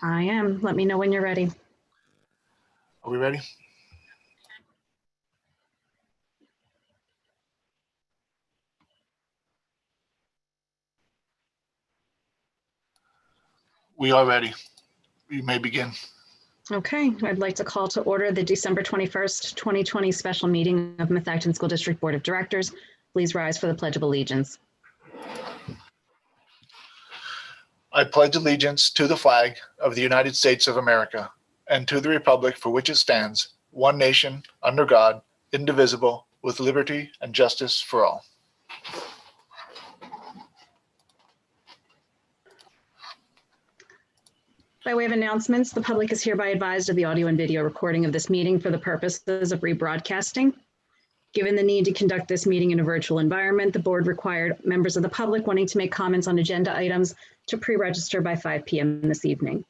I am. Let me know when you're ready. Are we ready? We are ready. You may begin. Okay, I'd like to call to order the December 21st, 2020 special meeting of Methacton School District Board of Directors. Please rise for the Pledge of Allegiance. I pledge allegiance to the flag of the United States of America and to the republic for which it stands, one nation, under God, indivisible, with liberty and justice for all. By way of announcements, the public is hereby advised of the audio and video recording of this meeting for the purposes of rebroadcasting. Given the need to conduct this meeting in a virtual environment, the board required members of the public wanting to make comments on agenda items to pre-register by 5 p.m. this evening.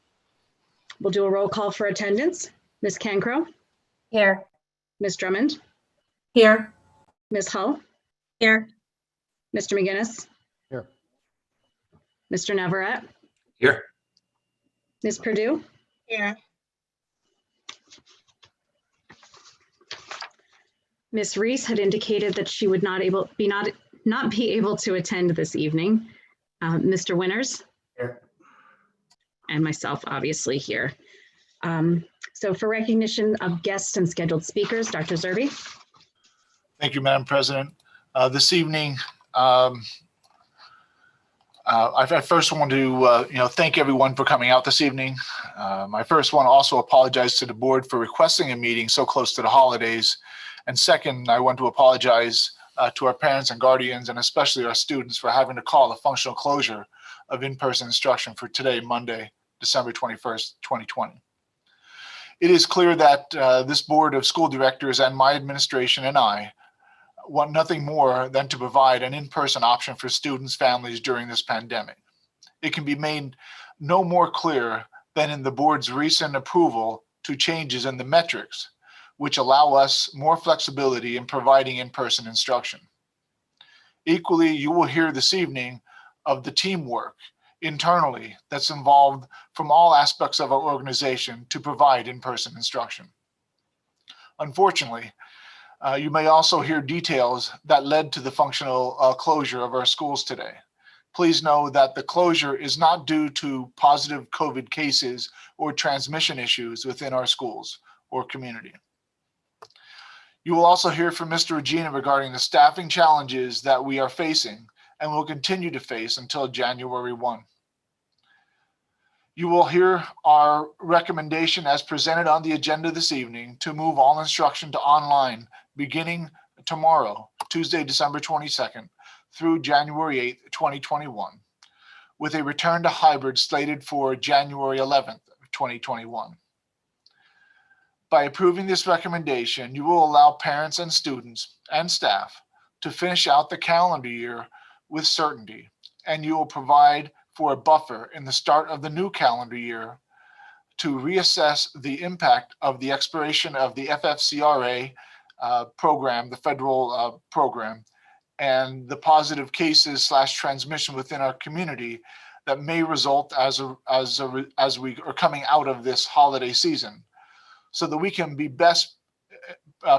We'll do a roll call for attendance. Ms. Cancro? Here. Ms. Drummond? Here. Ms. Hull? Here. Mr. McGinnis? Here. Mr. Navarrete? Here. Ms. Purdue? Here. Ms. Reese had indicated that she would not be able to attend this evening. Mr. Winters? Here. And myself, obviously, here. So for recognition of guests and scheduled speakers, Dr. Zerbe. Thank you, Madam President. This evening, I first want to thank everyone for coming out this evening. I first want to also apologize to the board for requesting a meeting so close to the holidays. And second, I want to apologize to our parents and guardians, and especially our students, for having to call a functional closure of in-person instruction for today, Monday, December 21st, 2020. It is clear that this board of school directors and my administration and I want nothing more than to provide an in-person option for students, families during this pandemic. It can be made no more clear than in the board's recent approval to changes in the metrics, which allow us more flexibility in providing in-person instruction. Equally, you will hear this evening of the teamwork internally that's involved from all aspects of our organization to provide in-person instruction. Unfortunately, you may also hear details that led to the functional closure of our schools today. Please know that the closure is not due to positive COVID cases or transmission issues within our schools or community. You will also hear from Mr. Regina regarding the staffing challenges that we are facing and will continue to face until January 1. You will hear our recommendation as presented on the agenda this evening to move all instruction to online beginning tomorrow, Tuesday, December 22nd, through January 8th, 2021, with a return to hybrid slated for January 11th, 2021. By approving this recommendation, you will allow parents and students and staff to finish out the calendar year with certainty, and you will provide for a buffer in the start of the new calendar year to reassess the impact of the expiration of the FFCRA program, the federal program, and the positive cases / transmission within our community that may result as we are coming out of this holiday season, so that we can be best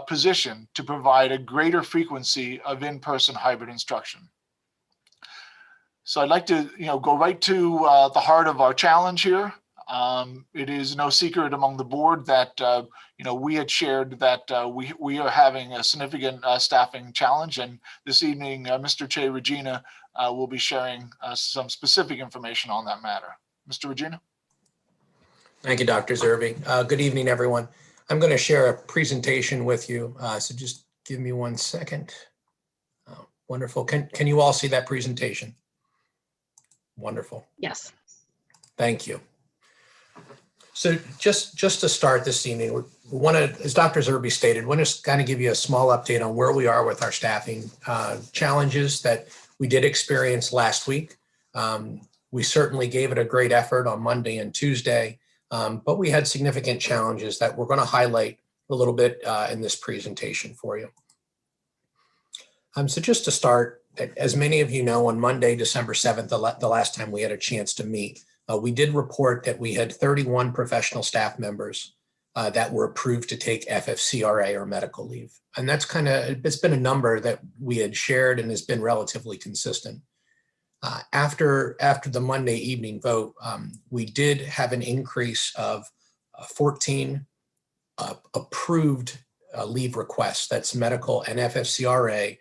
positioned to provide a greater frequency of in-person hybrid instruction. So I'd like to go right to the heart of our challenge here. It is no secret among the board that we had shared that we are having a significant staffing challenge, and this evening Mr. Che Regina will be sharing some specific information on that matter. Mr. Regina. Thank you, Dr. Zerbe. Good evening, everyone. I'm going to share a presentation with you, so just give me 1 second. Wonderful. Can you all see that presentation? Wonderful. Yes. Thank you. So just to start this evening, we want to, as Dr. Zerbe stated, want to kind of give you a small update on where we are with our staffing challenges that we did experience last week. We certainly gave it a great effort on Monday and Tuesday, but we had significant challenges that we're going to highlight a little bit in this presentation for you. So just to start, as many of you know, on Monday, December 7th, the last time we had a chance to meet, We did report that we had 31 professional staff members that were approved to take FFCRA or medical leave. And that's it's been a number that we had shared and has been relatively consistent. After the Monday evening vote, we did have an increase of 14 approved leave requests. That's medical and FFCRA.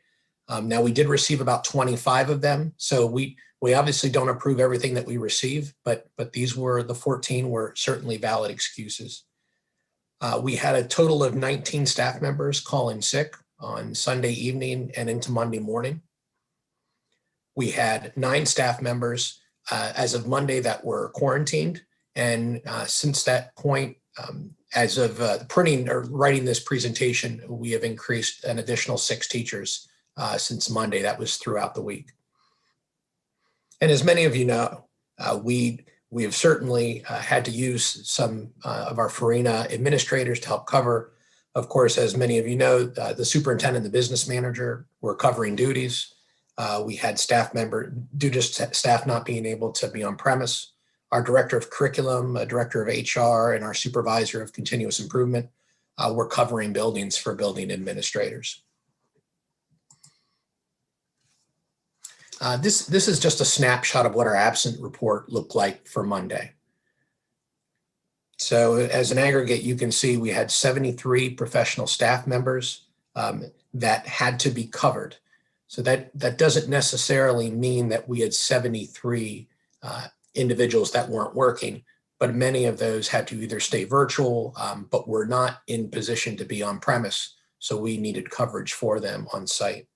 Now we did receive about 25 of them. So we obviously don't approve everything that we receive, but the 14 were certainly valid excuses. We had a total of 19 staff members call in sick on Sunday evening and into Monday morning. We had 9 staff members as of Monday that were quarantined. And since that point, as of printing or writing this presentation, we have increased an additional 6 teachers since Monday. That was throughout the week. And as many of you know, we have certainly had to use some of our Farina administrators to help cover. Of course, as many of you know, the superintendent and the business manager were covering duties. We had due to staff not being able to be on premise. Our director of curriculum, director of HR, and our supervisor of continuous improvement were covering buildings for building administrators. This is just a snapshot of what our absent report looked like for Monday. So as an aggregate, you can see we had 73 professional staff members that had to be covered. So that doesn't necessarily mean that we had 73 individuals that weren't working, but many of those had to either stay virtual, but were not in position to be on premise. So we needed coverage for them on site.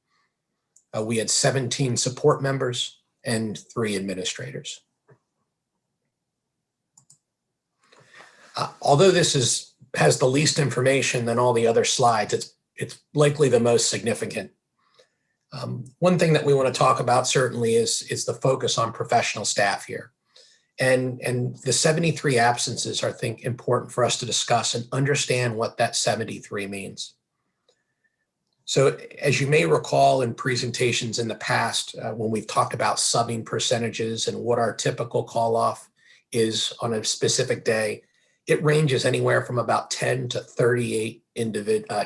We had 17 support members and 3 administrators. Although this has the least information than all the other slides, it's likely the most significant. One thing that we want to talk about certainly is the focus on professional staff here. And the 73 absences are, I think, important for us to discuss and understand what that 73 means. So as you may recall in presentations in the past, when we've talked about subbing percentages and what our typical call off is on a specific day, it ranges anywhere from about 10 to 38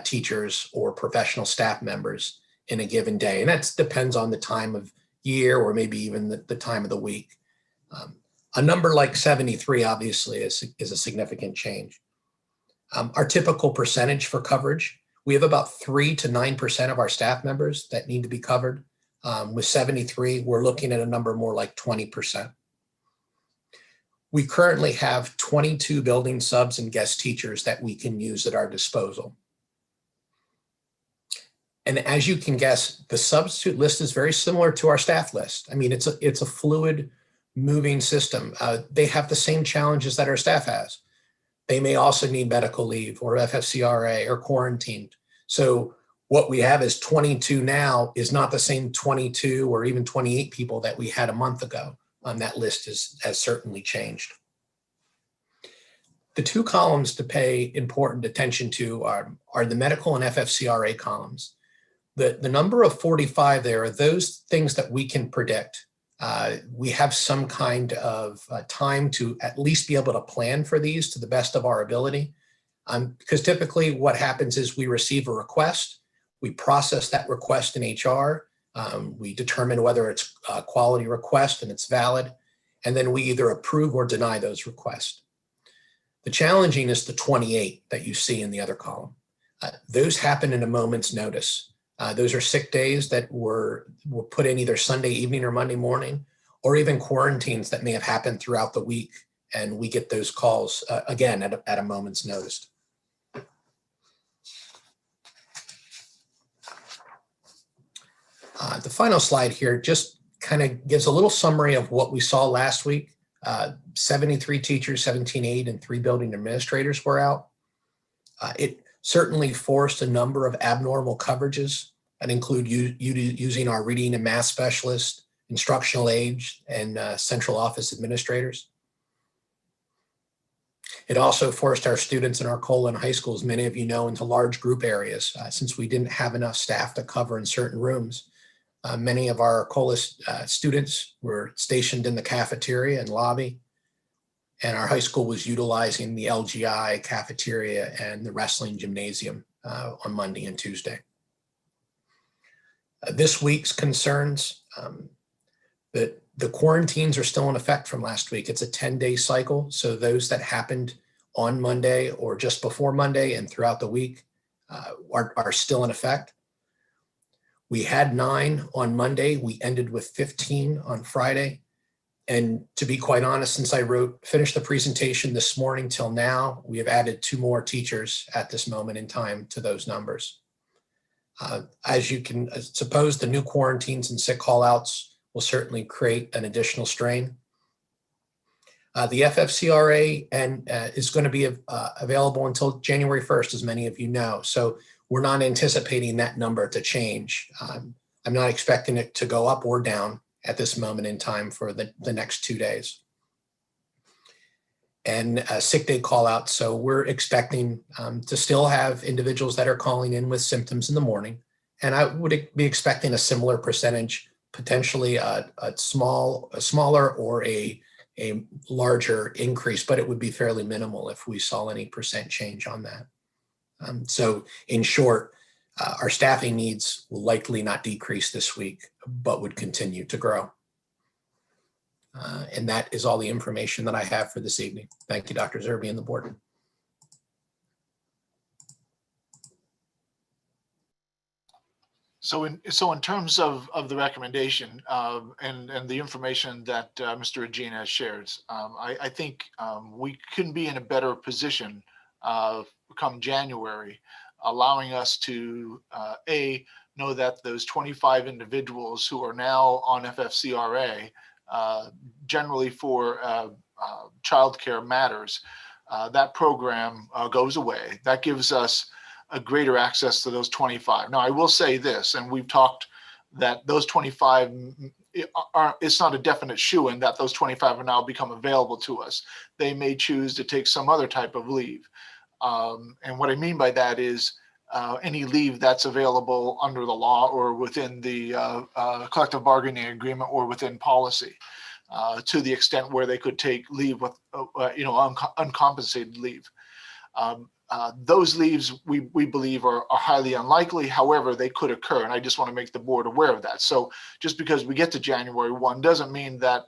teachers or professional staff members in a given day. And that depends on the time of year or maybe even the time of the week. A number like 73 obviously is a significant change. Our typical percentage for coverage, we have about 3 to 9% of our staff members that need to be covered. With 73, we're looking at a number more like 20%. We currently have 22 building subs and guest teachers that we can use at our disposal. And as you can guess, the substitute list is very similar to our staff list. I mean, it's a fluid, moving system. They have the same challenges that our staff has. They may also need medical leave or FFCRA or quarantined. So what we have is 22 now is not the same 22 or even 28 people that we had a month ago. That list has certainly changed. The 2 columns to pay important attention to are the medical and FFCRA columns. The number of 45 there are those things that we can predict. We have some kind of time to at least be able to plan for these to the best of our ability. Because typically what happens is we receive a request, we process that request in HR, we determine whether it's a quality request and it's valid, and then we either approve or deny those requests. The challenging is the 28 that you see in the other column. Those happen in a moment's notice. Those are sick days that were put in either Sunday evening or Monday morning, or even quarantines that may have happened throughout the week. And we get those calls again at a moment's notice. The final slide here just kind of gives a little summary of what we saw last week. 73 teachers, 17 aide, and 3 building administrators were out. It certainly forced a number of abnormal coverages that include using our reading and math specialist, instructional aides, and central office administrators. It also forced our students in our Colon high schools, many of you know, into large group areas since we didn't have enough staff to cover in certain rooms. Many of our COLA students were stationed in the cafeteria and lobby. and our high school was utilizing the LGI cafeteria and the wrestling gymnasium on Monday and Tuesday. This week's concerns, that the quarantines are still in effect from last week. It's a 10-day cycle. So those that happened on Monday or just before Monday and throughout the week are still in effect. We had 9 on Monday. We ended with 15 on Friday. And to be quite honest, since I finished the presentation this morning till now, we have added 2 more teachers at this moment in time to those numbers. As you can suppose, the new quarantines and sick call-outs will certainly create an additional strain. The FFCRA is going to be available until January 1st, as many of you know. So we're not anticipating that number to change. I'm not expecting it to go up or down at this moment in time for the next 2 days. And sick day call out. So we're expecting to still have individuals that are calling in with symptoms in the morning. And I would be expecting a similar percentage, potentially a smaller or a larger increase, but it would be fairly minimal if we saw any percent change on that. So in short, our staffing needs will likely not decrease this week, but would continue to grow. And that is all the information that I have for this evening. Thank you, Dr. Zerbe and the board. So in terms of the recommendation and the information that Mr. Regina has shared, I think we can be in a better position come January, allowing us to know that those 25 individuals who are now on FFCRA, generally for childcare matters, that program goes away. That gives us a greater access to those 25. Now, I will say this, and we've talked that those 25 it's not a definite shoo-in that those 25 are now become available to us. They may choose to take some other type of leave. And what I mean by that is any leave that's available under the law or within the collective bargaining agreement or within policy, to the extent where they could take leave with, uncompensated leave. Those leaves we believe are highly unlikely. However, they could occur, and I just want to make the board aware of that. So just because we get to January 1 doesn't mean that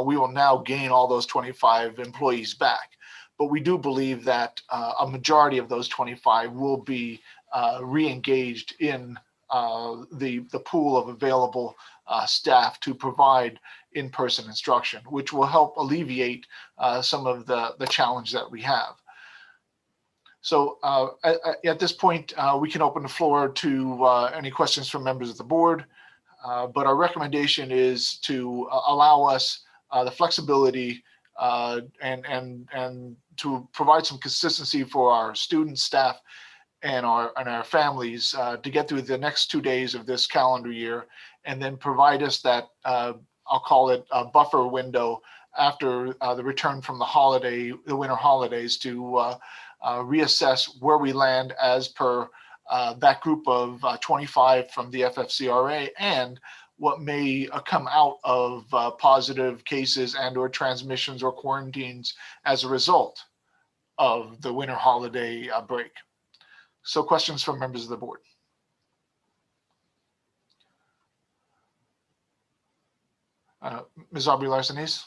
we will now gain all those 25 employees back. But we do believe that a majority of those 25 will be re-engaged in the pool of available staff to provide in-person instruction, which will help alleviate some of the challenge that we have. So at this point, we can open the floor to any questions from members of the board. But our recommendation is to allow us the flexibility and to provide some consistency for our students, staff, and our families to get through the next 2 days of this calendar year, and then provide us that I'll call it a buffer window after the return from the winter holidays to reassess where we land as per that group of 25 from the FFCRA and what may come out of positive cases and or transmissions or quarantines as a result of the winter holiday break. So questions from members of the board? Ms. Aubrey-Larson-Hayes?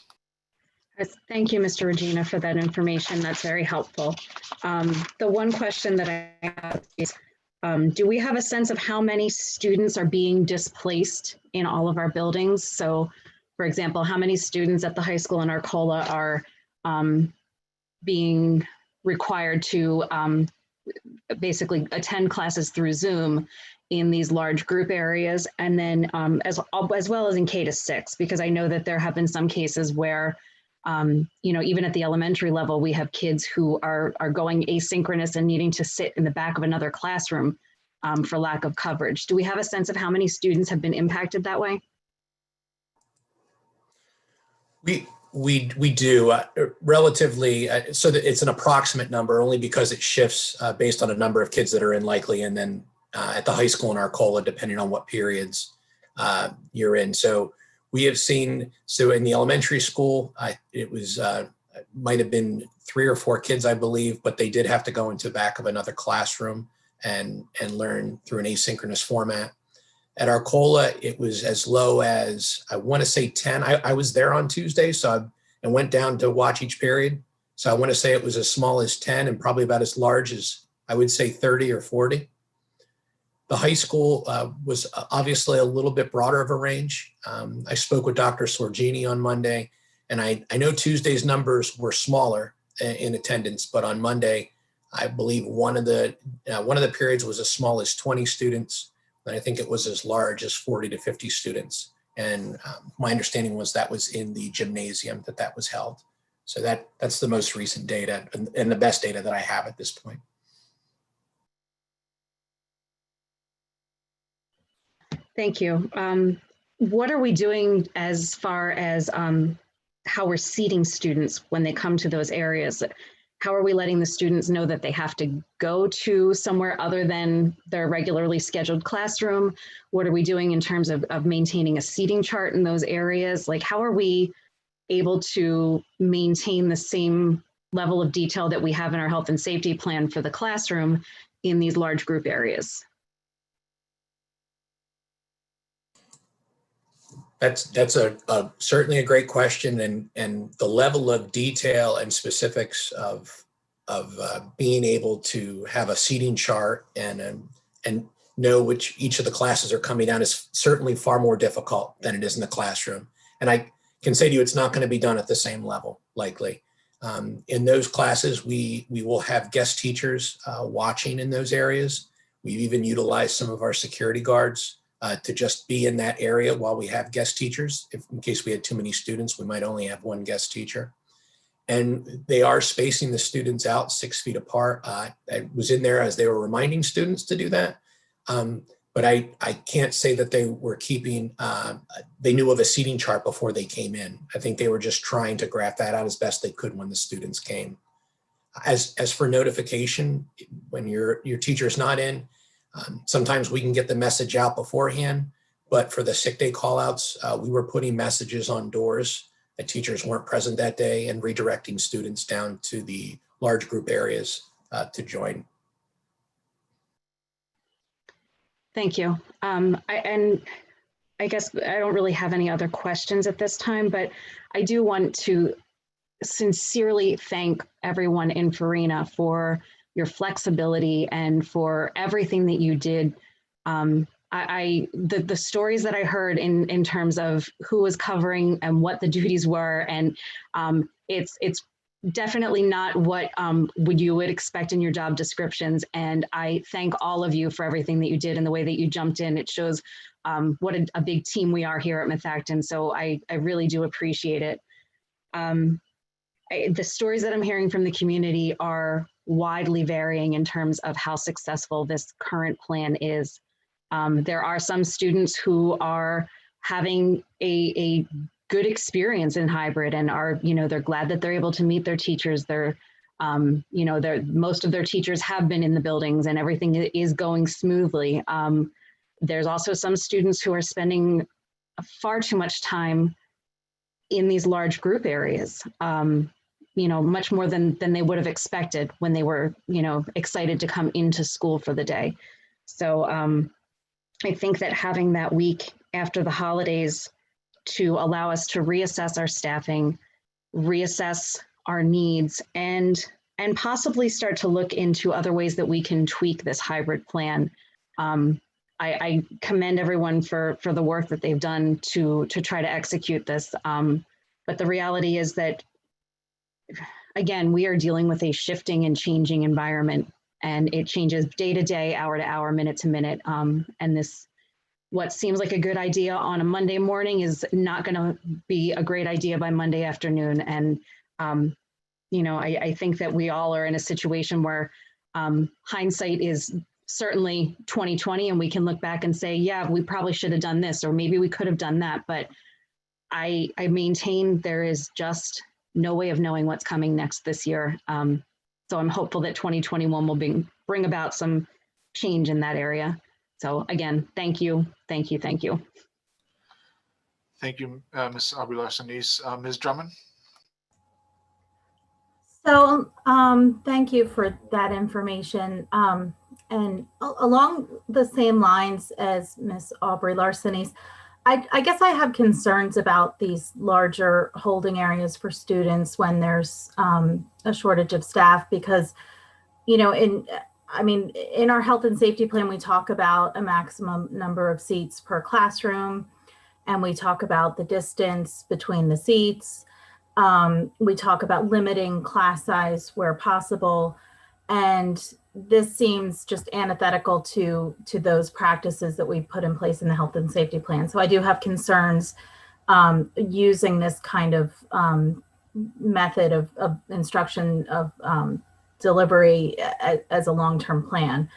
Thank you, Mr. Regina, for that information. That's very helpful. The one question that I have is, do we have a sense of how many students are being displaced in all of our buildings? So, for example, how many students at the high school in Arcola are being required to basically attend classes through Zoom in these large group areas, and then as well as in K-6, because I know that there have been some cases where even at the elementary level, we have kids who are going asynchronous and needing to sit in the back of another classroom for lack of coverage. Do we have a sense of how many students have been impacted that way? We do relatively, so that it's an approximate number only because it shifts based on a number of kids that are in likely, and then at the high school in Arcola, depending on what periods you're in. So we have seen, so in the elementary school, it was might have been 3 or 4 kids, I believe, but they did have to go into the back of another classroom and learn through an asynchronous format. At Arcola, it was as low as, I want to say 10. I was there on Tuesday, so I went down to watch each period. So I want to say it was as small as 10 and probably about as large as, I would say, 30 or 40. The high school was obviously a little bit broader of a range. I spoke with Dr. Sorgini on Monday, and I know Tuesday's numbers were smaller in attendance, but on Monday, I believe one of the periods was as small as 20 students, and I think it was as large as 40 to 50 students. And my understanding was that was in the gymnasium that was held. So that's the most recent data and the best data that I have at this point. Thank you. What are we doing as far as how we're seating students when they come to those areas? How are we letting the students know that they have to go to somewhere other than their regularly scheduled classroom? What are we doing in terms of maintaining a seating chart in those areas? Like, how are we able to maintain the same level of detail that we have in our health and safety plan for the classroom in these large group areas? That's certainly a great question, and the level of detail and specifics of being able to have a seating chart and know which each of the classes are coming down is certainly far more difficult than it is in the classroom. And I can say to you, it's not going to be done at the same level, likely. In those classes, we will have guest teachers watching in those areas. We've even utilized some of our security guards to just be in that area while we have guest teachers. If in case we had too many students, we might only have one guest teacher. And they are spacing the students out 6 feet apart. I was in there as they were reminding students to do that. But I can't say that they were keeping, they knew of a seating chart before they came in. I think they were just trying to graph that out as best they could when the students came. As for notification, when your teacher is not in, sometimes we can get the message out beforehand, but for the sick day callouts, we were putting messages on doors that teachers weren't present that day and redirecting students down to the large group areas to join. Thank you. I guess I don't really have any other questions at this time, but I do want to sincerely thank everyone in Farina for your flexibility and for everything that you did. The stories that I heard in terms of who was covering and what the duties were, and it's definitely not what you would expect in your job descriptions. And I thank all of you for everything that you did and the way that you jumped in. It shows what a big team we are here at Methacton. So I really do appreciate it. The stories that I'm hearing from the community are widely varying in terms of how successful this current plan is. There are some students who are having a good experience in hybrid and are, they're glad that they're able to meet their teachers. They're, most of their teachers have been in the buildings and everything is going smoothly. There's also some students who are spending far too much time in these large group areas. Much more than they would have expected when they were, excited to come into school for the day. So I think that having that week after the holidays to allow us to reassess our staffing, reassess our needs, and possibly start to look into other ways that we can tweak this hybrid plan. I commend everyone for the work that they've done to try to execute this. But the reality is that, again, we are dealing with a shifting and changing environment, and it changes day to day, hour to hour, minute to minute. And this, what seems like a good idea on a Monday morning is not going to be a great idea by Monday afternoon. And, I think that we all are in a situation where hindsight is certainly 2020, and we can look back and say, yeah, we probably should have done this, or maybe we could have done that. But I maintain there is just no way of knowing what's coming next this year. So I'm hopeful that 2021 will bring about some change in that area. So again, thank you, thank you, thank you. Thank you, Ms. Aguilar-Sonis. Ms. Drummond? So, thank you for that information. And along the same lines as Ms. Aubrey Larseny's, I guess I have concerns about these larger holding areas for students when there's a shortage of staff because, you know, in our health and safety plan, we talk about a maximum number of seats per classroom, and we talk about the distance between the seats. We talk about limiting class size where possible. And this seems just antithetical to those practices that we put in place in the health and safety plan. So I do have concerns using this kind of method of instruction of delivery as a long-term plan.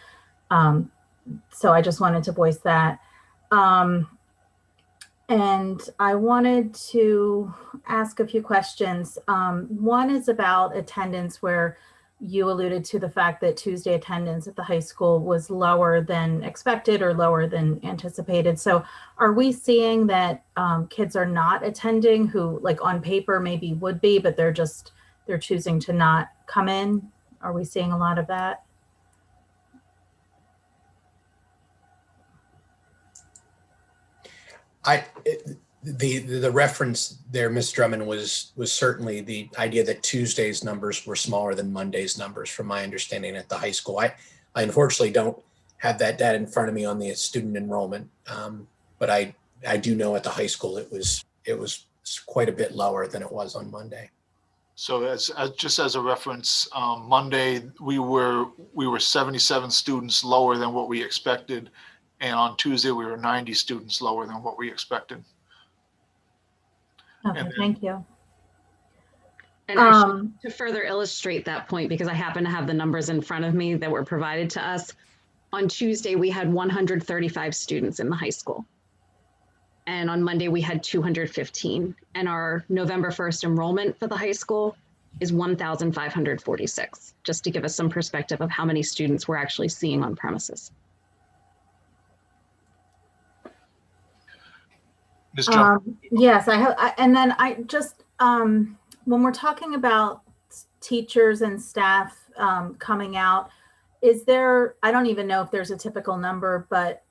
So I just wanted to voice that. And I wanted to ask a few questions. One is about attendance, where you alluded to the fact that Tuesday attendance at the high school was lower than expected or lower than anticipated. So are we seeing that kids are not attending who, like, on paper maybe would be, but they're choosing to not come in? Are we seeing a lot of that? The reference there, Ms. Drummond, was certainly the idea that Tuesday's numbers were smaller than Monday's numbers, from my understanding at the high school. I unfortunately don't have that data in front of me on the student enrollment, but I do know at the high school it was quite a bit lower than it was on Monday. So as just as a reference, Monday we were 77 students lower than what we expected. And on Tuesday, we were 90 students lower than what we expected. Okay, thank you. And actually, to further illustrate that point, because I happen to have the numbers in front of me that were provided to us, on Tuesday, we had 135 students in the high school. And on Monday, we had 215. And our November 1st enrollment for the high school is 1,546, just to give us some perspective of how many students we're actually seeing on premises. Yes, I have. And then I just, when we're talking about teachers and staff coming out, is there, I don't even know if there's a typical number, but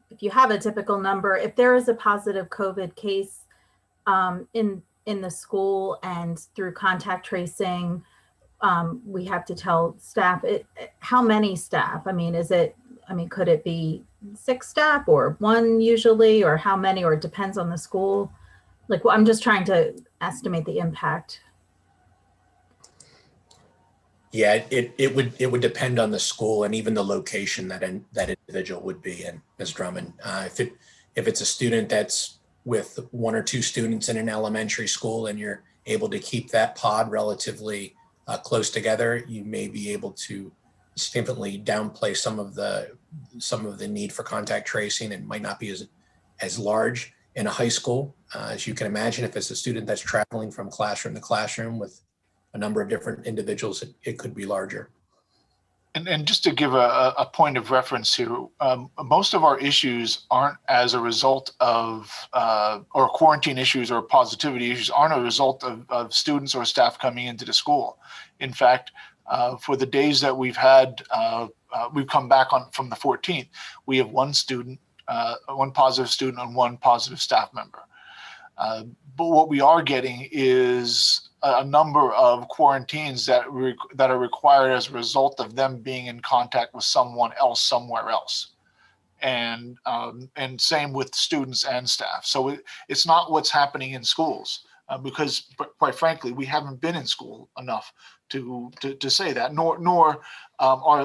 if you have a typical number, if there is a positive COVID case in the school and through contact tracing, we have to tell staff how many staff? I mean, could it be 6 staff or 1 usually, or how many, or it depends on the school? Like, well, I'm just trying to estimate the impact. Yeah, it would depend on the school and even the location that individual would be in, Ms. Drummond. If it's a student that's with 1 or 2 students in an elementary school and you're able to keep that pod relatively close together, you may be able to significantly downplay some of the need for contact tracing, and might not be as large in a high school. As you can imagine, if it's a student that's traveling from classroom to classroom with a number of different individuals, it could be larger. And just to give a point of reference here, most of our issues aren't as a result of, or quarantine issues or positivity issues aren't a result of students or staff coming into the school. In fact, for the days that we've had, we've come back from the 14th, we have 1 student, 1 positive student and 1 positive staff member. But what we are getting is a number of quarantines that are required as a result of them being in contact with someone else somewhere else. And same with students and staff. So it's not what's happening in schools, because quite frankly, we haven't been in school enough to say that, nor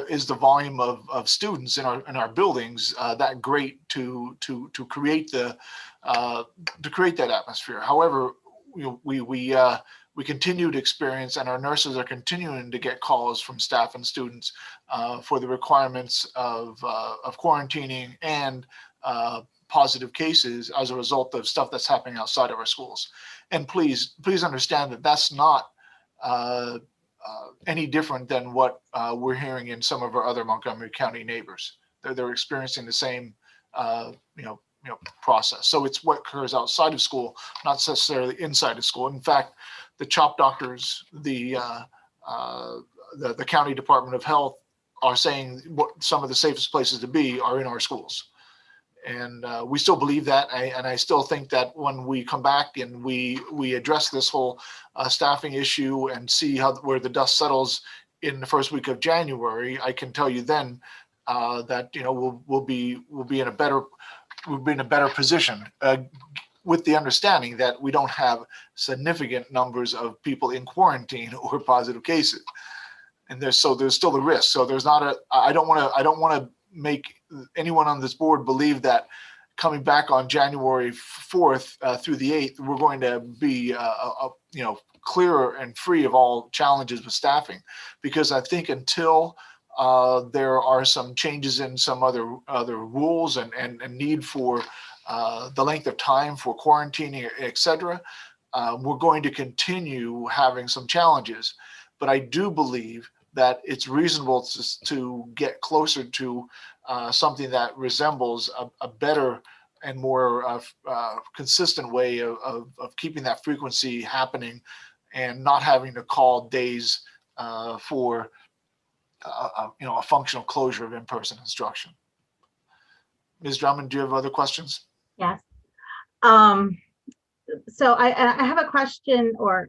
is the volume of students in our buildings that great to create that atmosphere. However, we continue to experience, and our nurses are continuing to get calls from staff and students for the requirements of quarantining and positive cases as a result of stuff that's happening outside of our schools. And please understand that that's not any different than what we're hearing in some of our other Montgomery County neighbors. They're experiencing the same process. So it's what occurs outside of school, not necessarily inside of school. In fact, the CHOP doctors, the county Department of Health are saying what some of the safest places to be are in our schools. And we still believe that. And I still think that when we come back and we address this whole staffing issue and see where the dust settles in the first week of January, I can tell you then that we'll be in a better position with the understanding that we don't have significant numbers of people in quarantine or positive cases. And there's still a risk. So there's not I don't want to make anyone on this board believe that coming back on January 4th through the 8th, we're going to be clearer and free of all challenges with staffing, because I think until there are some changes in some other rules and need for the length of time for quarantining, et cetera, we're going to continue having some challenges. But I do believe that it's reasonable to get closer to something that resembles a better and more consistent way of keeping that frequency happening and not having to call days for a functional closure of in-person instruction. Ms. Drummond, do you have other questions? Yes. So I have a question, or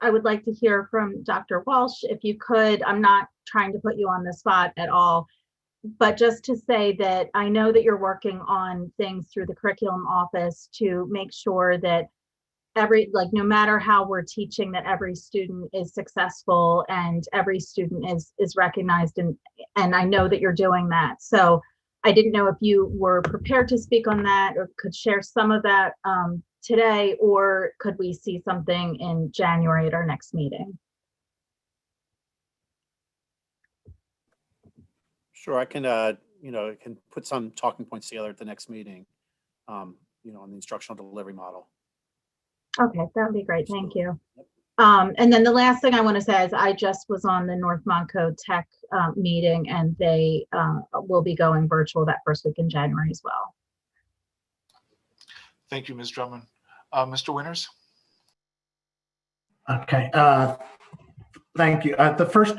I would like to hear from Dr. Walsh, if you could. I'm not trying to put you on the spot at all, but just to say that I know that you're working on things through the curriculum office to make sure that no matter how we're teaching, that every student is successful and every student is recognized, and I know that you're doing that. So I didn't know if you were prepared to speak on that or could share some of that today, or could we see something in January at our next meeting? Sure, I can, I can put some talking points together at the next meeting, on the instructional delivery model. Okay, that would be great. Thank you. And then the last thing I want to say is I just was on the North Montco Tech meeting, and they will be going virtual that first week in January as well. Thank you, Ms. Drummond. Mr. Winters? Okay, thank you. The first,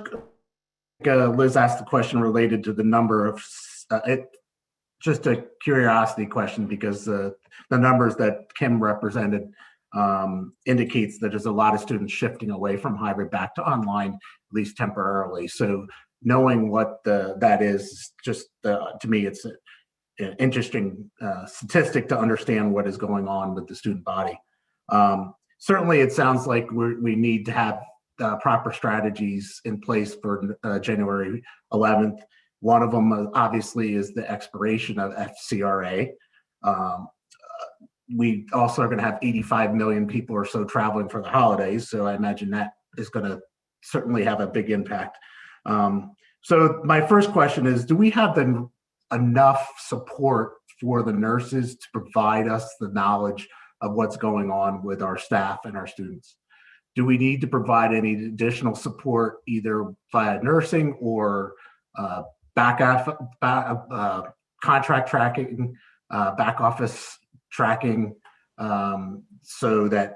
Liz asked the question related to the number of, just a curiosity question, because the numbers that Kim represented indicates that there's a lot of students shifting away from hybrid back to online, at least temporarily. So knowing what that is, just to me, it's an interesting statistic to understand what is going on with the student body. Certainly, it sounds like we need to have proper strategies in place for January 11th. One of them, obviously, is the expiration of FCRA. We also are going to have 85 million people or so traveling for the holidays, so I imagine that is going to certainly have a big impact. So my first question is, do we have enough support for the nurses to provide us the knowledge of what's going on with our staff and our students? Do we need to provide any additional support either via nursing or contract tracking, back office tracking, so that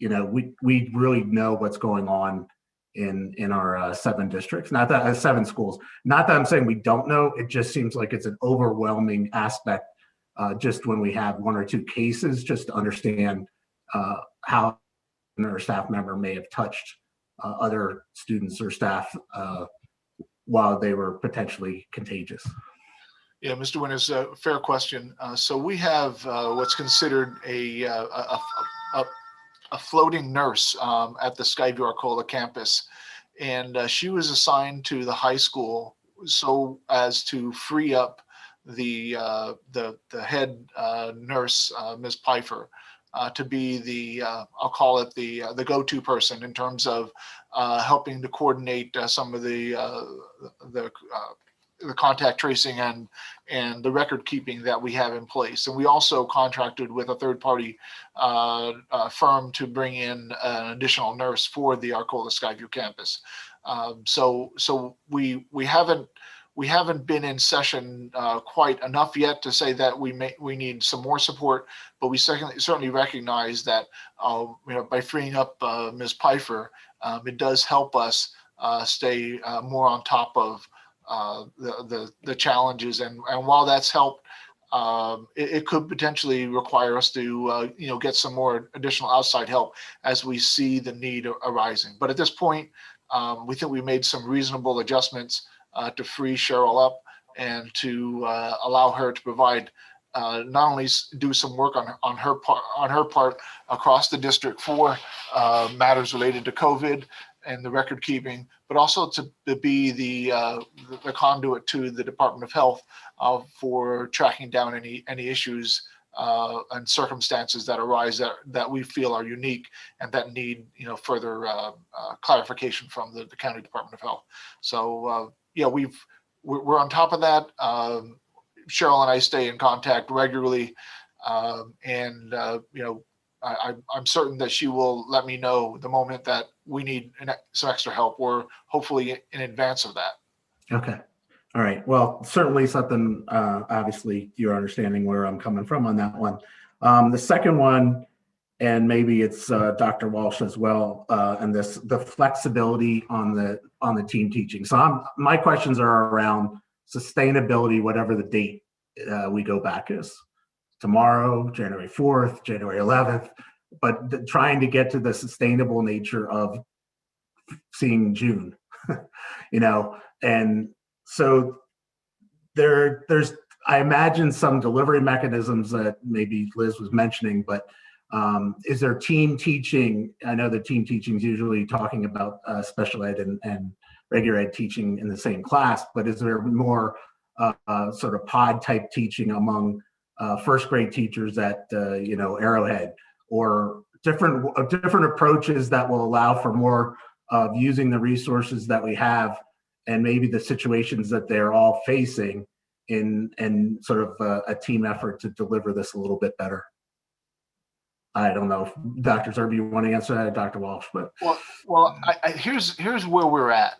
we really know what's going on in our 7 districts, not that 7 schools. Not that I'm saying we don't know. It just seems like it's an overwhelming aspect. Just when we have 1 or 2 cases, just to understand how a staff member may have touched other students or staff while they were potentially contagious. Yeah, Mr. Winters, fair question. So we have what's considered a floating nurse at the Skyview Arcola campus, and she was assigned to the high school so as to free up the head nurse, Ms. Pfeiffer, to be the I'll call it the go-to person in terms of helping to coordinate some of the contact tracing and the record keeping that we have in place. And we also contracted with a third-party firm to bring in an additional nurse for the Arcola Skyview campus. So we haven't We haven't been in session quite enough yet to say that we need some more support, but we certainly recognize that by freeing up Ms. Pfeiffer, it does help us stay more on top of the challenges. And while that's helped, it could potentially require us to get some more additional outside help as we see the need arising. But at this point, we think we made some reasonable adjustments to free Cheryl up and to allow her to provide not only do some work on her part across the district for matters related to COVID and the record keeping, but also to be the conduit to the Department of Health for tracking down any issues and circumstances that arise that we feel are unique and that need further clarification from the County Department of Health. So we're on top of that. Cheryl and I stay in contact regularly, and I'm certain that she will let me know the moment that we need some extra help, or hopefully in advance of that. Okay. All right. Well, certainly something, obviously you're understanding where I'm coming from on that one. The second one, and maybe it's Dr. Walsh as well, and the flexibility on the team teaching. So my questions are around sustainability, whatever the date we go back is. Tomorrow, January 4th, January 11th, but trying to get to the sustainable nature of seeing June, and so there's, I imagine, some delivery mechanisms that maybe Liz was mentioning, but is there team teaching? I know that team teaching is usually talking about special ed and regular ed teaching in the same class, but is there more sort of pod type teaching among first grade teachers at Arrowhead, or different approaches that will allow for more of using the resources that we have and maybe the situations that they're all facing in sort of a team effort to deliver this a little bit better? I don't know if Dr. Zerbe, you want to answer that, or Dr. Walsh, but here's where we're at.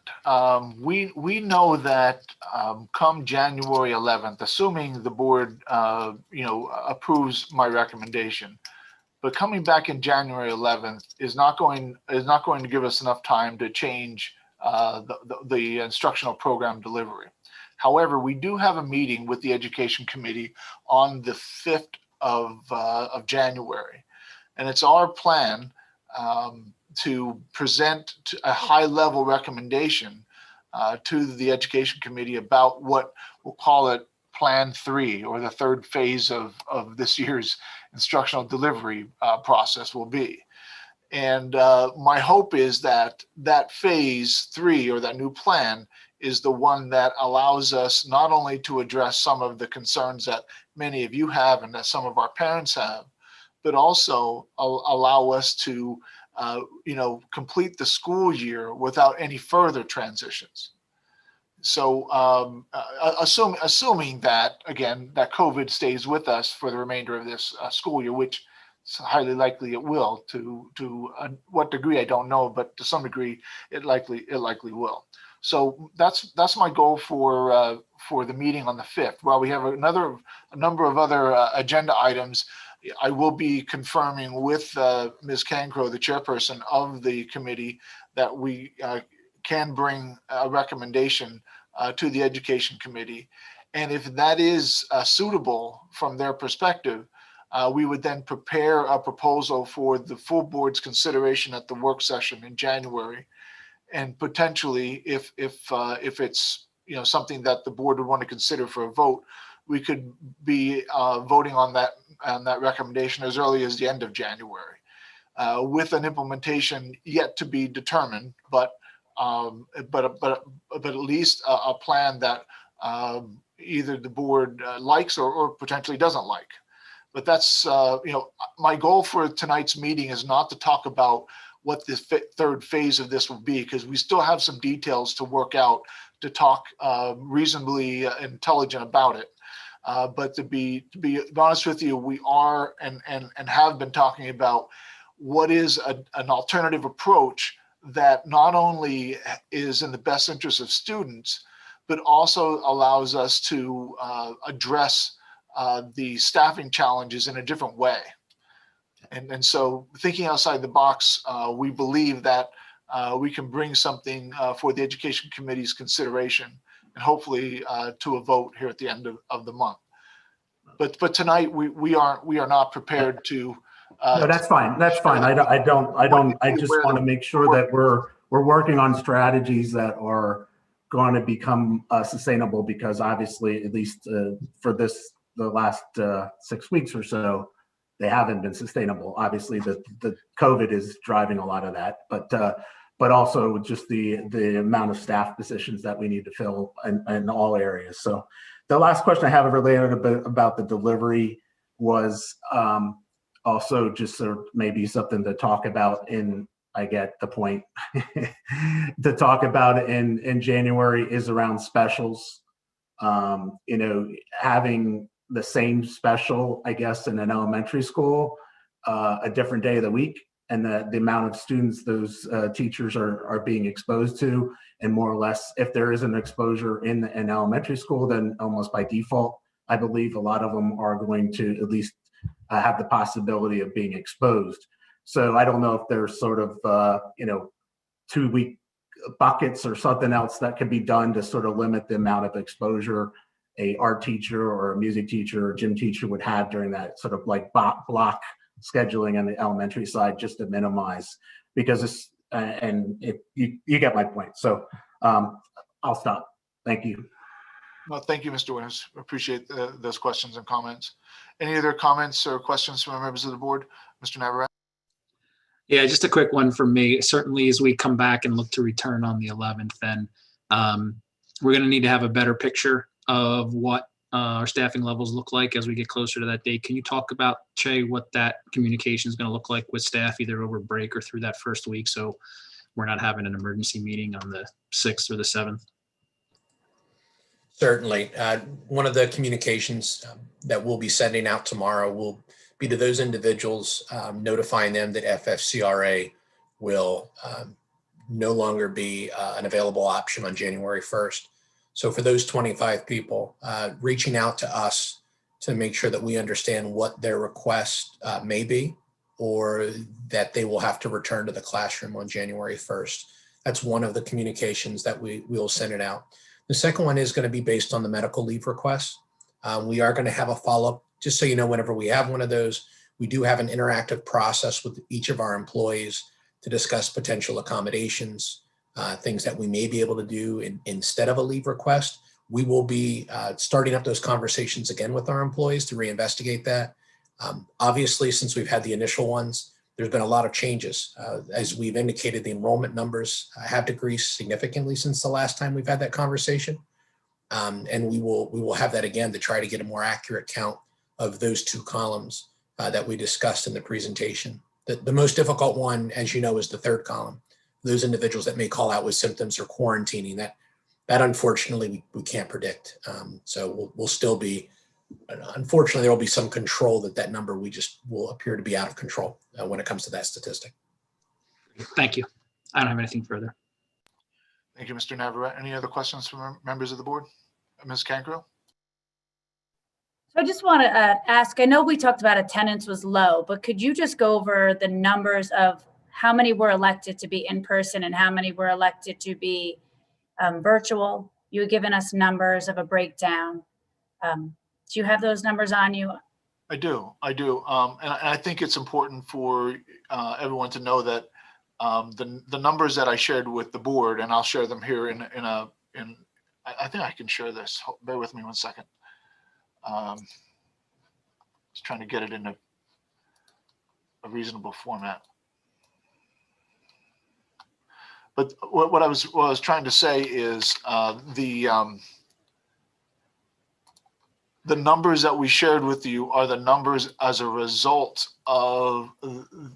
We know that come January 11th, assuming the board approves my recommendation, but coming back in January 11th is not going to give us enough time to change the instructional program delivery. However, we do have a meeting with the Education Committee on the 5th of January. And it's our plan to present a high-level recommendation to the Education Committee about what we'll call it Plan 3, or the third phase of this year's instructional delivery process will be. And my hope is that phase 3, or that new plan, is the one that allows us not only to address some of the concerns that many of you have and that some of our parents have, but also allow us to, complete the school year without any further transitions. So assuming that, again, that COVID stays with us for the remainder of this school year, which is highly likely it will, to what degree I don't know, but to some degree it likely will. So that's my goal for the meeting on the 5th. While we have a number of other agenda items, I will be confirming with Ms. Cancro, the chairperson of the committee, that we can bring a recommendation to the Education Committee. And if that is suitable from their perspective, we would then prepare a proposal for the full board's consideration at the work session in January. And potentially, if it's something that the board would want to consider for a vote, we could be voting on that recommendation as early as the end of January, with an implementation yet to be determined, but at least a plan that either the board likes or potentially doesn't like. But that's my goal for tonight's meeting is not to talk about what the third phase of this will be, because we still have some details to work out to talk reasonably intelligent about it. But to be honest with you, we are and have been talking about what is an alternative approach that not only is in the best interest of students, but also allows us to address the staffing challenges in a different way. And so thinking outside the box, we believe that we can bring something for the Education Committee's consideration and hopefully to a vote here at the end of the month. But tonight we are not prepared to. No, that's fine. That's fine. I just want to make sure that we're working on strategies that are going to become sustainable, because obviously, at least for the last 6 weeks or so, they haven't been sustainable. Obviously, the COVID is driving a lot of that, but also just the amount of staff positions that we need to fill in all areas. So the last question I have related about the delivery was also just sort of maybe something to talk about I get the point, to talk about in January is around specials. Having the same special, I guess, in an elementary school, a different day of the week, and the amount of students those teachers are being exposed to, and more or less, if there is an exposure in an elementary school, then almost by default, I believe a lot of them are going to at least have the possibility of being exposed. So I don't know if there's sort of 2-week buckets or something else that could be done to sort of limit the amount of exposure a art teacher or a music teacher or gym teacher would have during that sort of like block scheduling on the elementary side, just to minimize, because it's you get my point. So I'll stop. Thank you. Well, thank you, Mr. Winters. Appreciate those questions and comments. Any other comments or questions from members of the board? Mr. Navarrete? Yeah, just a quick one from me. Certainly, as we come back and look to return on the 11th, then we're going to need to have a better picture of what our staffing levels look like as we get closer to that date. Can you talk about, Che, what that communication is going to look like with staff, either over break or through that first week, so we're not having an emergency meeting on the 6th or the 7th? Certainly. One of the communications that we'll be sending out tomorrow will be to those individuals, notifying them that FFCRA will no longer be an available option on January 1st. So for those 25 people, reaching out to us to make sure that we understand what their request may be, or that they will have to return to the classroom on January 1st. That's one of the communications that we will send it out. The second one is going to be based on the medical leave request. We are going to have a follow-up, just so you know, whenever we have one of those, we do have an interactive process with each of our employees to discuss potential accommodations, things that we may be able to do instead of a leave request. We will be starting up those conversations again with our employees to reinvestigate that. Obviously, since we've had the initial ones, there's been a lot of changes. As we've indicated, the enrollment numbers have decreased significantly since the last time we've had that conversation. And we will have that again to try to get a more accurate count of those two columns that we discussed in the presentation. The most difficult one, as you know, is the third column. Those individuals that may call out with symptoms or quarantining, that unfortunately we can't predict. So we'll still be, unfortunately, there will be some control that number will appear to be out of control when it comes to that statistic. Thank you. I don't have anything further. Thank you, Mr. Navarrete. Any other questions from members of the board? Ms. Cancro? So I just want to ask, I know we talked about attendance was low, but could you just go over the numbers of how many were elected to be in person and how many were elected to be virtual? You had given us numbers of a breakdown. Do you have those numbers on you? I do. And I think it's important for everyone to know that the numbers that I shared with the board, and I'll share them here I think I can share this. Bear with me one second. Just trying to get it in a reasonable format. But what I was trying to say is the numbers that we shared with you are the numbers as a result of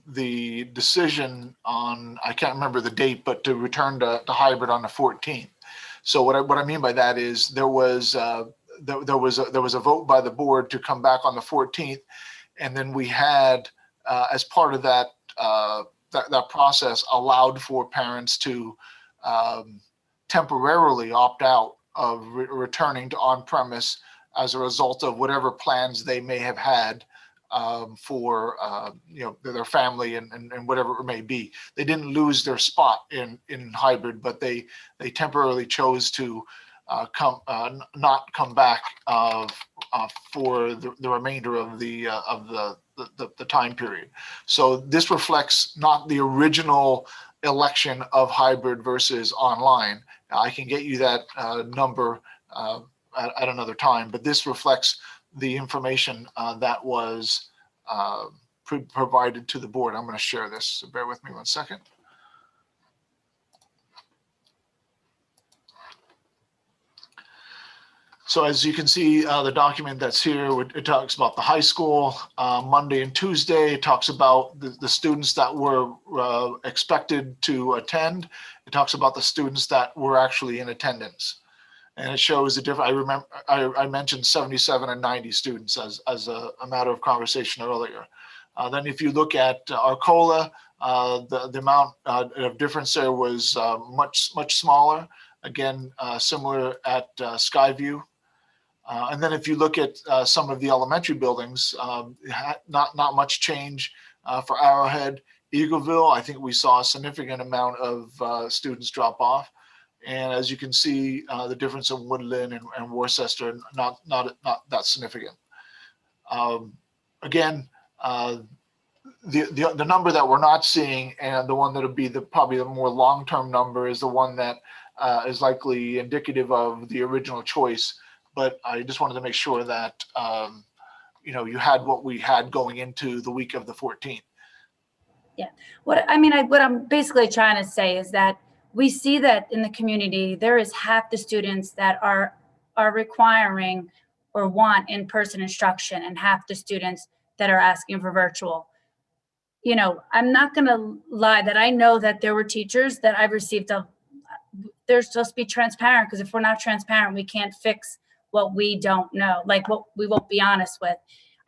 the decision on, I can't remember the date, but to return to hybrid on the 14th. So what I mean by that is there was a vote by the board to come back on the 14th, and then we had as part of that that process allowed for parents to temporarily opt out of returning to on-premise as a result of whatever plans they may have had for their family and whatever it may be. They didn't lose their spot in hybrid, but they temporarily chose to not come back for the remainder of the time period. So this reflects not the original election of hybrid versus online. I can get you that number at another time, but this reflects the information that was provided to the board. I'm going to share this, so bear with me 1 second. So as you can see, the document that's here, it talks about the high school, Monday and Tuesday. It talks about the students that were expected to attend. It talks about the students that were actually in attendance. And it shows the different, I remember, I mentioned 77 and 90 students as a matter of conversation earlier. Then if you look at Arcola, the amount of difference there was much smaller. Again, similar at Skyview. And then if you look at some of the elementary buildings, not much change for Arrowhead. Eagleville, I think we saw a significant amount of students drop off. And as you can see, the difference in Woodland and Worcester, not that significant. Again, the number that we're not seeing, and the one that'll be probably the more long-term number, is the one that is likely indicative of the original choice. But I just wanted to make sure that you had what we had going into the week of the 14th. Yeah. What I'm basically trying to say is that we see that in the community, there is half the students that are requiring or want in-person instruction, and half the students that are asking for virtual. I'm not going to lie that I know that there were teachers that I've received there's just be transparent, because if we're not transparent, we can't fix what we don't know, like what we won't be honest with.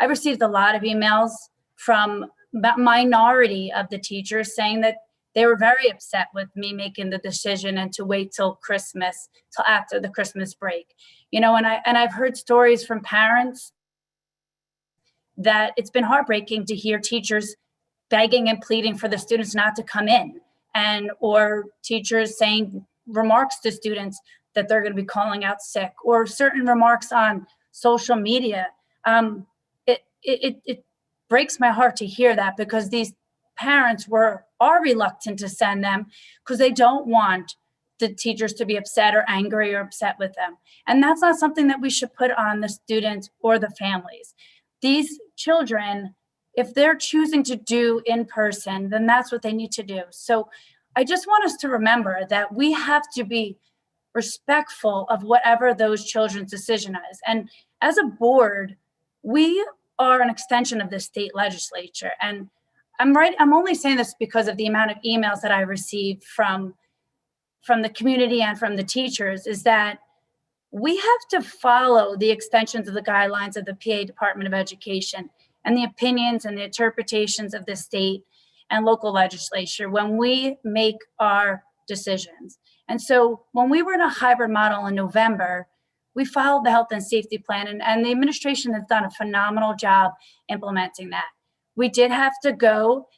I received a lot of emails from a minority of the teachers saying that they were very upset with me making the decision and to wait till Christmas, till after the Christmas break. And I've heard stories from parents that it's been heartbreaking to hear teachers begging and pleading for the students not to come in, or teachers saying remarks to students that they're going to be calling out sick, or certain remarks on social media. It breaks my heart to hear that, because these parents are reluctant to send them because they don't want the teachers to be upset or angry or upset with them. And that's not something that we should put on the students or the families. These children, if they're choosing to do in person, then that's what they need to do. So I just want us to remember that we have to be respectful of whatever those children's decision is. And as a board, we are an extension of the state legislature. And I'm only saying this because of the amount of emails that I received from the community and from the teachers, is that we have to follow the extensions of the guidelines of the PA Department of Education and the opinions and the interpretations of the state and local legislature when we make our decisions. And so when we were in a hybrid model in November, we followed the health and safety plan, and the administration has done a phenomenal job implementing that. We did have to go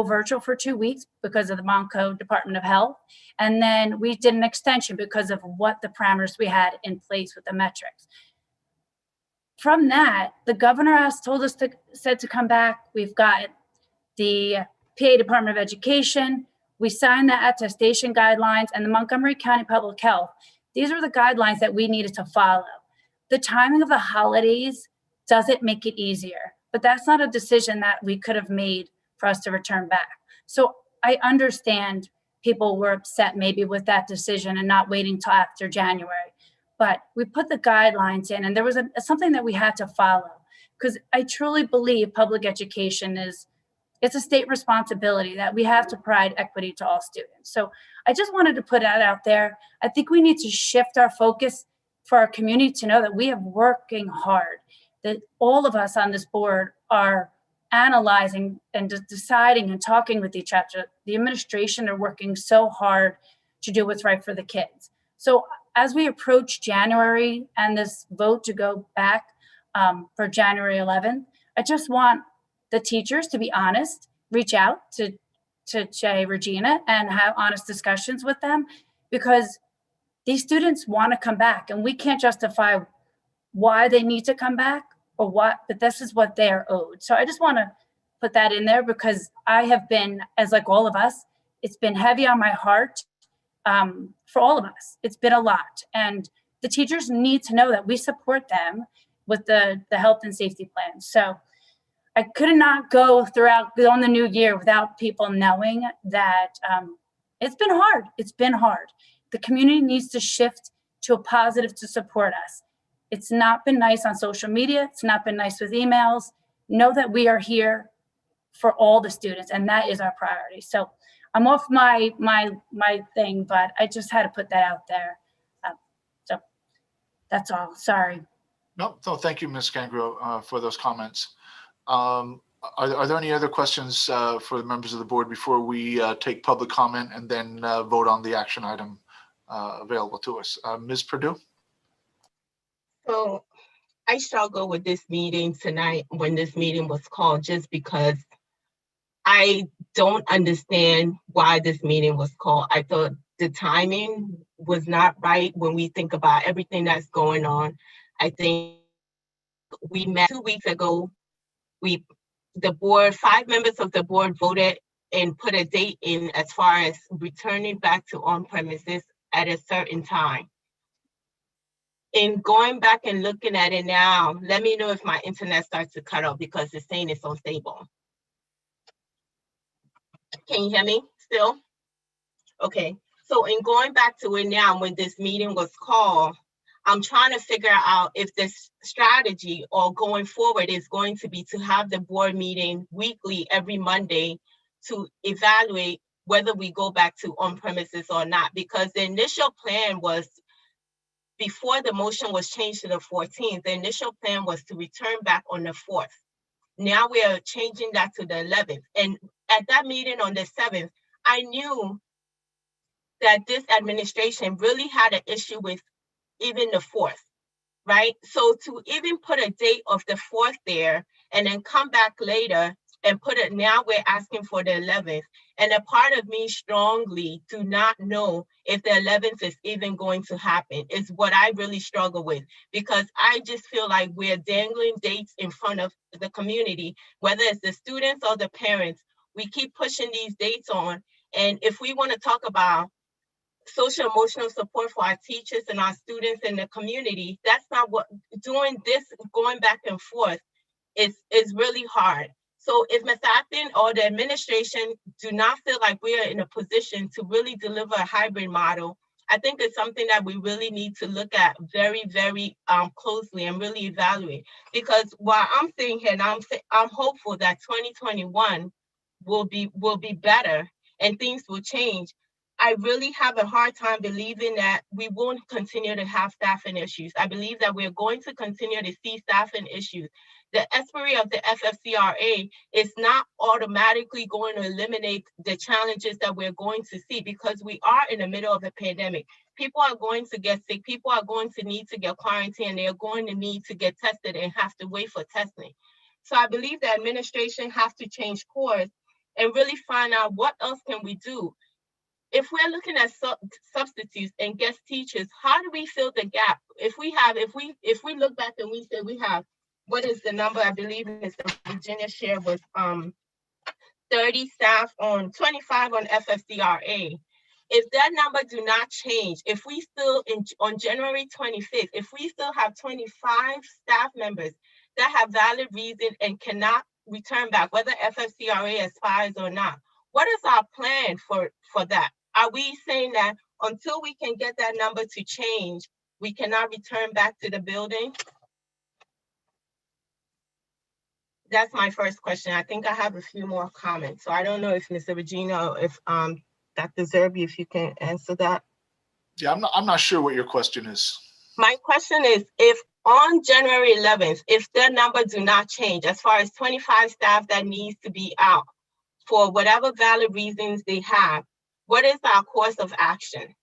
virtual for 2 weeks because of the Monco Department of Health. And then we did an extension because of what the parameters we had in place with the metrics. From that, the governor said to come back. We've got the PA Department of Education. We signed the attestation guidelines, and the Montgomery County Public Health. These are the guidelines that we needed to follow. The timing of the holidays doesn't make it easier, but that's not a decision that we could have made for us to return back. So I understand people were upset maybe with that decision and not waiting till after January, but we put the guidelines in, and there was something that we had to follow, because I truly believe public education it's a state responsibility that we have to provide equity to all students. So I just wanted to put that out there. I think we need to shift our focus for our community to know that we are working hard, that all of us on this board are analyzing and deciding and talking with each other. The administration are working so hard to do what's right for the kids. So as we approach January and this vote to go back for January 11th, I just want the teachers to be honest, reach out to Jay, Regina, and have honest discussions with them, because these students want to come back, and we can't justify why they need to come back or what, but this is what they are owed. So I just want to put that in there, because I have been, as like all of us, it's been heavy on my heart for all of us. It's been a lot. And the teachers need to know that we support them with the health and safety plan. So I could not go on the new year without people knowing that it's been hard. It's been hard. The community needs to shift to a positive to support us. It's not been nice on social media. It's not been nice with emails. Know that we are here for all the students, and that is our priority. So I'm off my thing, but I just had to put that out there. So that's all. Sorry. No, thank you, Ms. Gangro, for those comments. Are there any other questions for the members of the board before we take public comment and then vote on the action item available to us? Ms. Perdue? So I struggle with this meeting tonight when this meeting was called, just because I don't understand why this meeting was called. I thought the timing was not right when we think about everything that's going on. I think we met 2 weeks ago. The board, 5 members of the board voted and put a date in as far as returning back to on-premises at a certain time. In going back and looking at it now, let me know if my internet starts to cut off, because it's saying it's unstable. Can you hear me still? Okay, so in going back to it now, when this meeting was called, I'm trying to figure out if this strategy or going forward is going to be to have the board meeting weekly every Monday to evaluate whether we go back to on-premises or not. Because the initial plan was, before the motion was changed to the 14th, the initial plan was to return back on the 4th. Now we are changing that to the 11th. And at that meeting on the 7th, I knew that this administration really had an issue with even the 4th, right? So to even put a date of the 4th there and then come back later and put it, now we're asking for the 11th. And a part of me strongly do not know if the 11th is even going to happen, is what I really struggle with, because I just feel like we're dangling dates in front of the community, whether it's the students or the parents. We keep pushing these dates on. And if we want to talk about social emotional support for our teachers and our students in the community, that's not what, doing this, going back and forth is really hard. So if Methacton or the administration do not feel like we are in a position to really deliver a hybrid model, I think it's something that we really need to look at very, very closely and really evaluate. Because while I'm sitting here and I'm hopeful that 2021 will be better and things will change, I really have a hard time believing that we won't continue to have staffing issues. I believe that we're going to continue to see staffing issues. The expiry of the FFCRA is not automatically going to eliminate the challenges that we're going to see, because we are in the middle of a pandemic. People are going to get sick. People are going to need to get quarantined. They're going to need to get tested and have to wait for testing. So I believe the administration has to change course and really find out what else can we do. If we're looking at substitutes and guest teachers, how do we fill the gap? If we look back and we say we have, what is the number? I believe it's Virginia share was 30 staff on 25 on FFCRA. If that number do not change, if we still on January 25th, if we still have 25 staff members that have valid reason and cannot return back, whether FFCRA expires or not, what is our plan for that? Are we saying that until we can get that number to change, we cannot return back to the building? That's my first question. I think I have a few more comments. So I don't know if Mr. Regina or if Dr. Zerby, if you can answer that. Yeah, I'm not sure what your question is. My question is, if on January 11th, if their number do not change, as far as 25 staff that needs to be out for whatever valid reasons they have, what is our course of action?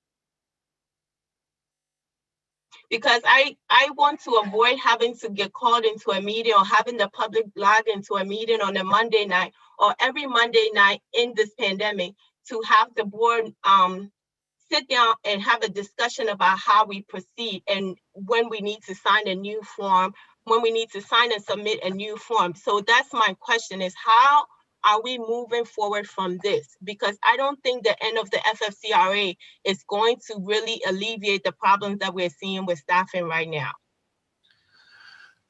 because I want to avoid having to get called into a meeting or having the public log into a meeting on a Monday night or every Monday night in this pandemic to have the board sit down and have a discussion about how we proceed and when we need to sign a new form, when we need to sign and submit a new form. So that's my question, is how are we moving forward from this? Because I don't think the end of the FFCRA is going to really alleviate the problems that we're seeing with staffing right now.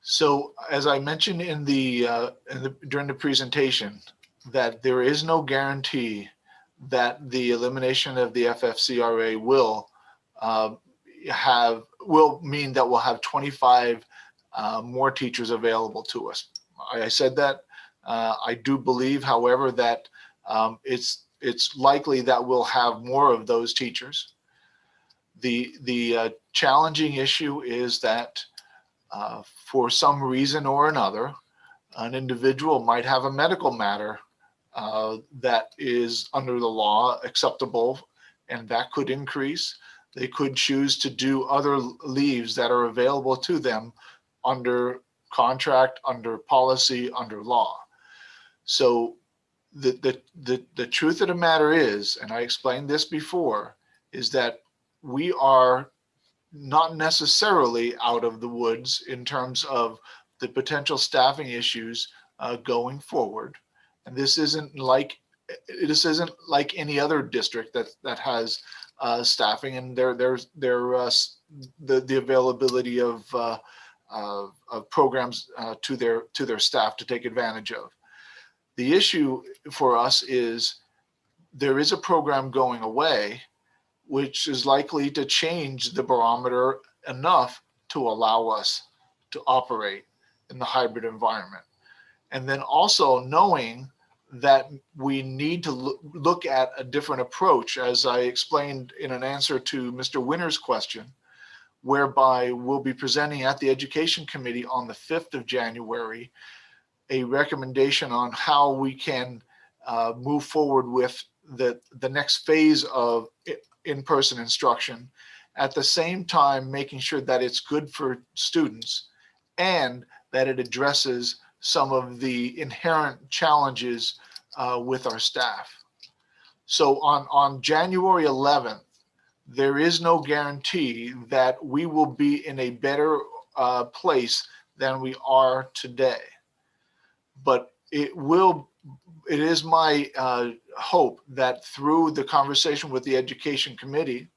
So as I mentioned during the presentation, that there is no guarantee that the elimination of the FFCRA will mean that we'll have 25 more teachers available to us. I said that. I do believe, however, that it's likely that we'll have more of those teachers. The challenging issue is that for some reason or another, an individual might have a medical matter that is under the law acceptable, and that could increase. They could choose to do other leaves that are available to them under contract, under policy, under law. So the truth of the matter is, and I explained this before, is that we are not necessarily out of the woods in terms of the potential staffing issues going forward. And this isn't like any other district that has staffing and the availability of programs to their staff to take advantage of. The issue for us is there is a program going away, which is likely to change the barometer enough to allow us to operate in the hybrid environment. And then also knowing that we need to look at a different approach, as I explained in an answer to Mr. Winter's question, whereby we'll be presenting at the Education Committee on the 5th of January a recommendation on how we can move forward with the next phase of in-person instruction, at the same time making sure that it's good for students and that it addresses some of the inherent challenges with our staff. So on January 11th, there is no guarantee that we will be in a better place than we are today. But it is my hope that through the conversation with the Education Committee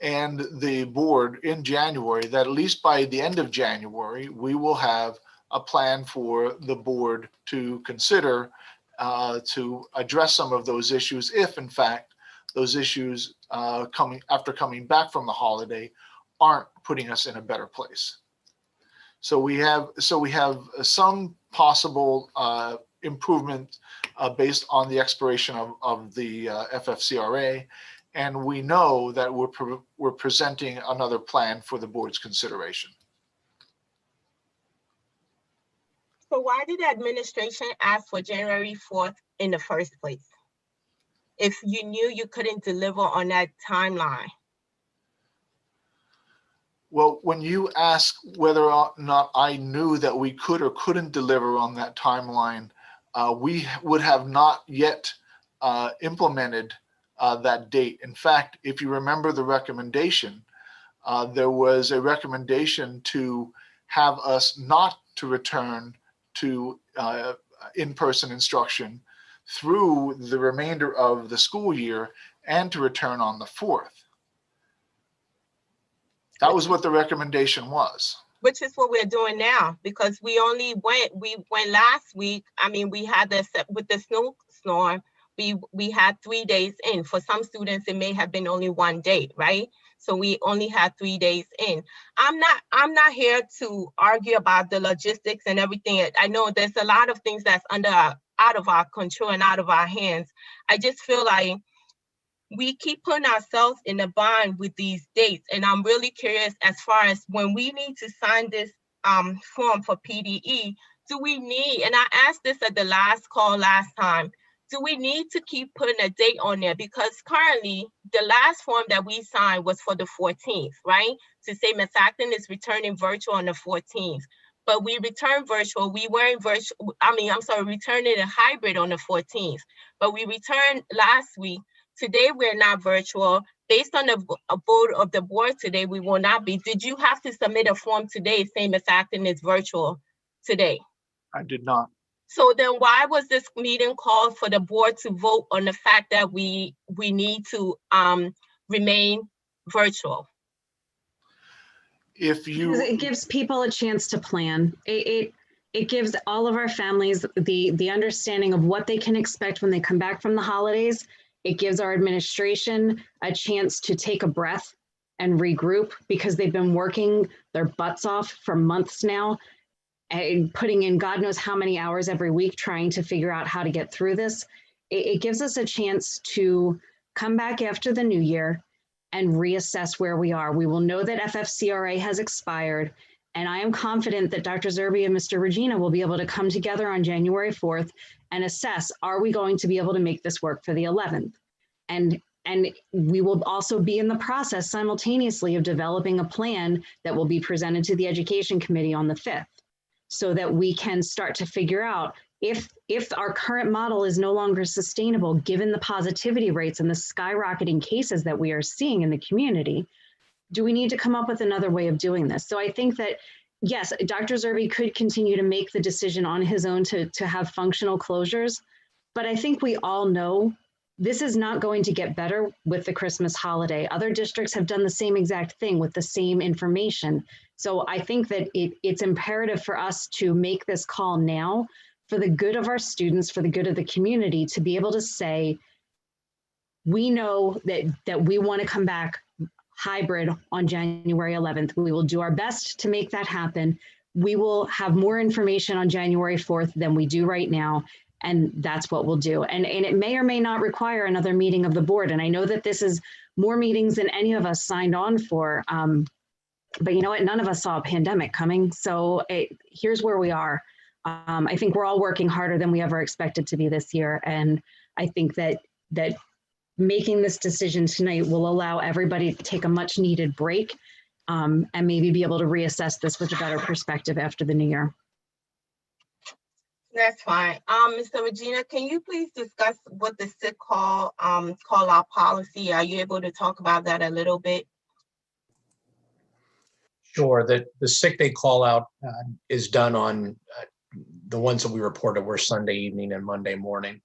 and the board in January, that at least by the end of January, we will have a plan for the board to consider to address some of those issues, if in fact those issues after coming back from the holiday aren't putting us in a better place. So we have some possible improvement based on the expiration of the FFCRA, and we know that we're presenting another plan for the board's consideration. So why did the administration ask for January 4th in the first place, if you knew you couldn't deliver on that timeline? Well, when you ask whether or not I knew that we could or couldn't deliver on that timeline, we would have not yet implemented that date. In fact, if you remember the recommendation, there was a recommendation to have us not to return to in-person instruction through the remainder of the school year and to return on the 4th. That was what the recommendation was. Which is what we're doing now, because we went last week. I mean, we had with the snowstorm, we had 3 days in. For some students, it may have been only 1 day, right? So we only had 3 days in. I'm not here to argue about the logistics and everything. I know there's a lot of things that's out of our control and out of our hands. I just feel like we keep putting ourselves in a bind with these dates. And I'm really curious as far as when we need to sign this form for PDE, do we need, and I asked this at the last call last time, do we need to keep putting a date on there? Because currently the last form that we signed was for the 14th, right? To say Methacton is returning virtual on the 14th, but we returned virtual. We weren't virtual. Returning a hybrid on the 14th, but we returned last week. Today we're not virtual. Based on a vote of the board today, we will not be. Did you have to submit a form today saying Methacton is virtual today? I did not. So then why was this meeting called for the board to vote on the fact that we need to remain virtual? If Because it gives people a chance to plan. It gives all of our families the understanding of what they can expect when they come back from the holidays. It gives our administration a chance to take a breath and regroup, because they've been working their butts off for months now and putting in God knows how many hours every week trying to figure out how to get through this. It gives us a chance to come back after the new year and reassess where we are. We will know that FFCRA has expired, and I am confident that Dr. Zerbe and Mr. Regina will be able to come together on January 4th and assess, are we going to be able to make this work for the 11th? And we will also be in the process simultaneously of developing a plan that will be presented to the Education Committee on the 5th, so that we can start to figure out if our current model is no longer sustainable, given the positivity rates and the skyrocketing cases that we are seeing in the community, do we need to come up with another way of doing this? So I think that, yes, Dr. Zerbe could continue to make the decision on his own to have functional closures, but I think we all know this is not going to get better with the Christmas holiday. Other districts have done the same exact thing with the same information. So I think that it's imperative for us to make this call now for the good of our students, for the good of the community, to be able to say, we know that we want to come back hybrid on January 11th. We will do our best to make that happen. We will have more information on January 4th than we do right now. And that's what we'll do. And it may or may not require another meeting of the board. And I know that this is more meetings than any of us signed on for. But you know what? None of us saw a pandemic coming. So here's where we are. I think we're all working harder than we ever expected to be this year. And I think that making this decision tonight will allow everybody to take a much needed break and maybe be able to reassess this with a better perspective after the new year. That's fine. Mr. Regina, can you please discuss what the sick call out policy? Are you able to talk about that a little bit? Sure. The sick day call out is done on the ones that we reported were Sunday evening and Monday morning.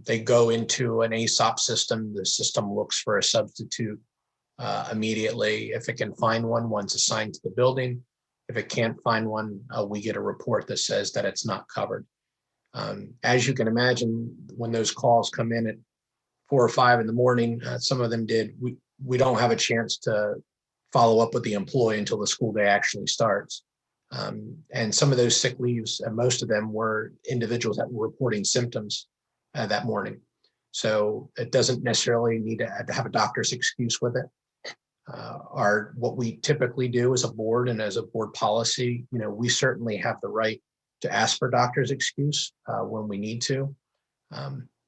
They go into an ASOP system. The system looks for a substitute immediately. If it can find one, one's assigned to the building. If it can't find one, we get a report that says that it's not covered. As you can imagine, when those calls come in at 4 or 5 in the morning, some of them did, we don't have a chance to follow up with the employee until the school day actually starts. And some of those sick leaves, most of them were individuals that were reporting symptoms that morning. So it doesn't necessarily need to have a doctor's excuse with it. What we typically do as a board and as a board policy, we certainly have the right to ask for doctor's excuse when we need to,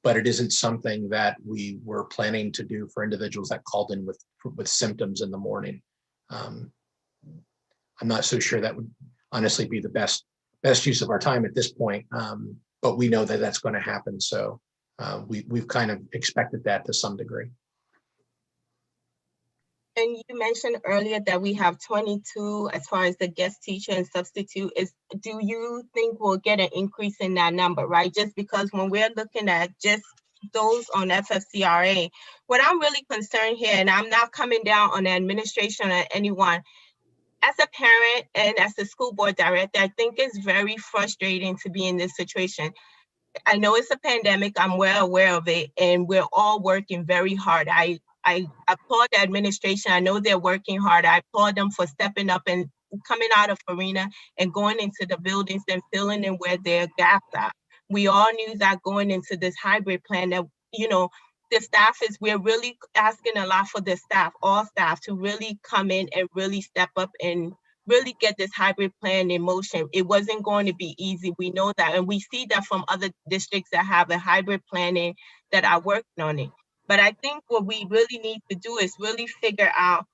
but it isn't something that we were planning to do for individuals that called in with symptoms in the morning. I'm not so sure that would honestly be the best use of our time at this point, but we know that that's going to happen. So we've kind of expected that to some degree. And you mentioned earlier that we have 22 as far as the guest teacher and substitute. Do you think we'll get an increase in that number, right? Just because when we're looking at just those on FFCRA, what I'm really concerned here, and I'm not coming down on the administration or anyone, as a parent and as a school board director, I think it's very frustrating to be in this situation. I know it's a pandemic, I'm well aware of it, and we're all working very hard. I applaud the administration. I know they're working hard. I applaud them for stepping up and coming out of arena and going into the buildings and filling in where their gaps are. We all knew that going into this hybrid plan that, the staff we're really asking a lot for the staff, all staff, to really come in and really step up and really get this hybrid plan in motion. It wasn't going to be easy. We know that, and we see that from other districts that have a hybrid planning that are working on it. But I think what we really need to do is really figure out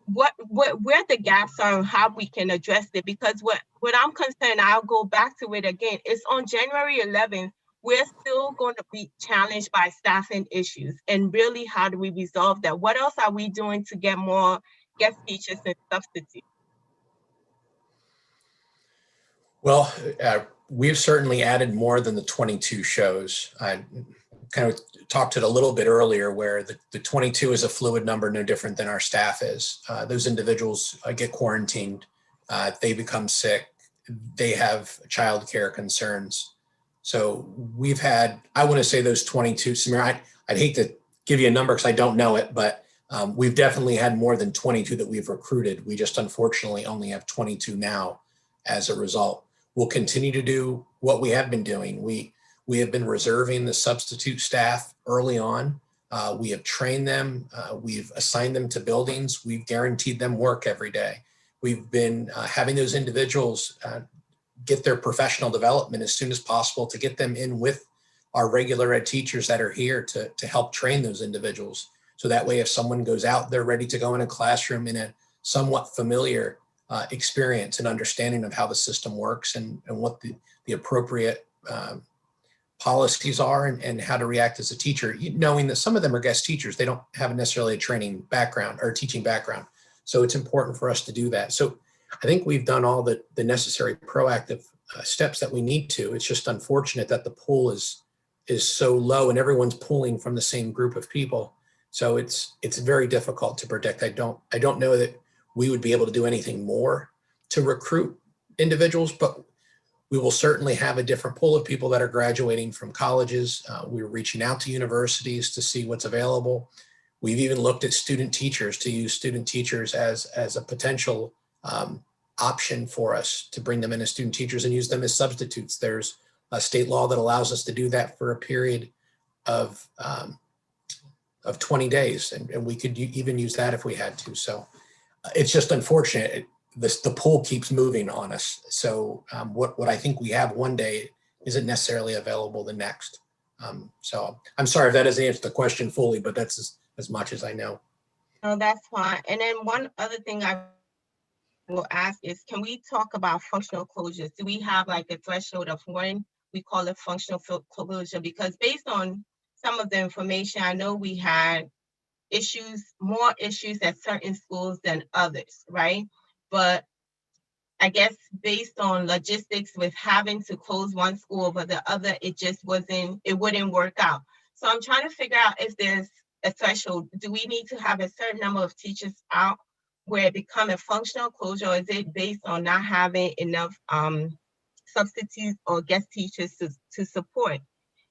where the gaps are and how we can address it. Because what I'm concerned, I'll go back to it again, is on January 11th, we're still going to be challenged by staffing issues. And really, how do we resolve that? What else are we doing to get more guest teachers and substitutes? Well, we've certainly added more than the 22 shows. I kind of talked it a little bit earlier, where the 22 is a fluid number, no different than our staff is. Those individuals get quarantined, they become sick, they have childcare concerns. So we've had, I want to say those 22, Samir, I'd hate to give you a number because I don't know it, but we've definitely had more than 22 that we've recruited. We just unfortunately only have 22 now as a result. We'll continue to do what we have been doing. We have been reserving the substitute staff early on. We have trained them. We've assigned them to buildings. We've guaranteed them work every day. We've been having those individuals get their professional development as soon as possible to get them in with our regular ed teachers that are here to help train those individuals. So that way, if someone goes out, they're ready to go in a classroom in a somewhat familiar experience and understanding of how the system works and what the appropriate policies are and how to react as a teacher, knowing that some of them are guest teachers. They don't have necessarily a training background or teaching background. So it's important for us to do that. So I think we've done all the necessary proactive steps that we need to. It's just unfortunate that the pool is so low and everyone's pulling from the same group of people. So it's very difficult to predict. I don't know that we would be able to do anything more to recruit individuals, but we will certainly have a different pool of people that are graduating from colleges. We're reaching out to universities to see what's available. We've even looked at student teachers, to use student teachers as a potential option for us to bring them in as student teachers and use them as substitutes. There's a state law that allows us to do that for a period of 20 days. And we could even use that if we had to. So it's just unfortunate. The pool keeps moving on us. So what I think we have one day isn't necessarily available the next. So I'm sorry if that doesn't answer the question fully, but that's as much as I know. No, that's fine. And then one other thing I will ask is, can we talk about functional closures? Do we have like a threshold of when we call it functional closure? Because based on some of the information, I know we had more issues at certain schools than others, right? But I guess based on logistics with having to close one school over the other, it wouldn't work out. So I'm trying to figure out if there's a threshold. Do we need to have a certain number of teachers out where it become a functional closure, or is it based on not having enough substitutes or guest teachers to support?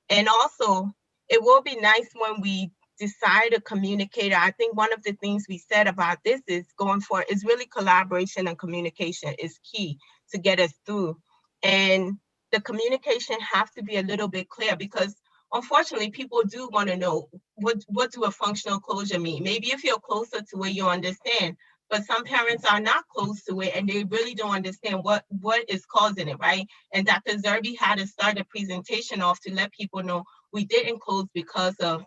And also, it will be nice when we decide a communicator. I think one of the things we said about this is going forward is really collaboration and communication is key to get us through. And the communication has to be a little bit clear, because unfortunately, people do want to know what do a functional closure mean? Maybe if you're closer to it, you understand, but some parents are not close to it and they really don't understand what is causing it, right? And Dr. Zerbe had to start a presentation off to let people know we didn't close because of,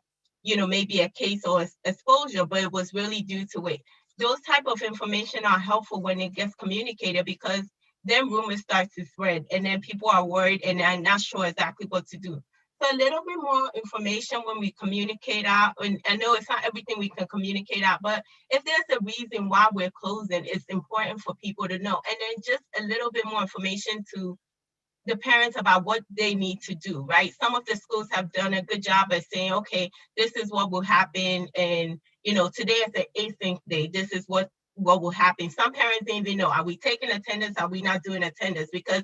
maybe a case or exposure, but it was really due to it. Those type of information are helpful when it gets communicated, because then rumors start to spread and then people are worried and are not sure exactly what to do. So a little bit more information when we communicate out, and I know it's not everything we can communicate out, but if there's a reason why we're closing, it's important for people to know. And then just a little bit more information to the parents about what they need to do, right? Some of the schools have done a good job at saying, okay, this is what will happen. And, today is the async day. This is what will happen. Some parents didn't even know, are we taking attendance? Are we not doing attendance? Because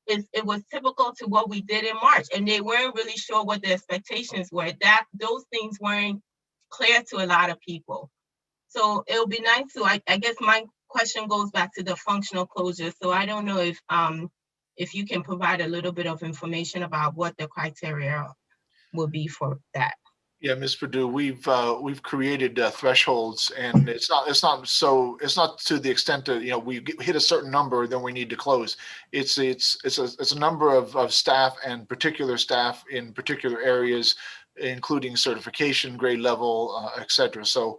it was typical to what we did in March, and they weren't really sure what the expectations were. Those things weren't clear to a lot of people. So it'll be nice to, I guess my question goes back to the functional closure. So I don't know if you can provide a little bit of information about what the criteria will be for that. Yeah, Ms. Perdue, we've created thresholds, and it's not to the extent that, you know, we hit a certain number, then we need to close. It's a number of staff and particular staff in particular areas, including certification, grade level, et cetera. So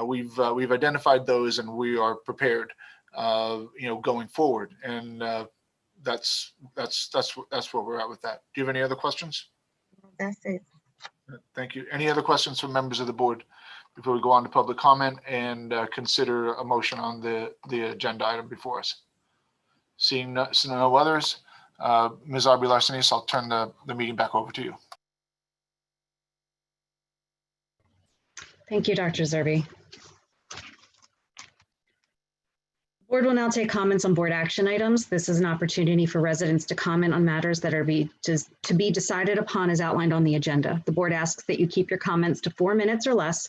we've identified those, and we are prepared, you know, going forward. And that's where we're at with that. Do you have any other questions? That's it. Thank you. Any other questions from members of the board before we go on to public comment and consider a motion on the agenda item before us? Seeing no others, Ms. Aubrey-Larcenis, I'll turn the meeting back over to you. Thank you, Dr. Zerbe. The board will now take comments on board action items. This is an opportunity for residents to comment on matters that are to be decided upon as outlined on the agenda. The board asks that you keep your comments to 4 minutes or less.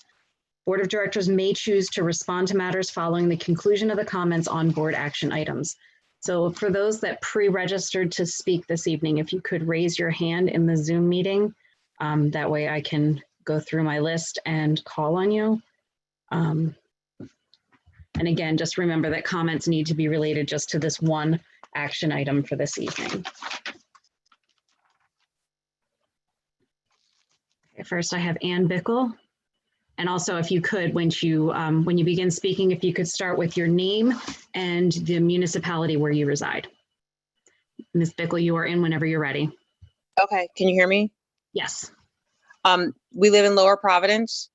Board of Directors may choose to respond to matters following the conclusion of the comments on board action items. So for those that pre-registered to speak this evening, if you could raise your hand in the Zoom meeting, that way I can go through my list and call on you. And again, just remember that comments need to be related just to this one action item for this evening. Okay, first I have Ann Bickle. And also if you could, when you begin speaking, if you could start with your name and the municipality where you reside. Ms. Bickle, you are in whenever you're ready. Okay, can you hear me? Yes. We live in Lower Providence.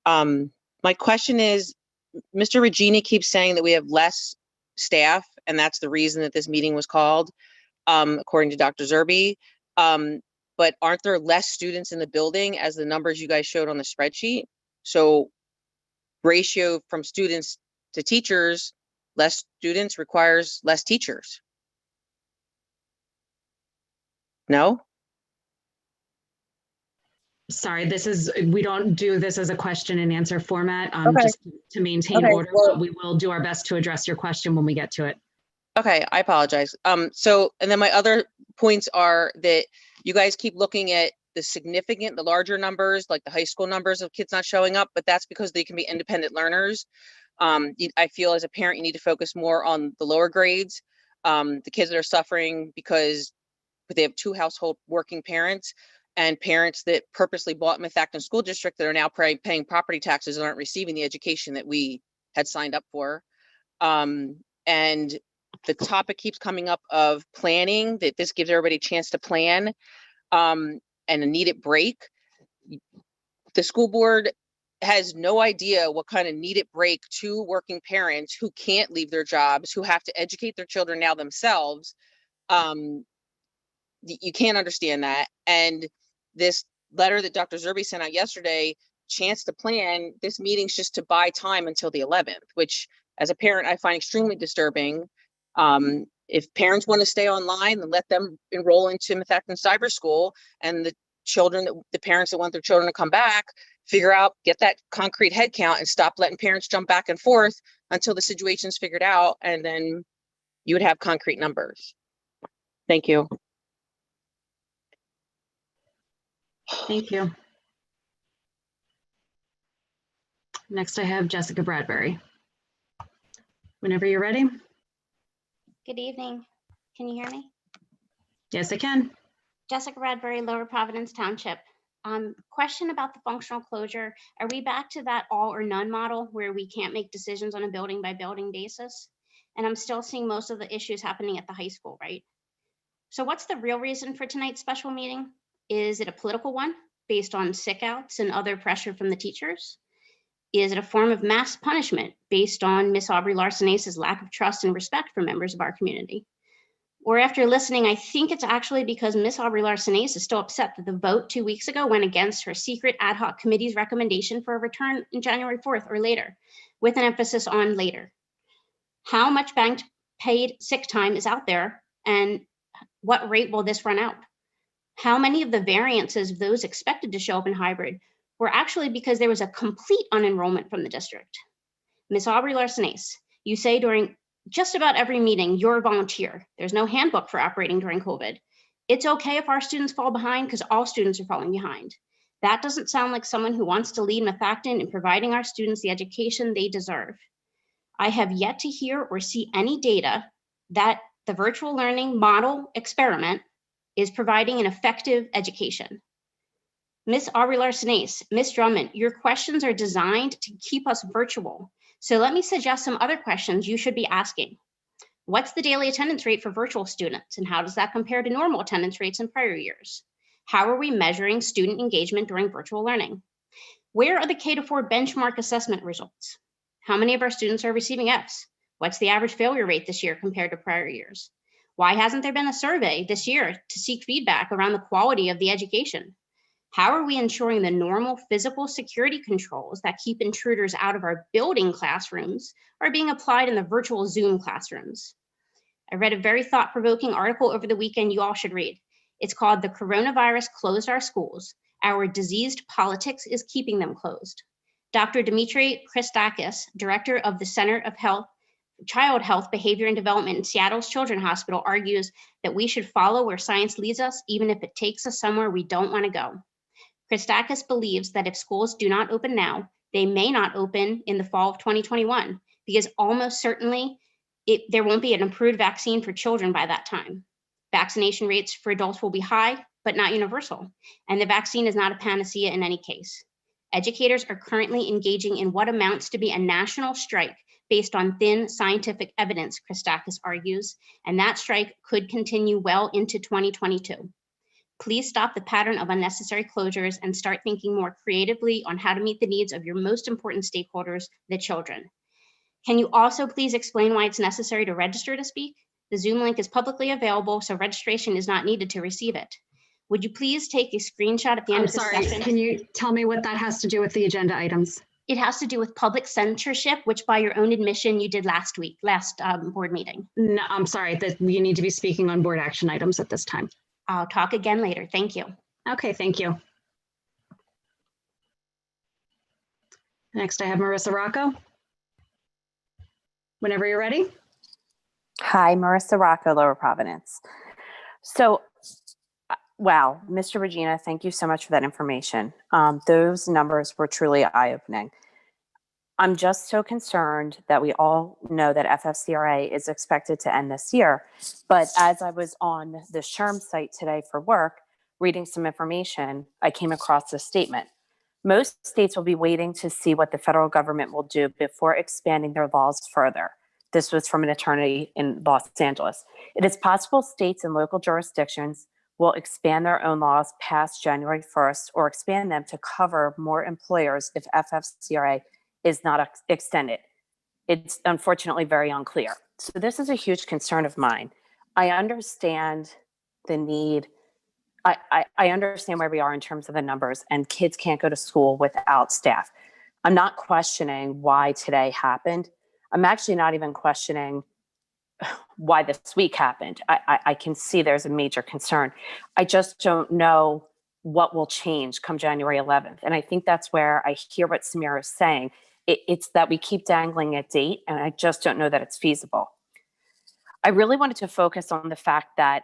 My question is, Mr. Regina keeps saying that we have less staff, and that's the reason that this meeting was called, according to Dr. Zerbe. But aren't there less students in the building as the numbers you guys showed on the spreadsheet? So ratio from students to teachers, less students requires less teachers. No? Sorry, we don't do this as a question and answer format, Okay. just to maintain Okay, order, well- but we will do our best to address your question when we get to it. Okay, I apologize. And then my other points are that you guys keep looking at the larger numbers, like the high school numbers of kids not showing up, but that's because they can be independent learners. I feel as a parent, you need to focus more on the lower grades, the kids that are suffering because they have 2 household working parents, and parents that purposely bought Methacton School District that are now paying property taxes and aren't receiving the education that we had signed up for. And the topic keeps coming up of planning, that this gives everybody a chance to plan, and a needed break. The school board has no idea what kind of needed break to working parents who can't leave their jobs, who have to educate their children now themselves. You can't understand that. And this letter that Dr. Zerbe sent out yesterday, chance to plan, this meeting's just to buy time until the 11th, which as a parent, I find extremely disturbing. If parents want to stay online, then let them enroll into Methacton Cyber School, and the parents that want their children to come back, get that concrete head count and stop letting parents jump back and forth until the situation's figured out, and then you would have concrete numbers. Thank you. Thank you. Next, I have Jessica Bradbury. Whenever you're ready. Good evening. Can you hear me? Yes, I can. Jessica Bradbury, Lower Providence Township. Question about the functional closure. Are we back to that all or none model where we can't make decisions on a building by building basis? And I'm still seeing most of the issues happening at the high school, right? So what's the real reason for tonight's special meeting? Is it a political one based on sick outs and other pressure from the teachers? Is it a form of mass punishment based on Ms. Aubrey-Larcenis' lack of trust and respect for members of our community? Or after listening, I think it's actually because Ms. Aubrey-Larcenis is still upset that the vote 2 weeks ago went against her secret ad hoc committee's recommendation for a return in January 4th or later, with an emphasis on later. How much banked paid sick time is out there, and what rate will this run out? How many of the variances of those expected to show up in hybrid were actually because there was a complete unenrollment from the district? Ms. Aubrey-Larcenis, you say during just about every meeting, you're a volunteer. There's no handbook for operating during COVID. It's okay if our students fall behind because all students are falling behind. That doesn't sound like someone who wants to lead Methacton in providing our students the education they deserve. I have yet to hear or see any data that the virtual learning model experiment is providing an effective education. Ms. Aubrey-Larcenace, Ms. Drummond, your questions are designed to keep us virtual. So let me suggest some other questions you should be asking. What's the daily attendance rate for virtual students, and how does that compare to normal attendance rates in prior years? How are we measuring student engagement during virtual learning? Where are the K-4 benchmark assessment results? How many of our students are receiving Fs? What's the average failure rate this year compared to prior years? Why hasn't there been a survey this year to seek feedback around the quality of the education? How are we ensuring the normal physical security controls that keep intruders out of our building classrooms are being applied in the virtual Zoom classrooms? I read a very thought-provoking article over the weekend you all should read. It's called "The Coronavirus Closed Our Schools. Our Diseased Politics is Keeping Them Closed." Dr. Dimitri Christakis, director of the Center of Child Health, Behavior and Development in Seattle's Children's Hospital, argues that we should follow where science leads us, even if it takes us somewhere we don't want to go. Christakis believes that if schools do not open now, they may not open in the fall of 2021, because almost certainly there won't be an approved vaccine for children by that time. Vaccination rates for adults will be high, but not universal, and the vaccine is not a panacea in any case. Educators are currently engaging in what amounts to be a national strike based on thin scientific evidence, Christakis argues, and that strike could continue well into 2022. Please stop the pattern of unnecessary closures and start thinking more creatively on how to meet the needs of your most important stakeholders, the children. Can you also please explain why it's necessary to register to speak? The Zoom link is publicly available, so registration is not needed to receive it. Would you please take a screenshot at the end of the session? Can you tell me what that has to do with the agenda items? It has to do with public censorship, which by your own admission you did last board meeting. No, I'm sorry, that you need to be speaking on board action items at this time. I'll talk again later. Thank you. Okay, thank you. Next, I have Marissa Rocco. Whenever you're ready. Hi, Marissa Rocco, Lower Providence. So, wow, Mr. Regina, thank you so much for that information. Those numbers were truly eye-opening. I'm just so concerned that we all know that FFCRA is expected to end this year. But as I was on the SHRM site today for work, reading some information, I came across this statement. Most states will be waiting to see what the federal government will do before expanding their laws further. This was from an attorney in Los Angeles. It is possible states and local jurisdictions will expand their own laws past January 1st or expand them to cover more employers if FFCRA is not extended. It's unfortunately very unclear. So this is a huge concern of mine. I understand the need. I understand where we are in terms of the numbers, and kids can't go to school without staff. I'm not questioning why today happened. I'm actually not even questioning why this week happened. I can see there's a major concern. I just don't know what will change come January 11th. And I think that's where I hear what Samira is saying. It's that we keep dangling a date, and I just don't know that it's feasible. I really wanted to focus on the fact that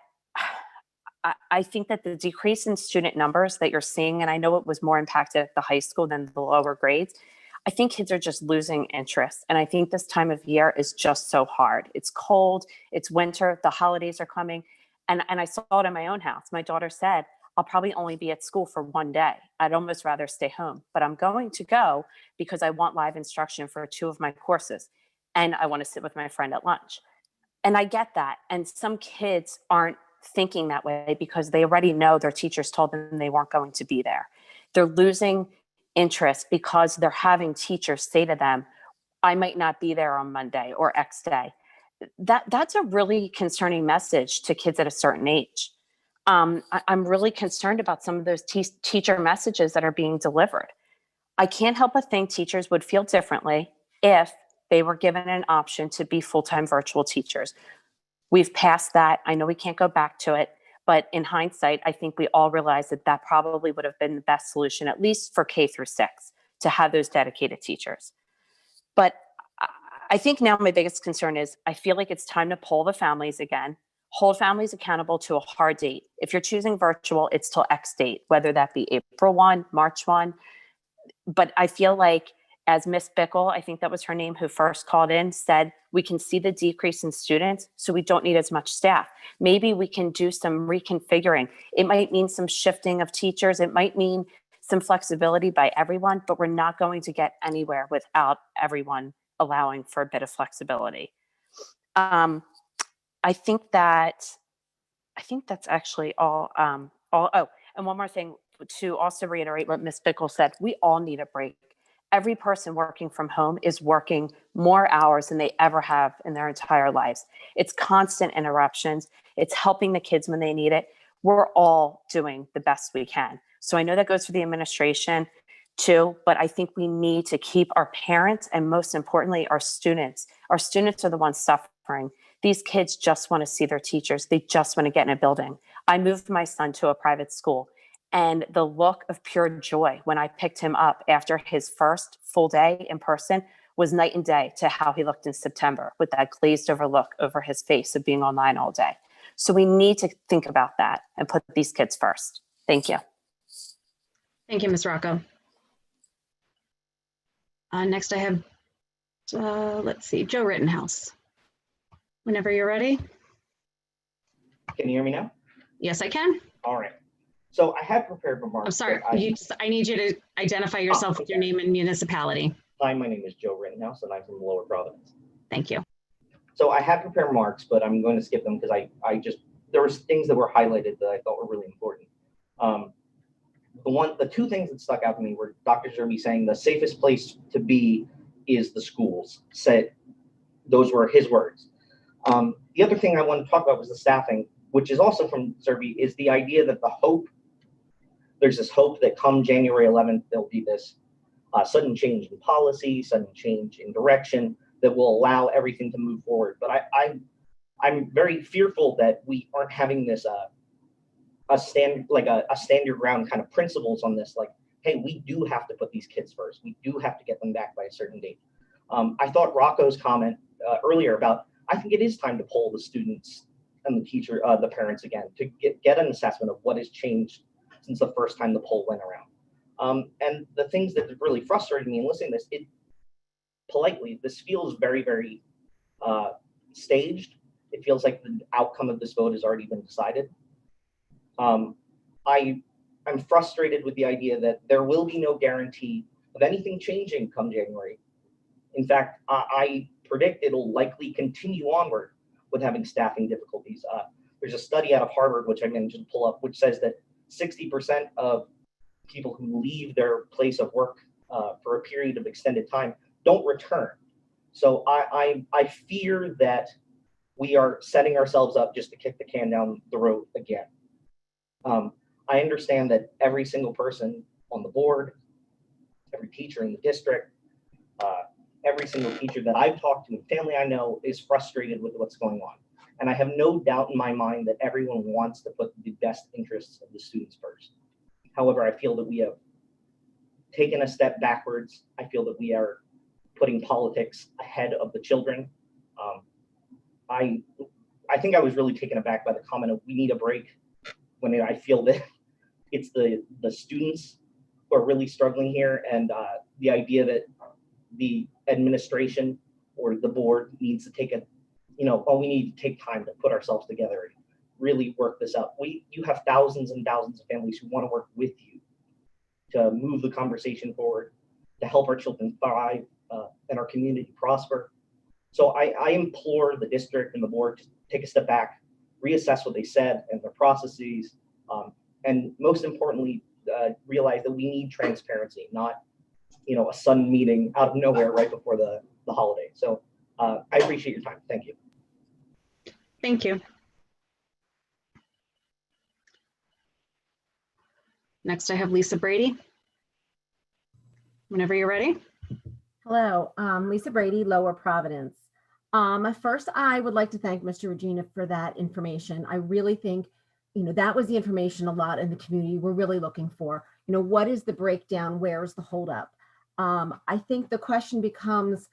I think that the decrease in student numbers that you're seeing, and I know it was more impacted at the high school than the lower grades, I think kids are just losing interest. And I think this time of year is just so hard. It's cold, it's winter, the holidays are coming. And I saw it in my own house. My daughter said, I'll probably only be at school for one day. I'd almost rather stay home, but I'm going to go because I want live instruction for 2 of my courses. And I want to sit with my friend at lunch. And I get that. And some kids aren't thinking that way because they already know their teachers told them they weren't going to be there. They're losing interest because they're having teachers say to them, I might not be there on Monday or X day. That's a really concerning message to kids at a certain age. I'm really concerned about some of those teacher messages that are being delivered. I can't help but think teachers would feel differently if they were given an option to be full-time virtual teachers. We've passed that. I know we can't go back to it, but in hindsight, I think we all realize that that probably would have been the best solution, at least for K through 6, to have those dedicated teachers. But I think now my biggest concern is I feel like it's time to poll the families again, Hold families accountable to a hard date. If you're choosing virtual, it's till X date, whether that be April 1, March 1. But I feel like, as Miss Bickle, I think that was her name, who first called in, said, we can see the decrease in students, so we don't need as much staff. Maybe we can do some reconfiguring. It might mean some shifting of teachers. It might mean some flexibility by everyone, but we're not going to get anywhere without everyone allowing for a bit of flexibility. I think that's actually all. Oh, and one more thing to also reiterate what Ms. Bickle said, we all need a break. Every person working from home is working more hours than they ever have in their entire lives. It's constant interruptions. It's helping the kids when they need it. We're all doing the best we can. So I know that goes for the administration too, but I think we need to keep our parents and, most importantly, our students. Our students are the ones suffering. These kids just want to see their teachers. They just want to get in a building. I moved my son to a private school, and the look of pure joy when I picked him up after his first full day in person was night and day to how he looked in September, with that glazed over look over his face of being online all day. So we need to think about that and put these kids first. Thank you. Thank you, Ms. Rocco. Next I have, let's see, Joe Rittenhouse. Whenever you're ready. Can you hear me now? Yes, I can. All right. So I had prepared remarks. I'm sorry, I need you to identify yourself with your name and municipality. Hi, my name is Joe Rittenhouse, and I'm from Lower Providence. Thank you. So I had prepared remarks, but I'm going to skip them because there was things that were highlighted that I thought were really important. The two things that stuck out to me were Dr. Zerbe saying the safest place to be is the schools. Those were his words. The other thing I wanted to talk about was the staffing, which is also from Zerbe, is the idea that there's this hope that come January 11th, there'll be this sudden change in policy, sudden change in direction that will allow everything to move forward. But I'm very fearful that we aren't having this a standard ground kind of principles on this, like, hey, we do have to put these kids first. We do have to get them back by a certain date. I thought Rocco's comment earlier about, I think it is time to poll the students and the parents again to get an assessment of what has changed since the first time the poll went around. And the things that have really frustrated me in listening to this, this feels very, very staged. It feels like the outcome of this vote has already been decided. I'm frustrated with the idea that there will be no guarantee of anything changing come January. In fact, I predict it'll likely continue onward with having staffing difficulties. There's a study out of Harvard, which I managed to pull up, which says that 60% of people who leave their place of work for a period of extended time don't return. So I fear that we are setting ourselves up just to kick the can down the road again. I understand that every single person on the board, every teacher in the district, every single teacher that I've talked to and family I know is frustrated with what's going on. And I have no doubt in my mind that everyone wants to put the best interests of the students first. However, I feel that we have taken a step backwards. I feel that we are putting politics ahead of the children. I think I was really taken aback by the comment of we need a break, when I feel that it's the students who are really struggling here, and the idea that the administration or the board needs to take we need to take time to put ourselves together and really work this out. You have thousands and thousands of families who want to work with you to move the conversation forward, to help our children thrive and our community prosper. So I implore the district and the board to take a step back, reassess what they said and their processes, and most importantly, realize that we need transparency, not a sudden meeting out of nowhere right before the holiday. So I appreciate your time. Thank you. Thank you. Next, I have Lisa Brady. Whenever you're ready. Hello, Lisa Brady, Lower Providence. First, I would like to thank Mr. Regina for that information. I really think, that was the information a lot in the community we're really looking for. What is the breakdown? Where is the holdup? I think the question becomes,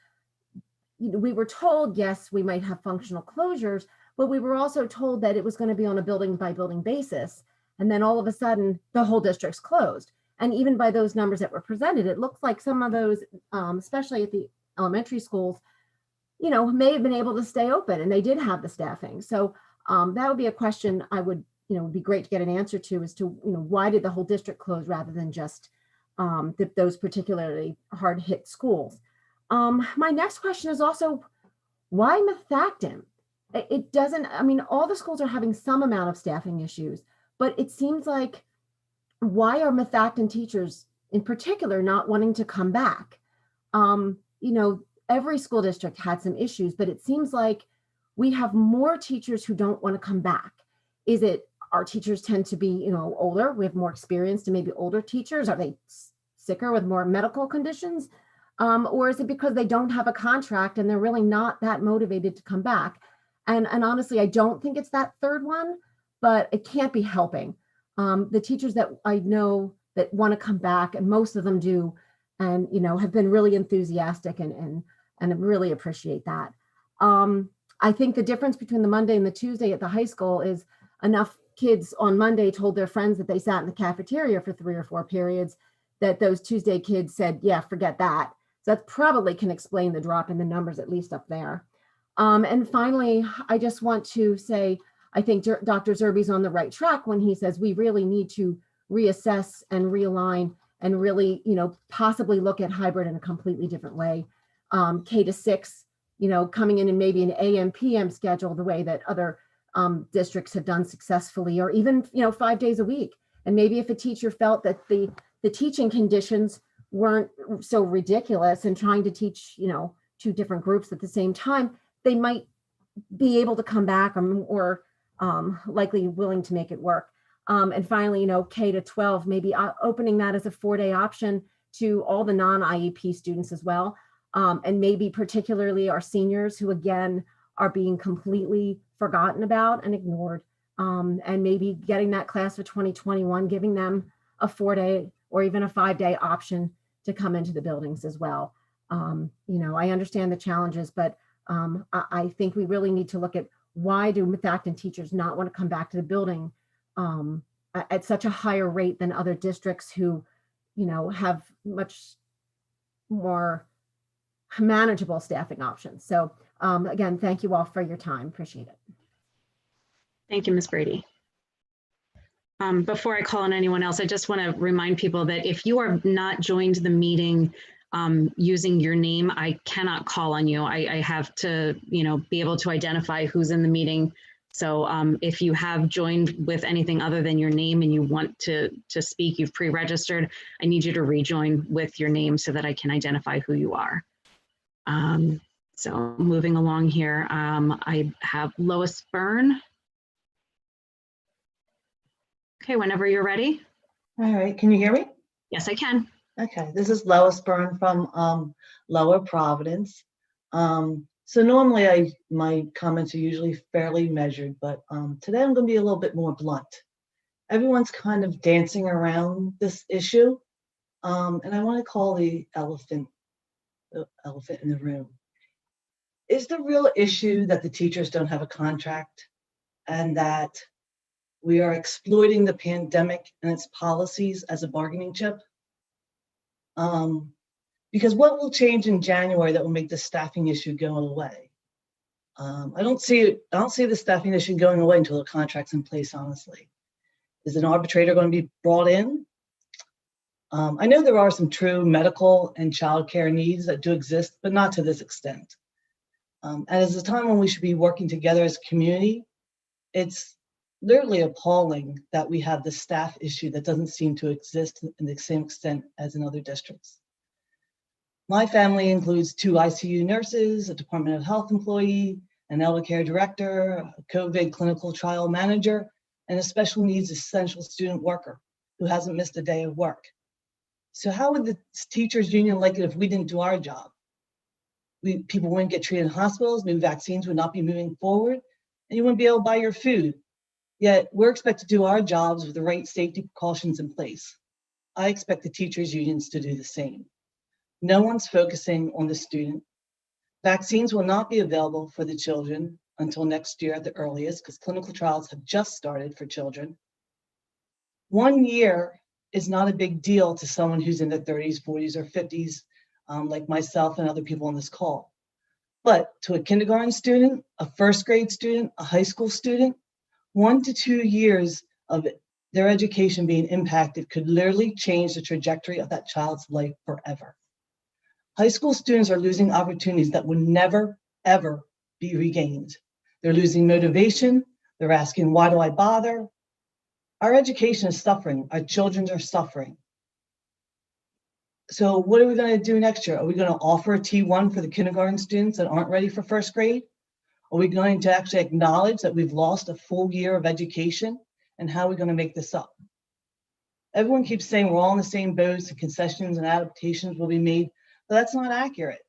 we were told, yes, we might have functional closures, but we were also told that it was going to be on a building by building basis. And then all of a sudden, the whole district's closed. And even by those numbers that were presented, it looks like some of those, especially at the elementary schools, you know, may have been able to stay open, and they did have the staffing. So that would be a question I would, you know, would be great to get an answer to, as to, you know, why did the whole district close rather than just those particularly hard hit schools. My next question is also, why Methacton? It doesn't, I mean, all the schools are having some amount of staffing issues, but it seems like, why are Methacton teachers in particular not wanting to come back? You know, every school district had some issues, but it seems like we have more teachers who don't want to come back. Is it our teachers tend to be, you know, older, we have more experience and maybe older teachers? Are they sicker with more medical conditions? Or is it because they don't have a contract and they're really not that motivated to come back? And honestly, I don't think it's that third one, but it can't be helping. The teachers that I know that want to come back, and most of them do, and, you know, have been really enthusiastic and really appreciate that. I think the difference between the Monday and the Tuesday at the high school is enough kids on Monday told their friends that they sat in the cafeteria for 3 or 4 periods, that those Tuesday kids said, yeah, forget that. So that probably can explain the drop in the numbers, at least up there. And finally, I just want to say, I think Dr. Zerbe's on the right track when he says we really need to reassess and realign and really, you know, possibly look at hybrid in a completely different way. K-6, you know, coming in and maybe an AM PM schedule, the way that other districts have done successfully, or even, you know, 5 days a week. And maybe if a teacher felt that the teaching conditions weren't so ridiculous and trying to teach, you know, 2 different groups at the same time, they might be able to come back or likely willing to make it work. And finally, you know, K-12, maybe opening that as a 4-day option to all the non-IEP students as well. And maybe particularly our seniors, who again are being completely forgotten about and ignored. And maybe getting that class of 2021, giving them a 4-day or even a 5-day option to come into the buildings as well. You know, I understand the challenges, but I think we really need to look at, why do Methacton teachers not want to come back to the building at such a higher rate than other districts who, you know, have much more manageable staffing options. So again, thank you all for your time. Appreciate it. Thank you, Ms. Brady. Before I call on anyone else, I just want to remind people that if you are not joined the meeting using your name, I cannot call on you. I have to, you know, be able to identify who's in the meeting. So if you have joined with anything other than your name and you want to speak, you've pre-registered, I need you to rejoin with your name so that I can identify who you are. So moving along here, I have Lois Byrne. Okay, whenever you're ready. All right, can you hear me? Yes, I can. Okay, this is Lois Byrne from Lower Providence. So normally my comments are usually fairly measured, but today I'm going to be a little bit more blunt. Everyone's kind of dancing around this issue, and I want to call the elephant in the room. Is the real issue that the teachers don't have a contract and that we are exploiting the pandemic and its policies as a bargaining chip? Because what will change in January that will make the staffing issue go away? I don't see the staffing issue going away until the contract's in place, honestly. Is an arbitrator going to be brought in? I know there are some true medical and childcare needs that do exist, but not to this extent. And it's a time when we should be working together as a community. It's literally appalling that we have this staff issue that doesn't seem to exist in the same extent as in other districts. My family includes 2 ICU nurses, a Department of Health employee, an elder care director, a COVID clinical trial manager, and a special needs essential student worker who hasn't missed a day of work. So how would the teachers union like it if we didn't do our job? People wouldn't get treated in hospitals, maybe vaccines would not be moving forward, and you wouldn't be able to buy your food. Yet we're expected to do our jobs with the right safety precautions in place. I expect the teachers' unions to do the same. No one's focusing on the student. Vaccines will not be available for the children. until next year at the earliest, because clinical trials have just started for children. 1 year is not a big deal to someone who's in their 30s, 40s, or 50s, like myself and other people on this call. But to a kindergarten student, a first grade student, a high school student, 1 to 2 years of their education being impacted could literally change the trajectory of that child's life forever. High school students are losing opportunities that would never, ever be regained. They're losing motivation. They're asking, why do I bother? Our education is suffering. Our children are suffering. So what are we going to do next year? Are we going to offer a T1 for the kindergarten students that aren't ready for first grade? Are we going to actually acknowledge that we've lost a full year of education? And how are we going to make this up? Everyone keeps saying we're all in the same boats and concessions and adaptations will be made, but that's not accurate.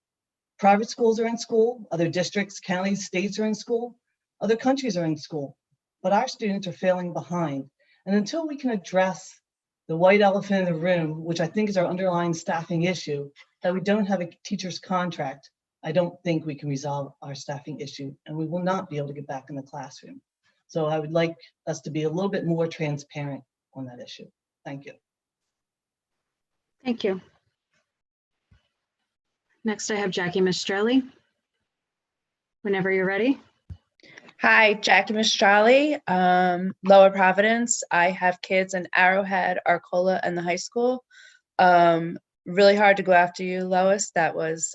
Private schools are in school, other districts, counties, states are in school, other countries are in school, but our students are failing behind. And until we can address the white elephant in the room, which I think is our underlying staffing issue, that we don't have a teacher's contract, I don't think we can resolve our staffing issue, and we will not be able to get back in the classroom. So I would like us to be a little bit more transparent on that issue. Thank you. Thank you. Next, I have Jackie Mistrelli. Whenever you're ready. Hi, Jackie Mistrali, Lower Providence. I have kids in Arrowhead, Arcola, and the high school. Really hard to go after you, Lois. That was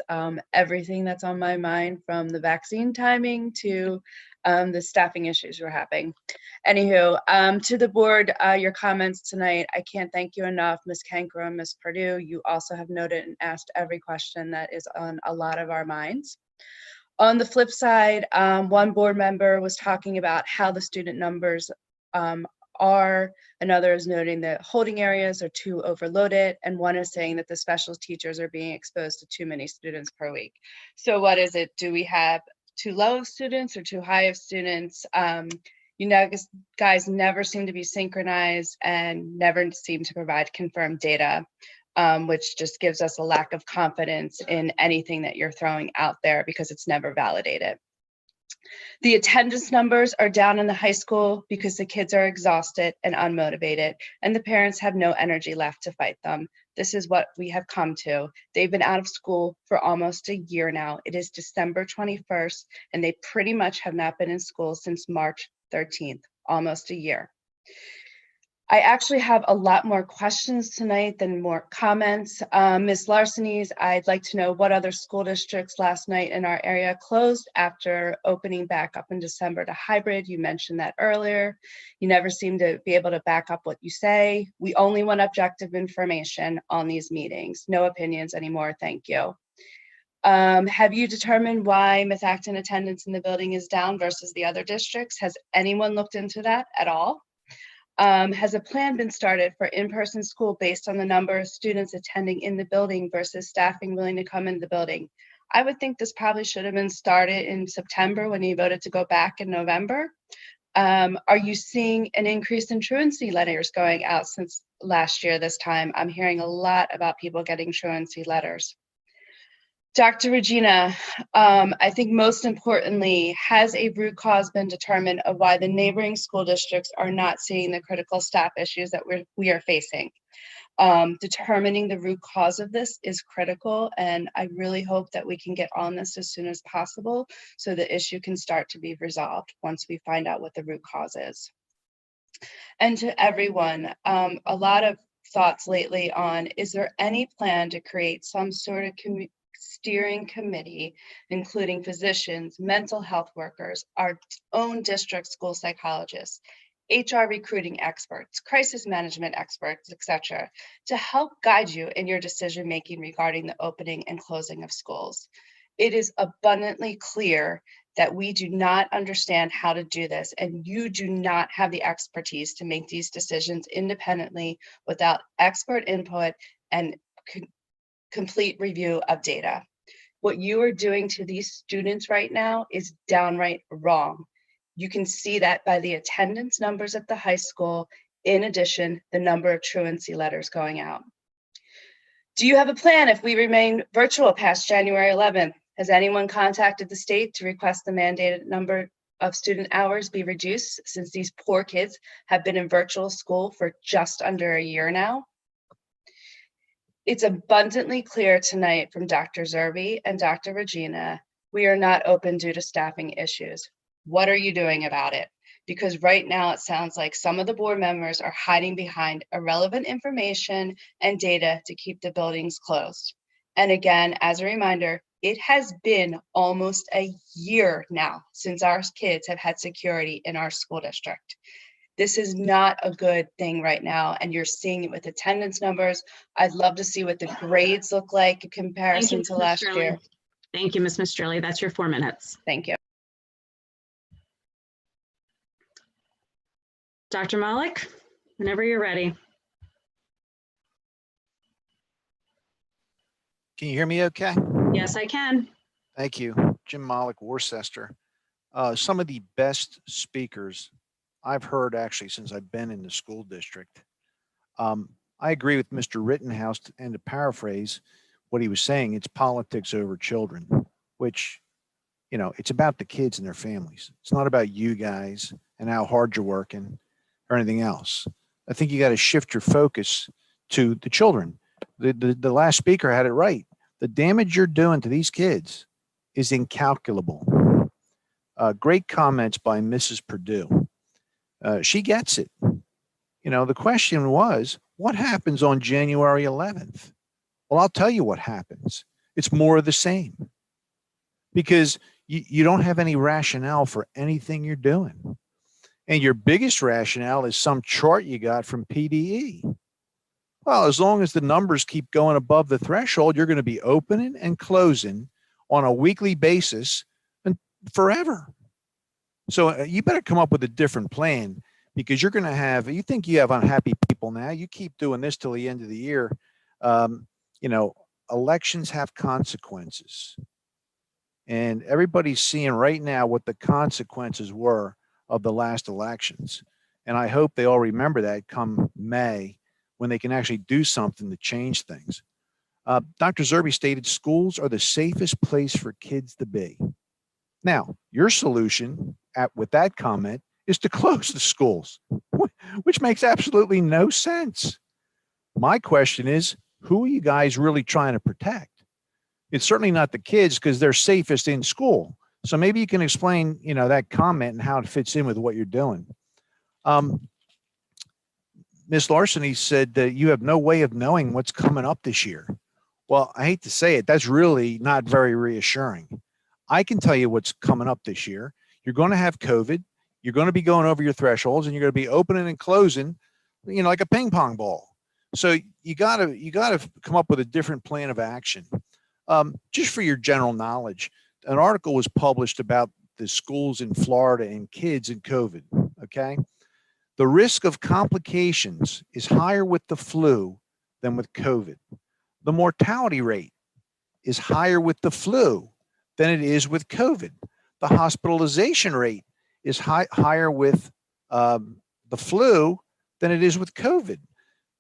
everything that's on my mind, from the vaccine timing to the staffing issues we're having. Anywho, to the board, your comments tonight, I can't thank you enough, Ms. Cankro, Ms. Purdue. You also have noted and asked every question that is on a lot of our minds. On the flip side, one board member was talking about how the student numbers are. Another is noting that holding areas are too overloaded, and one is saying that the special teachers are being exposed to too many students per week. So what is it? Do we have too low of students or too high of students? You know, guys never seem to be synchronized and never seem to provide confirmed data, which just gives us a lack of confidence in anything that you're throwing out there because it's never validated. The attendance numbers are down in the high school because the kids are exhausted and unmotivated, and the parents have no energy left to fight them. This is what we have come to. They've been out of school for almost a year now. It is December 21st, and they pretty much have not been in school since March 13th, almost a year. I actually have a lot more questions tonight than more comments. Ms. Larseny's, I'd like to know what other school districts last night in our area closed after opening back up in December to hybrid. You mentioned that earlier. You never seem to be able to back up what you say. We only want objective information on these meetings. No opinions anymore, thank you. Have you determined why Methacton attendance in the building is down versus the other districts? Has anyone looked into that at all? Has a plan been started for in-person school based on the number of students attending in the building versus staffing willing to come in the building? I would think this probably should have been started in September when you voted to go back in November. Are you seeing an increase in truancy letters going out since last year this time? I'm hearing a lot about people getting truancy letters. Dr. Regina, I think most importantly, has a root cause been determined of why the neighboring school districts are not seeing the critical staff issues that we are facing? Determining the root cause of this is critical, and I really hope that we can get on this as soon as possible so the issue can start to be resolved once we find out what the root cause is. And to everyone, a lot of thoughts lately on, is there any plan to create some sort of steering committee, including physicians, mental health workers, our own district school psychologists, HR recruiting experts, crisis management experts, etc., to help guide you in your decision-making regarding the opening and closing of schools? It is abundantly clear that we do not understand how to do this, and you do not have the expertise to make these decisions independently without expert input and complete review of data. What you are doing to these students right now is downright wrong. You can see that by the attendance numbers at the high school, in addition, the number of truancy letters going out. Do you have a plan if we remain virtual past January 11th? Has anyone contacted the state to request the mandated number of student hours be reduced since these poor kids have been in virtual school for just under a year now? It's abundantly clear tonight from Dr. Zerbe and Dr. Regina, we are not open due to staffing issues. What are you doing about it? Because right now it sounds like some of the board members are hiding behind irrelevant information and data to keep the buildings closed. And again, as a reminder, it has been almost a year now since our kids have had security in our school district. This is not a good thing right now, and you're seeing it with attendance numbers. I'd love to see what the grades look like in comparison to last year. Thank you, Ms. Mistrelli. That's your 4 minutes. Thank you. Dr. Malik, whenever you're ready. Can you hear me okay? Yes, I can. Thank you. Jim Malik, Worcester. Some of the best speakers I've heard actually since I've been in the school district. I agree with Mr. Rittenhouse, and to paraphrase what he was saying, it's politics over children, which, you know, it's about the kids and their families. It's not about you guys and how hard you're working or anything else. I think you got to shift your focus to the children. The last speaker had it right. The damage you're doing to these kids is incalculable. Great comments by Mrs. Purdue. She gets it. You know, the question was, what happens on January 11th? Well, I'll tell you what happens. It's more of the same, because you don't have any rationale for anything you're doing. And your biggest rationale is some chart you got from PDE. Well, as long as the numbers keep going above the threshold, you're going to be opening and closing on a weekly basis and forever. So you better come up with a different plan, because you're going to have, you think you have unhappy people now, you keep doing this till the end of the year. You know, elections have consequences, and everybody's seeing right now what the consequences were of the last elections. And I hope they all remember that come May, when they can actually do something to change things. Dr. Zerbe stated schools are the safest place for kids to be. Now, your solution with that comment is to close the schools, which makes absolutely no sense. My question is, who are you guys really trying to protect? It's certainly not the kids, because they're safest in school. So maybe you can explain, you know, that comment and how it fits in with what you're doing. Ms. Larceny said that you have no way of knowing what's coming up this year. Well, I hate to say it, that's really not very reassuring. I can tell you what's coming up this year. You're going to have COVID. You're going to be going over your thresholds, and you're going to be opening and closing, you know, like a ping pong ball. So you gotta come up with a different plan of action. Just for your general knowledge, an article was published about the schools in Florida and kids in COVID. Okay. The risk of complications is higher with the flu than with COVID. The mortality rate is higher with the flu than it is with COVID. The hospitalization rate is higher with the flu than it is with COVID.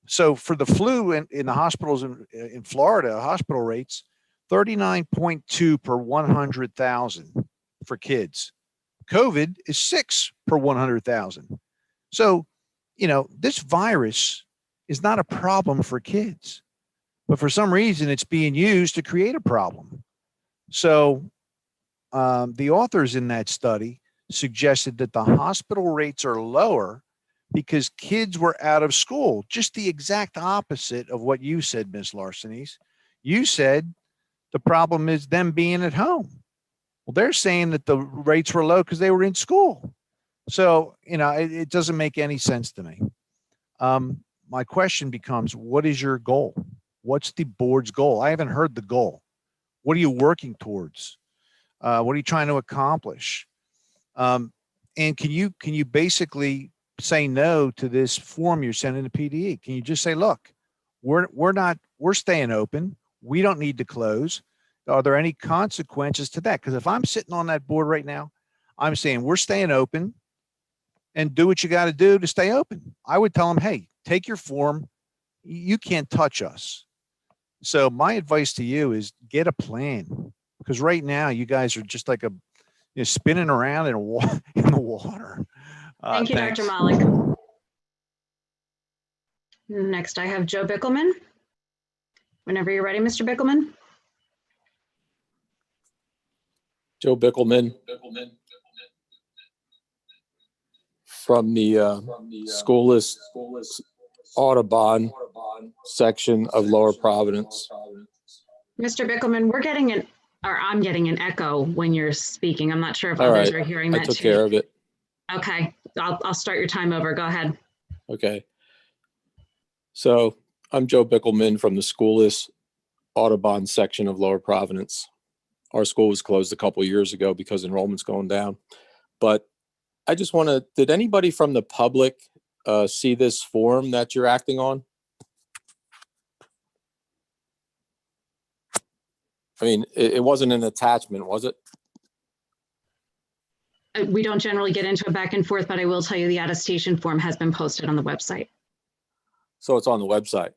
So for the flu in the hospitals in Florida, hospital rates, 39.2 per 100,000 for kids. COVID is 6 per 100,000. So, you know, this virus is not a problem for kids, but for some reason it's being used to create a problem. So the authors in that study suggested that the hospital rates are lower because kids were out of school. Just the exact opposite of what you said, Ms. Larceny. You said the problem is them being at home. Well, they're saying that the rates were low because they were in school. So, you know, it doesn't make any sense to me. My question becomes, what is your goal? What's the board's goal? I haven't heard the goal. What are you working towards? What are you trying to accomplish? And can you basically say no to this form you're sending to PDE? Can you just say, look, we're staying open. We don't need to close. Are there any consequences to that? Because if I'm sitting on that board right now, I'm saying we're staying open and do what you got to do to stay open. I would tell them, hey, take your form. You can't touch us. So my advice to you is get a plan, because right now you guys are just like spinning around in, in the water. Thank you, Thanks. Dr. Malik. Next, I have Joe Bickelman. Whenever you're ready, Mr. Bickelman. Joe Bickelman from the school list Audubon section of Lower Providence. Mr. Bickelman, I'm getting an echo when you're speaking. I'm not sure if All others right, are hearing that I took too. care of it. Okay, I'll start your time over. Go ahead. Okay. So I'm Joe Bickelman from the school list Audubon section of Lower Providence. Our school was closed a couple of years ago because enrollment's going down. But I just want to, did anybody from the public see this form that you're acting on? I mean, it wasn't an attachment, was it? We don't generally get into a back and forth, but I will tell you the attestation form has been posted on the website. So it's on the website.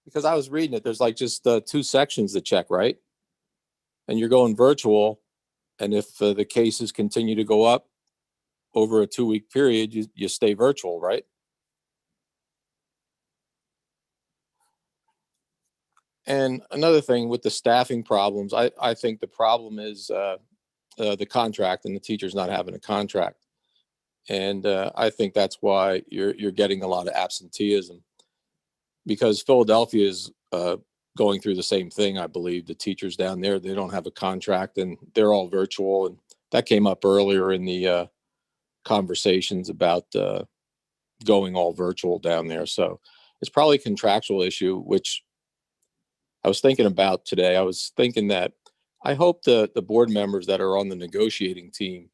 Because I was reading it, there's like just 2 sections to check, right? And you're going virtual. And if the cases continue to go up over a 2-week period, you stay virtual, right? And another thing with the staffing problems, I think the problem is the contract and the teachers not having a contract. And I think that's why you're getting a lot of absenteeism, because Philadelphia is going through the same thing. I believe the teachers down there, they don't have a contract and they're all virtual. And that came up earlier in the conversations about going all virtual down there. So it's probably a contractual issue, which I was thinking about today. I was thinking that I hope the board members that are on the negotiating team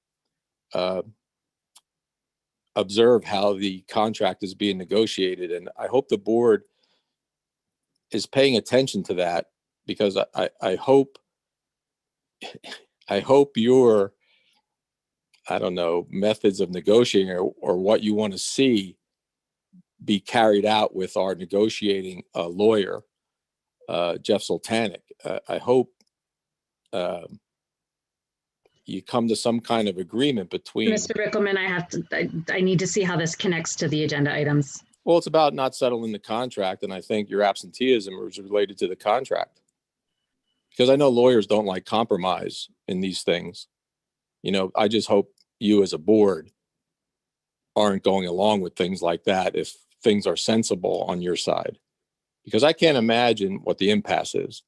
observe how the contract is being negotiated. And I hope the board is paying attention to that, because I hope your, I don't know, methods of negotiating or what you want to see be carried out with our negotiating lawyer, Jeff Sultanic. I hope you come to some kind of agreement between. Mr. Bickelman, I need to see how this connects to the agenda items. Well, it's about not settling the contract, and I think your absenteeism is related to the contract. Because I know lawyers don't like compromise in these things. You know, I just hope you as a board aren't going along with things like that if things are sensible on your side. Because I can't imagine what the impasse is,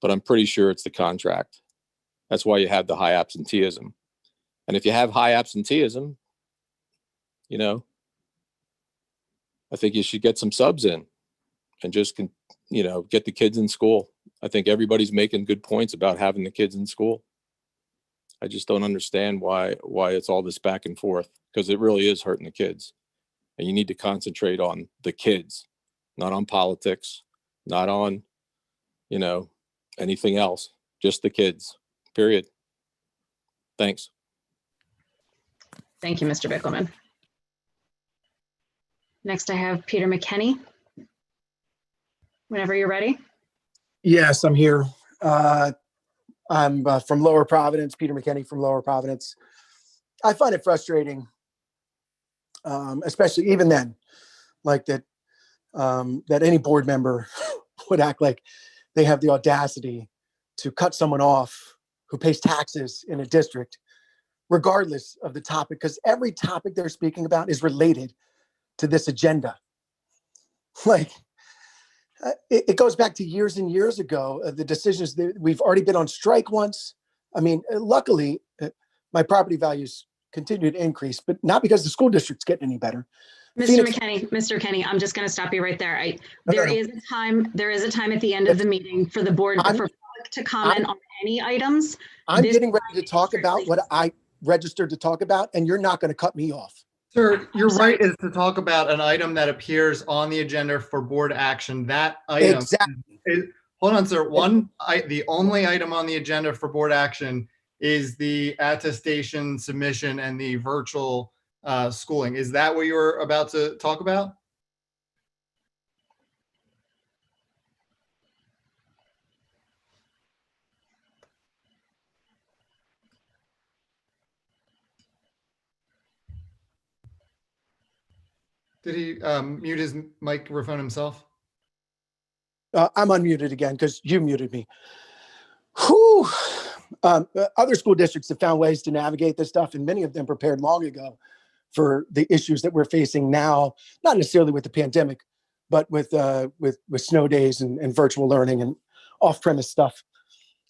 but I'm pretty sure it's the contract. That's why you have the high absenteeism. And if you have high absenteeism, you know, I think you should get some subs in and just, you know, get the kids in school. I think everybody's making good points about having the kids in school. I just don't understand why it's all this back and forth, because it really is hurting the kids. And you need to concentrate on the kids, not on politics, not on, you know, anything else, just the kids, period. Thanks. Thank you, Mr. Bickelman. Next, I have Peter McKinney. Whenever you're ready. Yes, I'm here. I'm from Lower Providence, Peter McKinney from Lower Providence. I find it frustrating, especially even then, like that any board member would act like they have the audacity to cut someone off who pays taxes in a district, regardless of the topic, because every topic they're speaking about is related to this agenda. Like, it goes back to years and years ago, the decisions that we've already been on strike once. I mean, luckily, my property values continue to increase, but not because the school district's getting any better. Mr. McKinney, I'm just going to stop you right there. There is a time at the end of the meeting for the board for public to comment on any items. I'm getting ready to talk about what I registered to talk about, and you're not going to cut me off. Sir, your right is to talk about an item that appears on the agenda for board action. That item hold on, sir. The only item on the agenda for board action is the attestation submission and the virtual schooling. Is that what you were about to talk about? Did he mute his microphone himself? I'm unmuted again because you muted me. Whew. Other school districts have found ways to navigate this stuff, and many of them prepared long ago for the issues that we're facing now, not necessarily with the pandemic, but with snow days and virtual learning and off-premise stuff.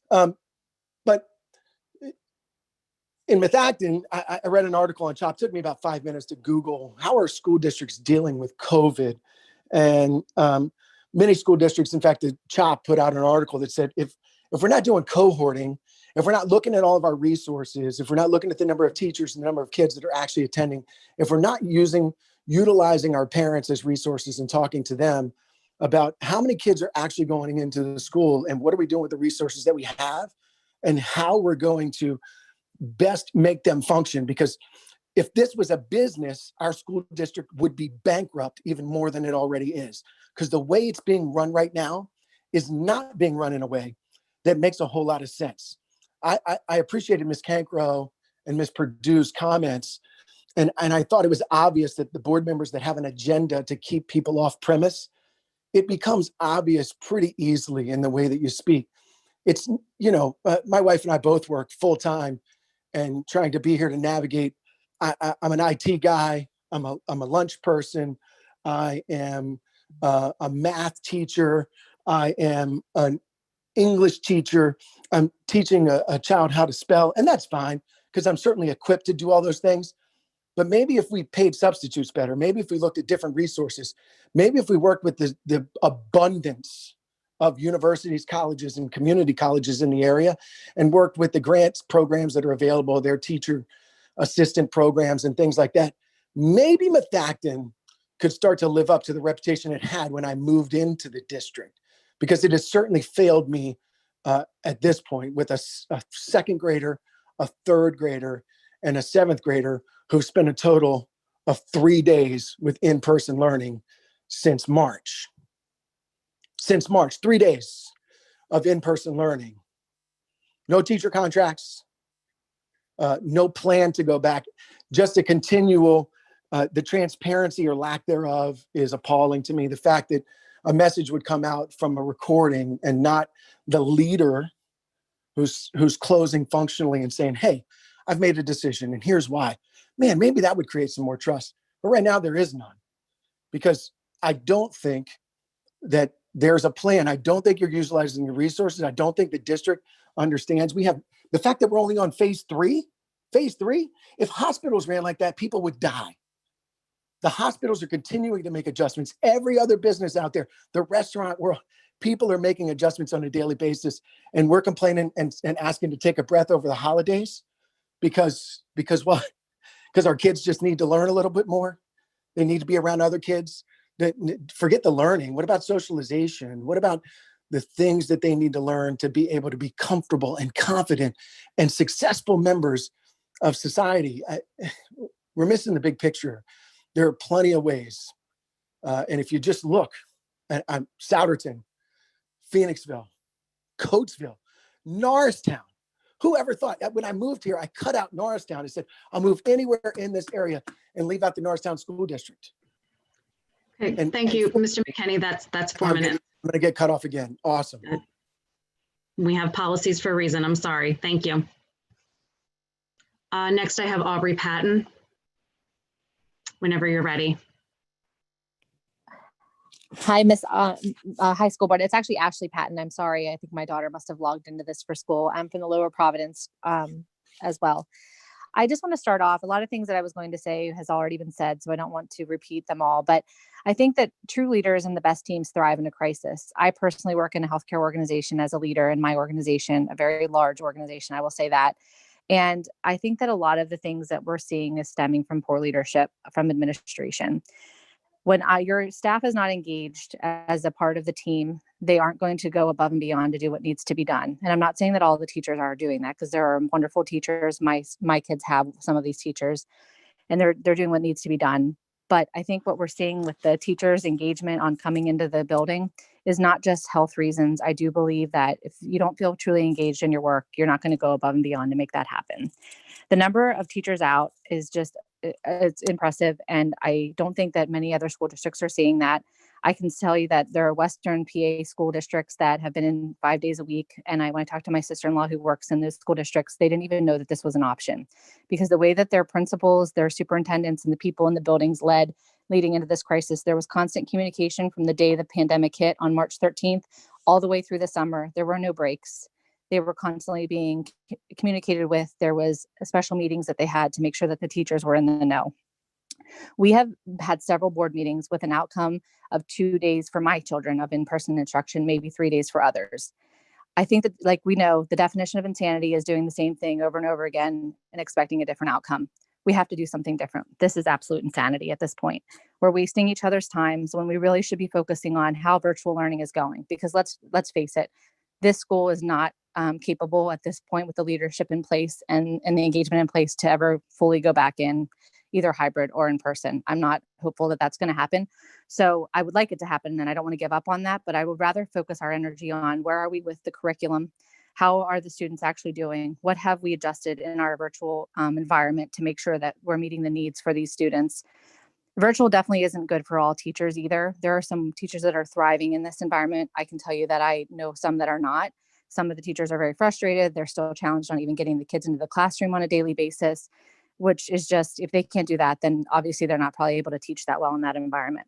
But in Methacton, I read an article on CHOP. It took me about 5 minutes to Google how are school districts dealing with COVID, and many school districts, in fact, the CHOP put out an article that said if we're not doing cohorting, if we're not looking at all of our resources, if we're not looking at the number of teachers and the number of kids that are actually attending, if we're not utilizing our parents as resources and talking to them about how many kids are actually going into the school and what are we doing with the resources that we have and how we're going to best make them function. Because if this was a business, our school district would be bankrupt even more than it already is. Because the way it's being run right now is not being run in a way that makes a whole lot of sense. I appreciated Ms. Cankro and Ms. Perdue's comments, and I thought it was obvious that the board members that have an agenda to keep people off premise, it becomes obvious pretty easily in the way that you speak. It's, my wife and I both work full time and trying to be here to navigate. I'm an IT guy. I'm a lunch person. I am a math teacher. I am an English teacher. I'm teaching a child how to spell, and that's fine because I'm certainly equipped to do all those things. But maybe if we paid substitutes better, maybe if we looked at different resources, maybe if we worked with the abundance of universities, colleges, and community colleges in the area and worked with the grants programs that are available, their teacher assistant programs and things like that, maybe Methacton could start to live up to the reputation it had when I moved into the district, because it has certainly failed me at this point with a second grader, a third grader, and a seventh grader who spent a total of 3 days with in-person learning since March. 3 days of in-person learning. No teacher contracts, no plan to go back, just a continual, the transparency or lack thereof is appalling to me. The fact that a message would come out from a recording and not the leader who's closing functionally and saying, hey, I've made a decision and here's why. Man, maybe that would create some more trust. But right now there is none, because I don't think that there's a plan. I don't think you're utilizing your resources. I don't think the district understands. We have the fact that we're only on phase three. If hospitals ran like that, people would die. The hospitals are continuing to make adjustments. Every other business out there, the restaurant world, people are making adjustments on a daily basis. And we're complaining and asking to take a breath over the holidays because our kids just need to learn a little bit more. They need to be around other kids. Forget the learning. What about socialization? What about the things that they need to learn to be able to be comfortable and confident and successful members of society? We're missing the big picture. There are plenty of ways. And if you just look at Souderton, Phoenixville, Coatesville, Norristown, whoever thought that when I moved here, I cut out Norristown and said, I'll move anywhere in this area and leave out the Norristown School District. Okay, thank you, Mr. McKinney. That's 4 minutes. I'm going to get cut off again. Awesome. We have policies for a reason. I'm sorry. Thank you. Next, I have Aubrey Patton. Whenever you're ready. Hi, Miss High School Board. It's actually Ashley Patton. I'm sorry. I think my daughter must have logged into this for school. I'm from the Lower Providence as well. I just want to start off. A lot of things that I was going to say has already been said, so I don't want to repeat them all. But I think that true leaders and the best teams thrive in a crisis. I personally work in a healthcare organization as a leader in my organization, a very large organization, I will say that. And I think that a lot of the things that we're seeing is stemming from poor leadership from administration. When your staff is not engaged as a part of the team, they aren't going to go above and beyond to do what needs to be done. And I'm not saying that all the teachers are doing that, because there are wonderful teachers. My kids have some of these teachers, and they're doing what needs to be done. But I think what we're seeing with the teachers' engagement on coming into the building is not just health reasons. I do believe that if you don't feel truly engaged in your work, you're not going to go above and beyond to make that happen. The number of teachers out is just it's impressive. And I don't think that many other school districts are seeing that. I can tell you that there are Western PA school districts that have been in 5 days a week. And when I talked to my sister-in-law who works in those school districts, they didn't even know that this was an option, because the way that their principals, their superintendents, and the people in the buildings led leading into this crisis, there was constant communication from the day the pandemic hit on March 13th, all the way through the summer. There were no breaks. They were constantly being communicated with. There was special meetings that they had to make sure that the teachers were in the know. We have had several board meetings with an outcome of 2 days for my children of in-person instruction, maybe 3 days for others. I think that, like we know, the definition of insanity is doing the same thing over and over again and expecting a different outcome. We have to do something different. This is absolute insanity at this point. We're wasting each other's times when we really should be focusing on how virtual learning is going, because let's face it, this school is not capable at this point with the leadership in place and the engagement in place to ever fully go back in either hybrid or in person. I'm not hopeful that that's going to happen. So I would like it to happen, and I don't want to give up on that, but I would rather focus our energy on where are we with the curriculum? How are the students actually doing? What have we adjusted in our virtual environment to make sure that we're meeting the needs for these students? Virtual definitely isn't good for all teachers either. There are some teachers that are thriving in this environment. I can tell you that I know some that are not. Some of the teachers are very frustrated. They're still challenged on even getting the kids into the classroom on a daily basis, which is just, if they can't do that, then obviously they're not probably able to teach that well in that environment.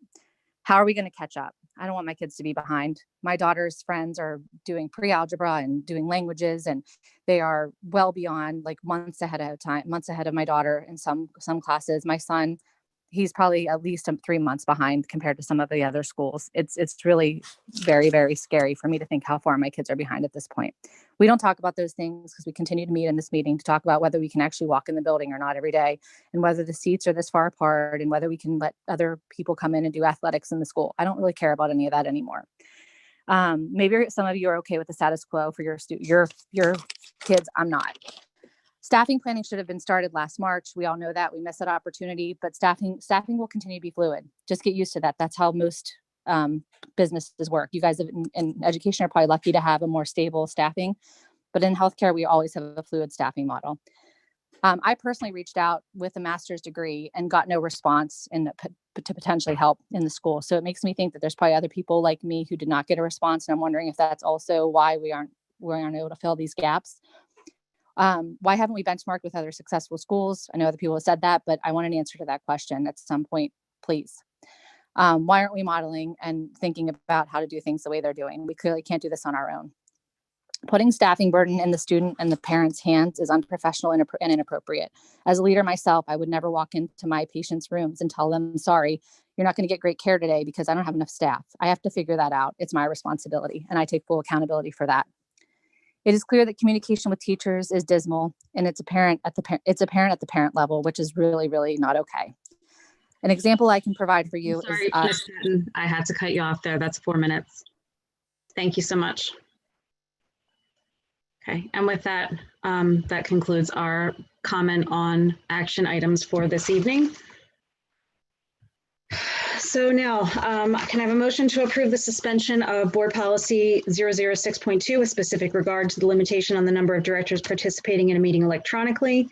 How are we going to catch up? I don't want my kids to be behind. My daughter's friends are doing pre-algebra and doing languages, and they are well beyond, like, months ahead of my daughter in some classes. My son, he's probably at least 3 months behind compared to some of the other schools. It's really very, very scary for me to think how far my kids are behind at this point. We don't talk about those things because we continue to meet in this meeting to talk about whether we can actually walk in the building or not every day, and whether the seats are this far apart, and whether we can let other people come in and do athletics in the school. I don't really care about any of that anymore. Maybe some of you are okay with the status quo for your kids. I'm not. Staffing planning should have been started last March. We all know that. We missed that opportunity, but staffing will continue to be fluid. Just get used to that. That's how most businesses work. You guys in education are probably lucky to have a more stable staffing, but in healthcare, we always have a fluid staffing model. I personally reached out with a master's degree and got no response to potentially help in the school. So it makes me think that there's probably other people like me who did not get a response. And I'm wondering if that's also why we aren't able to fill these gaps. Why haven't we benchmarked with other successful schools? I know other people have said that, but I want an answer to that question at some point, please. Why aren't we modeling and thinking about how to do things the way they're doing? We clearly can't do this on our own. Putting staffing burden in the student and the parents' hands is unprofessional and inappropriate. As a leader myself, I would never walk into my patients' rooms and tell them, sorry, you're not going to get great care today because I don't have enough staff. I have to figure that out. It's my responsibility, and I take full accountability for that. It is clear that communication with teachers is dismal, and it's apparent at the parent level, which is really, really not okay. An example I can provide for you Sorry, is Ms. Patton, I had to cut you off there. That's 4 minutes. Thank you so much. Okay, and with that, that concludes our comment on action items for this evening. So now, can I have a motion to approve the suspension of Board Policy 006.2 with specific regard to the limitation on the number of directors participating in a meeting electronically?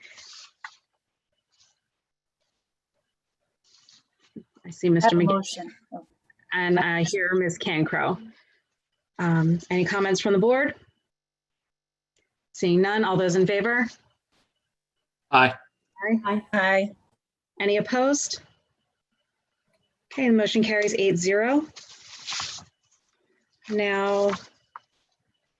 I see Mr. McGee. And I hear Ms. Cancro. Any comments from the board? Seeing none, all those in favor? Aye. Aye. Aye. Any opposed? Okay, the motion carries 8-0. Now,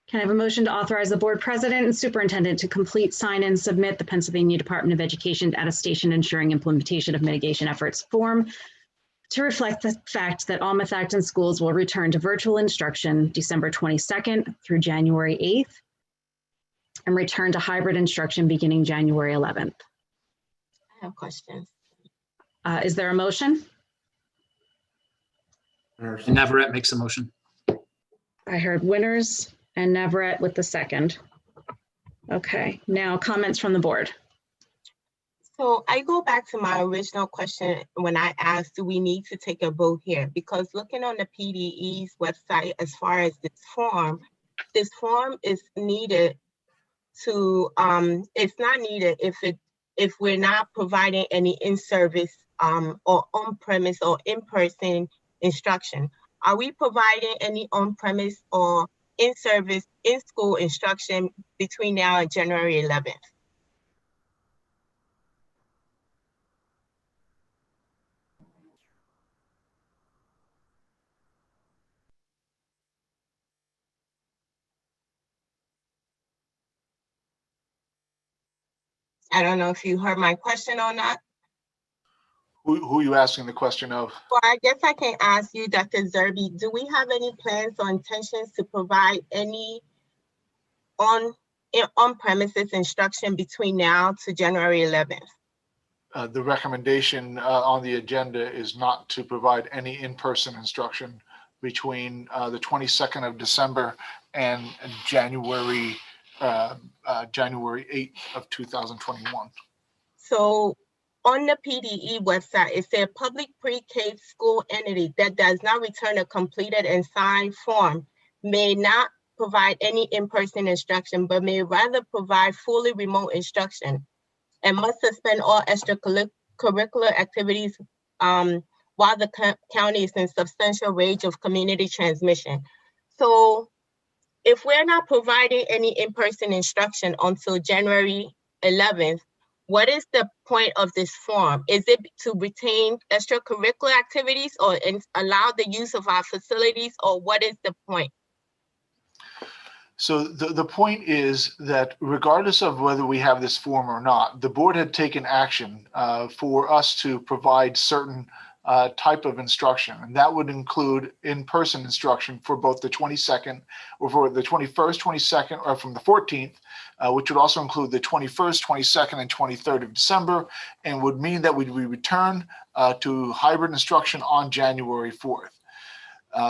can I have a motion to authorize the board president and superintendent to complete, sign, and submit the Pennsylvania Department of Education attestation ensuring implementation of mitigation efforts form to reflect the fact that all Methacton schools will return to virtual instruction December 22nd through January 8th and return to hybrid instruction beginning January 11th. I have questions. Is there a motion? And Navarette makes a motion. I heard Winters and Navarette with the second. Okay, now comments from the board. So I go back to my original question when I asked, do we need to take a vote here? Because looking on the PDE's website, as far as this form is needed to, it's not needed if if we're not providing any in-service or on-premise or in-person instruction? Are we providing any on-premise or in-service, in-school instruction between now and January 11th? I don't know if you heard my question or not. Who are you asking the question of? Well, I guess I can ask you, Dr. Zerbe, do we have any plans or intentions to provide any on-premises instruction between now to January 11th? The recommendation on the agenda is not to provide any in-person instruction between the 22nd of December and January 8th of 2021. So on the PDE website, it said public pre-K school entity that does not return a completed and signed form may not provide any in-person instruction, but may rather provide fully remote instruction and must suspend all extracurricular activities while the county is in substantial range of community transmission. So if we're not providing any in-person instruction until January 11th, what is the point of this form? Is it to retain extracurricular activities or allow the use of our facilities, or what is the point? So the point is that regardless of whether we have this form or not, the board had taken action for us to provide certain type of instruction, and that would include in-person instruction for both the 22nd or for the 21st, 22nd, or from the 14th, which would also include the 21st, 22nd, and 23rd of December, and would mean that we return to hybrid instruction on January 4th.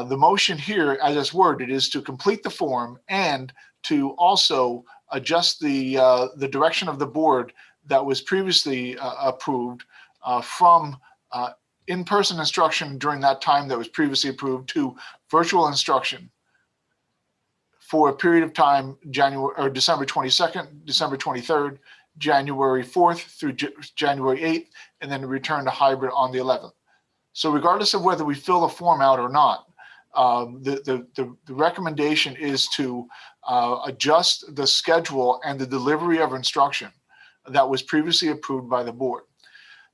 The motion here, as it's worded, is to complete the form and to also adjust the direction of the board that was previously approved from in-person instruction during that time that was previously approved to virtual instruction for a period of time, January or December 22nd, December 23rd, January 4th through January 8th, and then return to hybrid on the 11th. So regardless of whether we fill the form out or not, the recommendation is to adjust the schedule and the delivery of instruction that was previously approved by the board.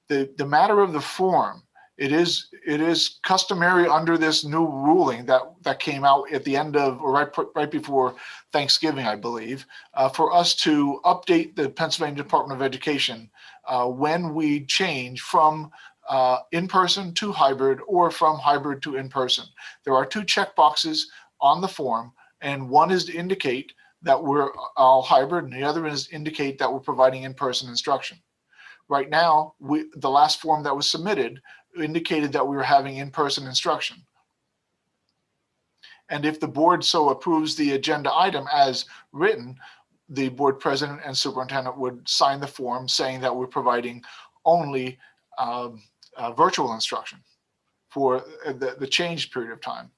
The matter of the form, it is customary under this new ruling that came out at the end of, or right before Thanksgiving, I believe, for us to update the Pennsylvania Department of Education when we change from in-person to hybrid or from hybrid to in-person. There are two check boxes on the form, and one is to indicate that we're all hybrid, and the other is to indicate that we're providing in-person instruction. Right now, the last form that was submitted indicated that we were having in-person instruction. And if the board so approves the agenda item as written, the board president and superintendent would sign the form saying that we're providing only virtual instruction for the change period of time.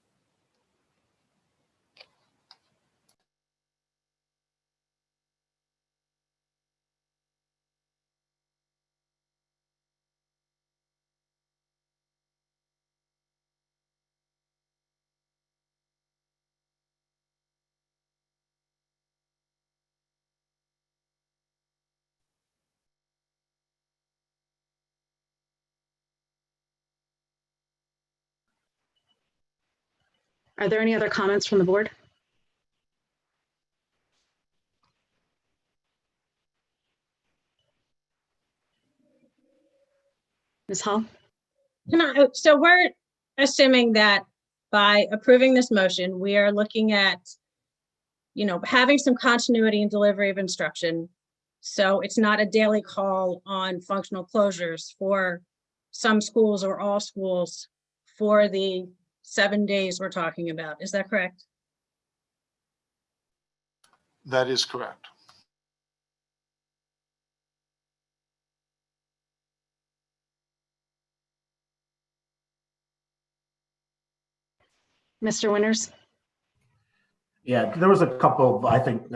Are there any other comments from the board? Ms. Hall? So we're assuming that by approving this motion, we are looking at, having some continuity in delivery of instruction. So it's not a daily call on functional closures for some schools or all schools for the 7 days we're talking about. Is that correct? That is correct. Mr. Winters? Yeah, there was a couple of, I think,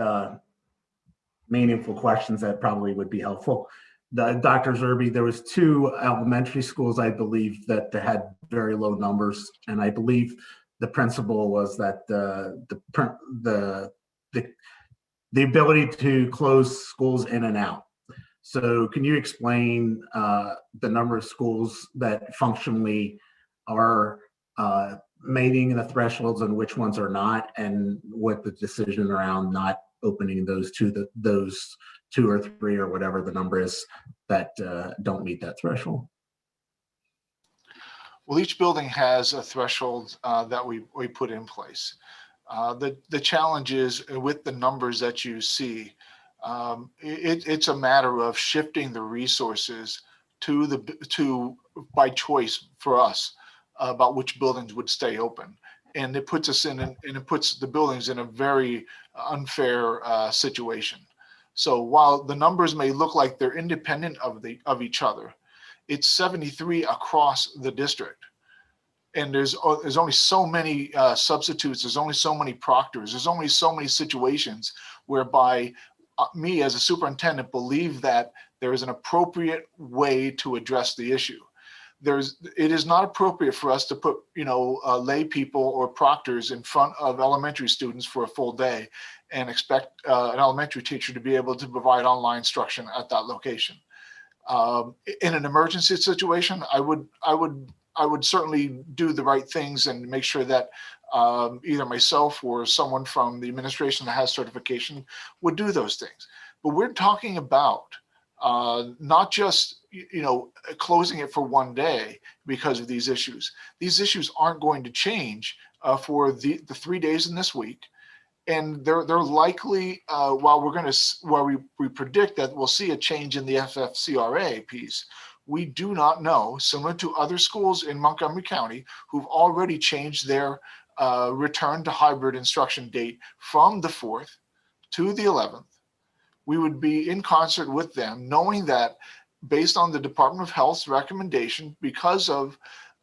meaningful questions that probably would be helpful. Dr. Zerbe, there was 2 elementary schools, I believe, that had very low numbers, and I believe the principle was that the ability to close schools in and out. So can you explain the number of schools that functionally are meeting the thresholds and which ones are not, and what the decision around not opening those 2 or 3 or whatever the number is that don't meet that threshold? Well, each building has a threshold that we put in place. The challenge is with the numbers that you see, it's a matter of shifting the resources by choice for us about which buildings would stay open. And it puts us and it puts the buildings in a very unfair situation. So while the numbers may look like they're independent of each other, it's 73 across the district. And there's only so many substitutes, there's only so many proctors, there's only so many situations whereby me as a superintendent believe that there is an appropriate way to address the issue. It is not appropriate for us to put, lay people or proctors in front of elementary students for a full day and expect an elementary teacher to be able to provide online instruction at that location. In an emergency situation, I would certainly do the right things and make sure that either myself or someone from the administration that has certification would do those things. But we're talking about not just closing it for one day because of these issues. These issues aren't going to change for the 3 days in this week. And they're likely, while we predict that we'll see a change in the FFCRA piece, we do not know, similar to other schools in Montgomery County who've already changed their return to hybrid instruction date from the 4th to the 11th. We would be in concert with them, knowing that based on the Department of Health's recommendation, because of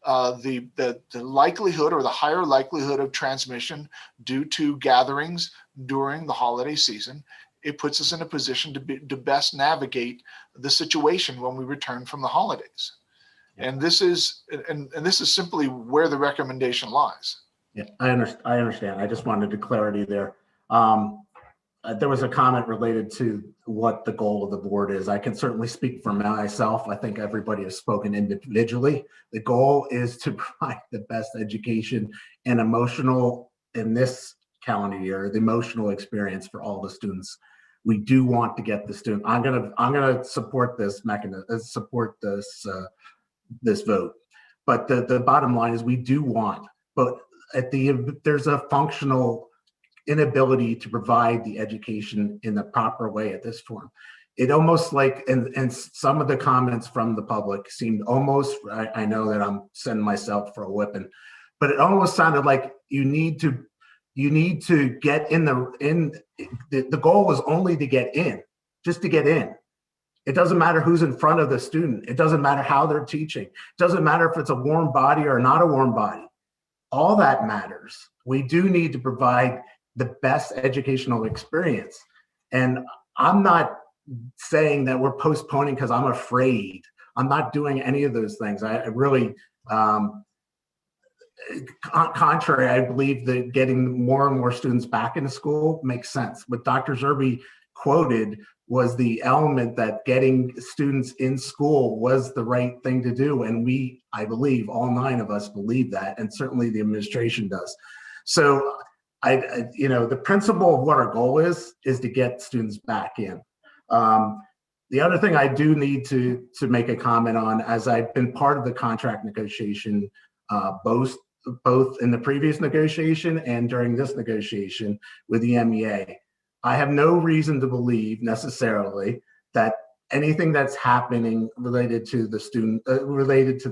the likelihood or the higher likelihood of transmission due to gatherings during the holiday season, it puts us in a position to best navigate the situation when we return from the holidays. And this is simply where the recommendation lies. Yeah, I understand. I just wanted the clarity there. There was a comment related to what the goal of the board is. I can certainly speak for myself. I think everybody has spoken individually. The goal is to provide the best education and emotional, in this calendar year, the emotional experience for all the students. We do want to get the student. I'm gonna support this mechanism, support this this vote. But the bottom line is we do want, but there's a functional inability to provide the education in the proper way at this form. It almost like, and some of the comments from the public seemed almost, I know that I'm sending myself for a whipping, but it almost sounded like you need to get in the goal was only to get in, just to get in. It doesn't matter who's in front of the student. It doesn't matter how they're teaching. It doesn't matter if it's a warm body or not a warm body. All that matters. We do need to provide the best educational experience. And I'm not saying that we're postponing because I'm afraid. I'm not doing any of those things. I really, contrary, I believe that getting more and more students back into school makes sense. What Dr. Zerbe quoted was the element that getting students in school was the right thing to do. And we, I believe, all 9 of us believe that, and certainly the administration does. So the principle of what our goal is to get students back in. The other thing I do need to make a comment on, as I've been part of the contract negotiation, both in the previous negotiation and during this negotiation with the MEA, I have no reason to believe necessarily that anything that's happening related to the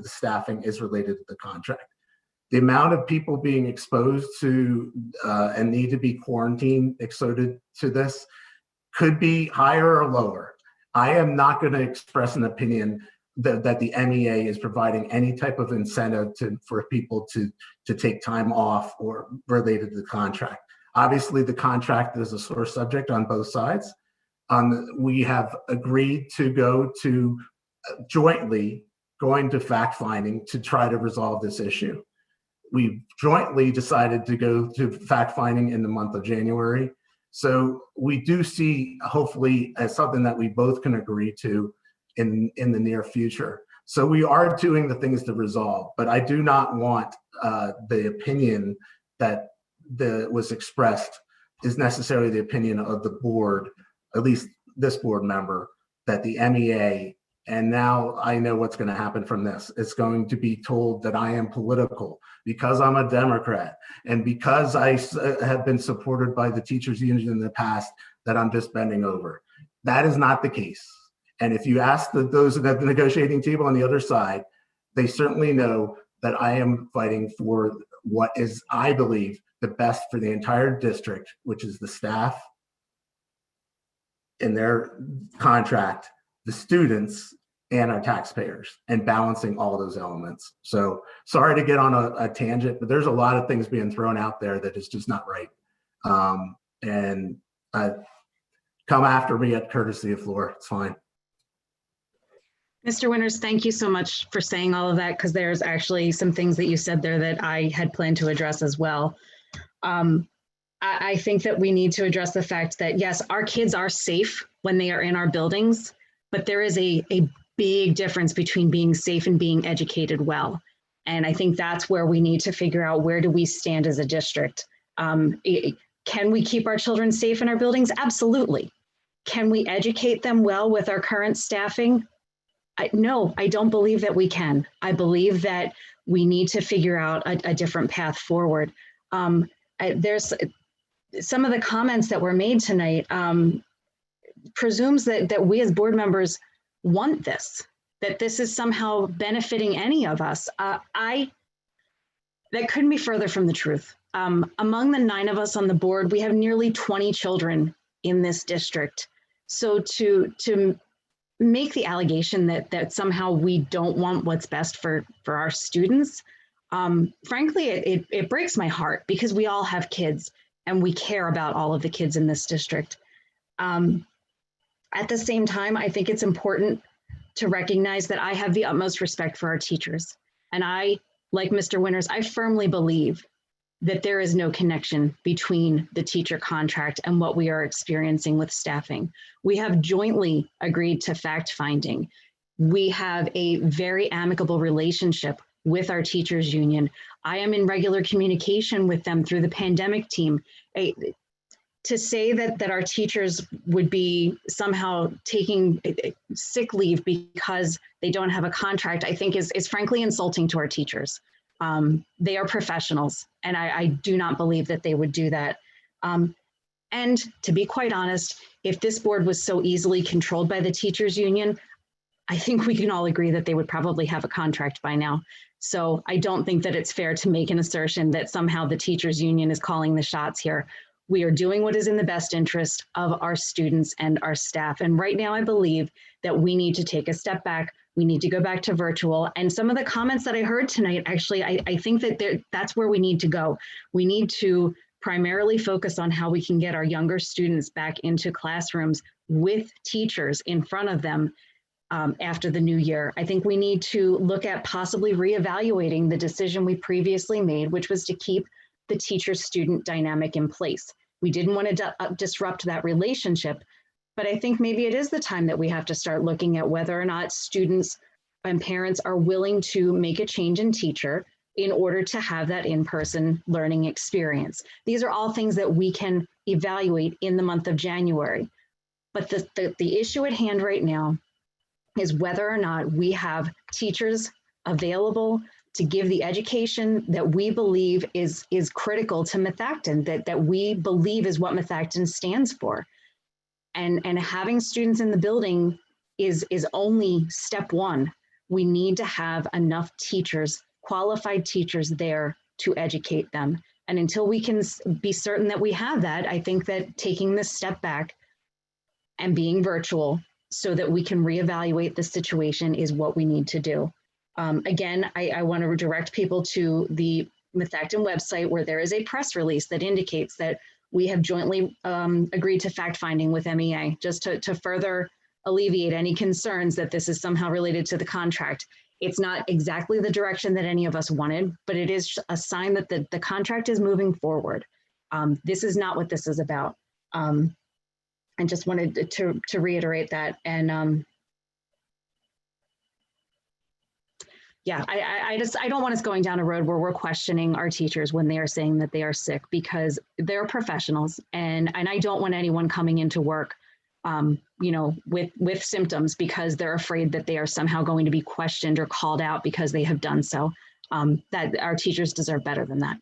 staffing is related to the contract. The amount of people being exposed to and need to be quarantined exposed to this could be higher or lower. I am not going to express an opinion that the MEA is providing any type of incentive for people to take time off or related to the contract. Obviously, the contract is a sore subject on both sides, We have agreed to go to jointly going to fact finding to try to resolve this issue. We jointly decided to go to fact finding in the month of January. So we do see, hopefully, as something that we both can agree to in the near future. So we are doing the things to resolve, but I do not want the opinion that was expressed is necessarily the opinion of the board, at least this board member, that the MEA, and now I know what's going to happen from this. It's going to be told that I am political because I'm a Democrat and because I have been supported by the teachers union in the past, that I'm just bending over. That is not the case. And if you ask those at the negotiating table on the other side, they certainly know that I am fighting for what is, I believe, the best for the entire district, which is the staff in their contract, the students, and our taxpayers, and balancing all those elements. So sorry to get on a tangent, but there's a lot of things being thrown out there that is just not right. And come after me at courtesy of floor, it's fine. Mr. Winters, thank you so much for saying all of that, because there's actually some things that you said there that I had planned to address as well. I think that we need to address the fact that, yes, our kids are safe when they are in our buildings, but there is a big difference between being safe and being educated well. And I think that's where we need to figure out, where do we stand as a district? Can we keep our children safe in our buildings? Absolutely. Can we educate them well with our current staffing? No, I don't believe that we can. I believe that we need to figure out a different path forward. There's some of the comments that were made tonight presumes that we as board members want this, that this is somehow benefiting any of us. That couldn't be further from the truth. Among the 9 of us on the board, we have nearly 20 children in this district. So to make the allegation that somehow we don't want what's best for our students, frankly, it breaks my heart, because we all have kids and we care about all of the kids in this district. At the same time, I think it's important to recognize that I have the utmost respect for our teachers. And I, like Mr. Winters, I firmly believe that there is no connection between the teacher contract and what we are experiencing with staffing. We have jointly agreed to fact finding. We have a very amicable relationship with our teachers union. I am in regular communication with them through the pandemic team. To say that our teachers would be somehow taking sick leave because they don't have a contract, I think is frankly insulting to our teachers. They are professionals, and I do not believe that they would do that. And to be quite honest, if this board was so easily controlled by the teachers union, I think we can all agree that they would probably have a contract by now. So I don't think that it's fair to make an assertion that somehow the teachers union is calling the shots here. We are doing what is in the best interest of our students and our staff. And right now, I believe that we need to take a step back. We need to go back to virtual. And some of the comments that I heard tonight, actually, I think that that's where we need to go. We need to primarily focus on how we can get our younger students back into classrooms with teachers in front of them after the new year. I think we need to look at possibly reevaluating the decision we previously made, which was to keep the teacher-student dynamic in place. We didn't want to disrupt that relationship, but I think maybe it is the time that we have to start looking at whether or not students and parents are willing to make a change in teacher in order to have that in-person learning experience. These are all things that we can evaluate in the month of January. But the issue at hand right now is whether or not we have teachers available to give the education that we believe is critical to Methacton, that we believe is what Methacton stands for. And having students in the building is only step one. We need to have enough teachers, qualified teachers there to educate them. And until we can be certain that we have that, I think that taking this step back and being virtual so that we can reevaluate the situation is what we need to do. Again, I want to direct people to the Methacton website, where there is a press release that indicates that we have jointly agreed to fact-finding with MEA, just to further alleviate any concerns that this is somehow related to the contract. It's not exactly the direction that any of us wanted, but it is a sign that the contract is moving forward. This is not what this is about. I just wanted to reiterate that. And yeah, I don't want us going down a road where we're questioning our teachers when they are saying that they are sick, because they're professionals, and I don't want anyone coming into work you know, with symptoms because they're afraid that they are somehow going to be questioned or called out because they have done so. That our teachers deserve better than that.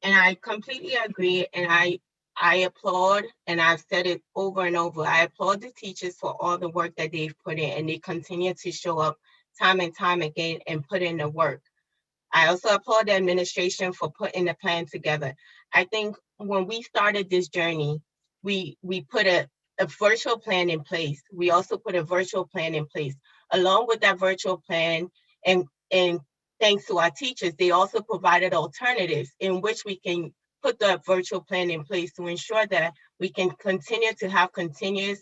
And I completely agree, and I applaud, and I've said it over and over, I applaud the teachers for all the work that they've put in, and they continue to show up time and time again and put in the work. I also applaud the administration for putting the plan together. I think when we started this journey, we put a virtual plan in place. We also put a virtual plan in place. Along with that virtual plan, and thanks to our teachers, they also provided alternatives in which we can put the virtual plan in place to ensure that we can continue to have continuous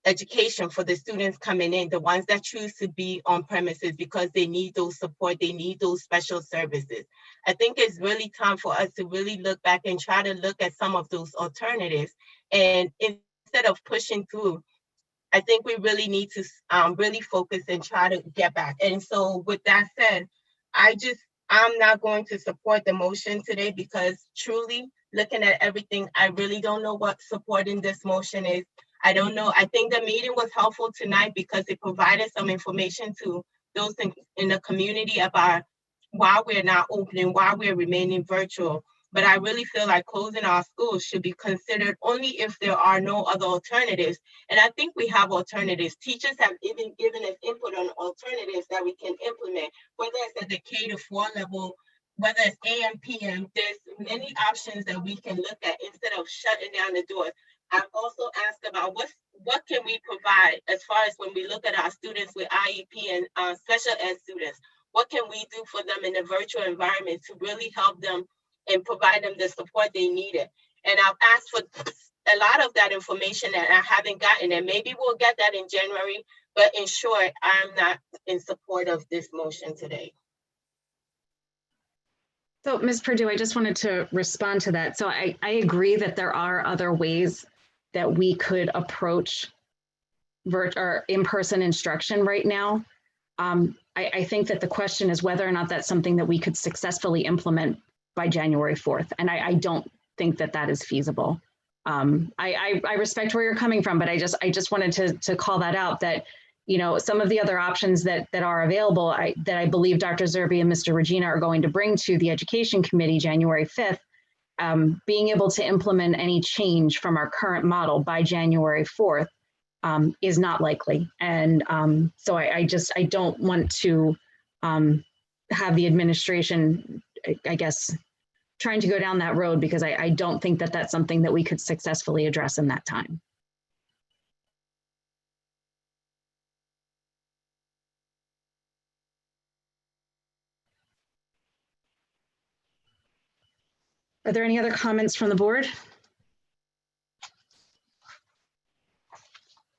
education for the students coming in, the ones that choose to be on premises because they need those support, they need those special services. I think it's really time for us to really look back and try to look at some of those alternatives. And instead of pushing through, I think we really need to really focus and try to get back. And so with that said, I'm not going to support the motion today because truly looking at everything, I really don't know what supporting this motion is. I don't know. I think the meeting was helpful tonight because it provided some information to those in the community about why we're not opening, why we're remaining virtual. But I really feel like closing our schools should be considered only if there are no other alternatives. And I think we have alternatives. Teachers have even given us input on alternatives that we can implement, whether it's at the K-4 level, whether it's AM, PM, there's many options that we can look at instead of shutting down the doors. I've also asked about what can we provide as far as when we look at our students with IEP and special ed students, what can we do for them in a virtual environment to really help them and provide them the support they needed. And I've asked for a lot of that information that I haven't gotten, and maybe we'll get that in January, but in short, I'm not in support of this motion today. So Ms. Perdue, I just wanted to respond to that. So I agree that there are other ways that we could approach or in-person instruction right now. I think that the question is whether or not that's something that we could successfully implement by January 4th. And I don't think that that is feasible. I respect where you're coming from, but I just wanted to call that out, that, you know, some of the other options that are available, that I believe Dr. Zerbe and Mr. Regina are going to bring to the Education Committee January 5th, being able to implement any change from our current model by January 4th is not likely. And so I don't want to have the administration, I guess, trying to go down that road, because I don't think that that's something that we could successfully address in that time. Are there any other comments from the board?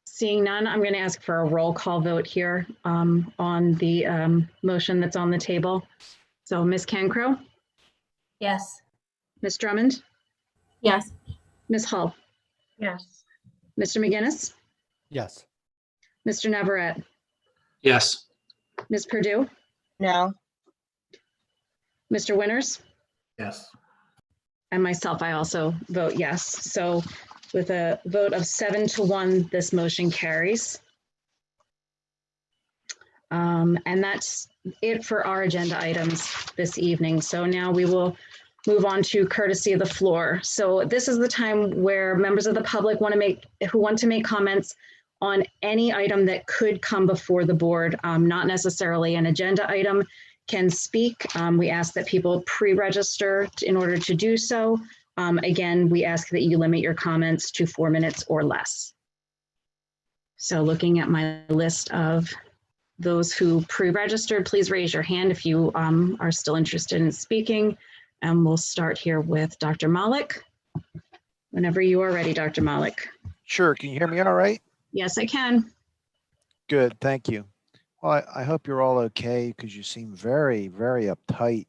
Seeing none, I'm going to ask for a roll call vote here on the motion that's on the table. So Ms. Cancro? Yes. Ms. Drummond? Yes. Ms. Hull? Yes. Mr. McGinnis? Yes. Mr. Navarrete? Yes. Ms. Perdue? No. Mr. Winters? Yes. And myself, I also vote yes. So with a vote of 7-1, this motion carries. And that's it for our agenda items this evening. So now we will move on to courtesy of the floor. So this is the time where members of the public who want to make comments on any item that could come before the board, not necessarily an agenda item, can speak. We ask that people pre-register in order to do so. Again, we ask that you limit your comments to 4 minutes or less. So looking at my list of those who pre-registered, please raise your hand if you are still interested in speaking. And we'll start here with Dr. Malik. Whenever you are ready, Dr. Malik. Sure. Can you hear me all right? Yes, I can. Good. Thank you. Well, I hope you're all okay because you seem very, very uptight.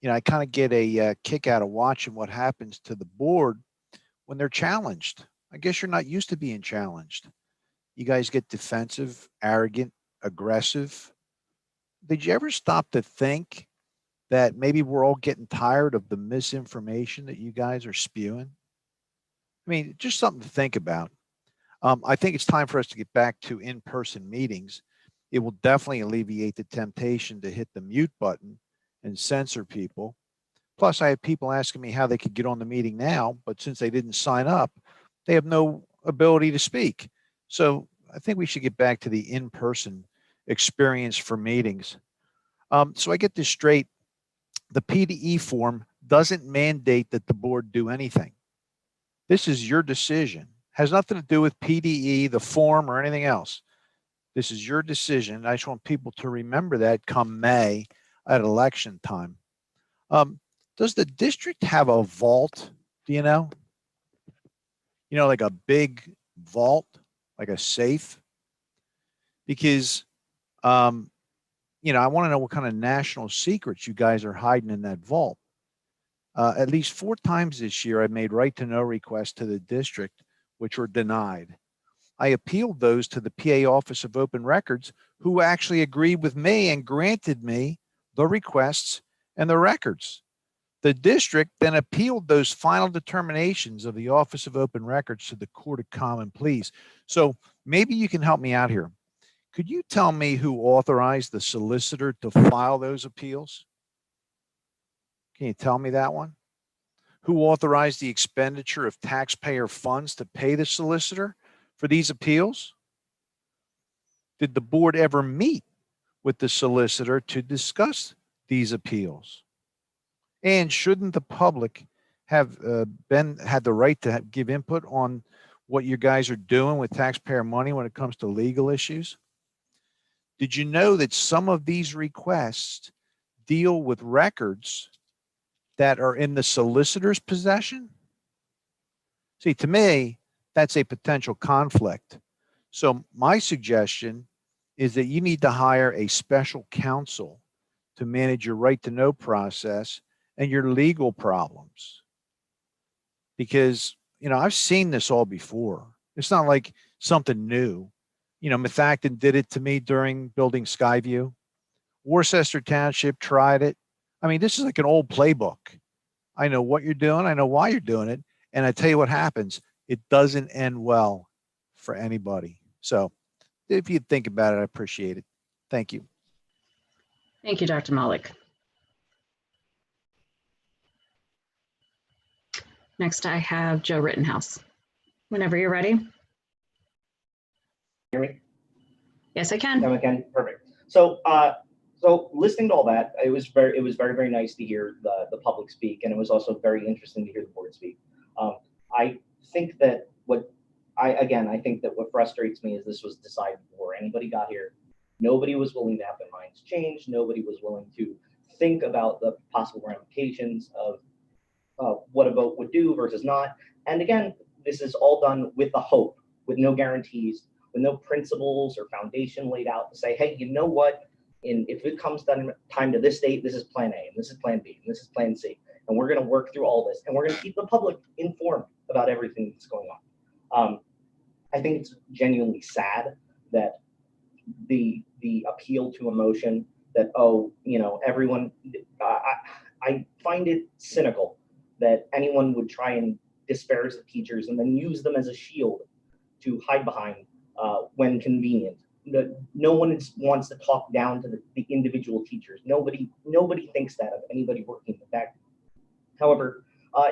You know, I kind of get a kick out of watching what happens to the board when they're challenged. I guess you're not used to being challenged. You guys get defensive, arrogant, aggressive. Did you ever stop to think that maybe we're all getting tired of the misinformation that you guys are spewing? I mean, just something to think about. I think it's time for us to get back to in-person meetings. It will definitely alleviate the temptation to hit the mute button and censor people. Plus, I have people asking me how they could get on the meeting now, but since they didn't sign up, they have no ability to speak. So I think we should get back to the in-person experience for meetings. So I get this straight. The PDE form doesn't mandate that the board do anything. This is your decision. Has nothing to do with PDE, the form, or anything else. This is your decision. I just want people to remember that come May at election time. Does the district have a vault? Do you know? You know, like a big vault, like a safe? Because, you know, I want to know what kind of national secrets you guys are hiding in that vault. At least 4 times this year, I made right to know requests to the district, which were denied. I appealed those to the PA Office of Open Records, who actually agreed with me and granted me the requests and the records. The district then appealed those final determinations of the Office of Open Records to the Court of Common Pleas. So maybe you can help me out here. Could you tell me who authorized the solicitor to file those appeals? Can you tell me that one? Who authorized the expenditure of taxpayer funds to pay the solicitor for these appeals? Did the board ever meet with the solicitor to discuss these appeals? And shouldn't the public have had the right to give input on what you guys are doing with taxpayer money when it comes to legal issues? Did you know that some of these requests deal with records that are in the solicitor's possession? See, to me, that's a potential conflict. So my suggestion is that you need to hire a special counsel to manage your right to know process and your legal problems. Because, you know, I've seen this all before. It's not like something new. You know, Methacton did it to me during building Skyview. Worcester Township tried it. I mean, this is like an old playbook. I know what you're doing. I know why you're doing it. And I tell you what happens. It doesn't end well for anybody. So if you think about it, I appreciate it. Thank you. Thank you, Dr. Malik. Next, I have Joe Rittenhouse. Whenever you're ready. Hear me? Yes, I can. Yeah, I can. Perfect. So, so listening to all that, it was very nice to hear the public speak, and it was also very interesting to hear the board speak. I think that I think that what frustrates me is this was decided before anybody got here. Nobody was willing to have their minds changed. Nobody was willing to think about the possible ramifications of what a vote would do versus not. And again, this is all done with a hope, with no guarantees, with no principles or foundation laid out to say, hey, you know what? If it comes time to this date, this is plan A, and this is plan B, and this is plan C. And we're going to work through all this, and we're going to keep the public informed about everything that's going on. I think it's genuinely sad that the appeal to emotion that, oh, you know, everyone, I find it cynical that anyone would try and disparage the teachers and then use them as a shield to hide behind when convenient. No one wants to talk down to the individual teachers. Nobody thinks that of anybody working with that. However,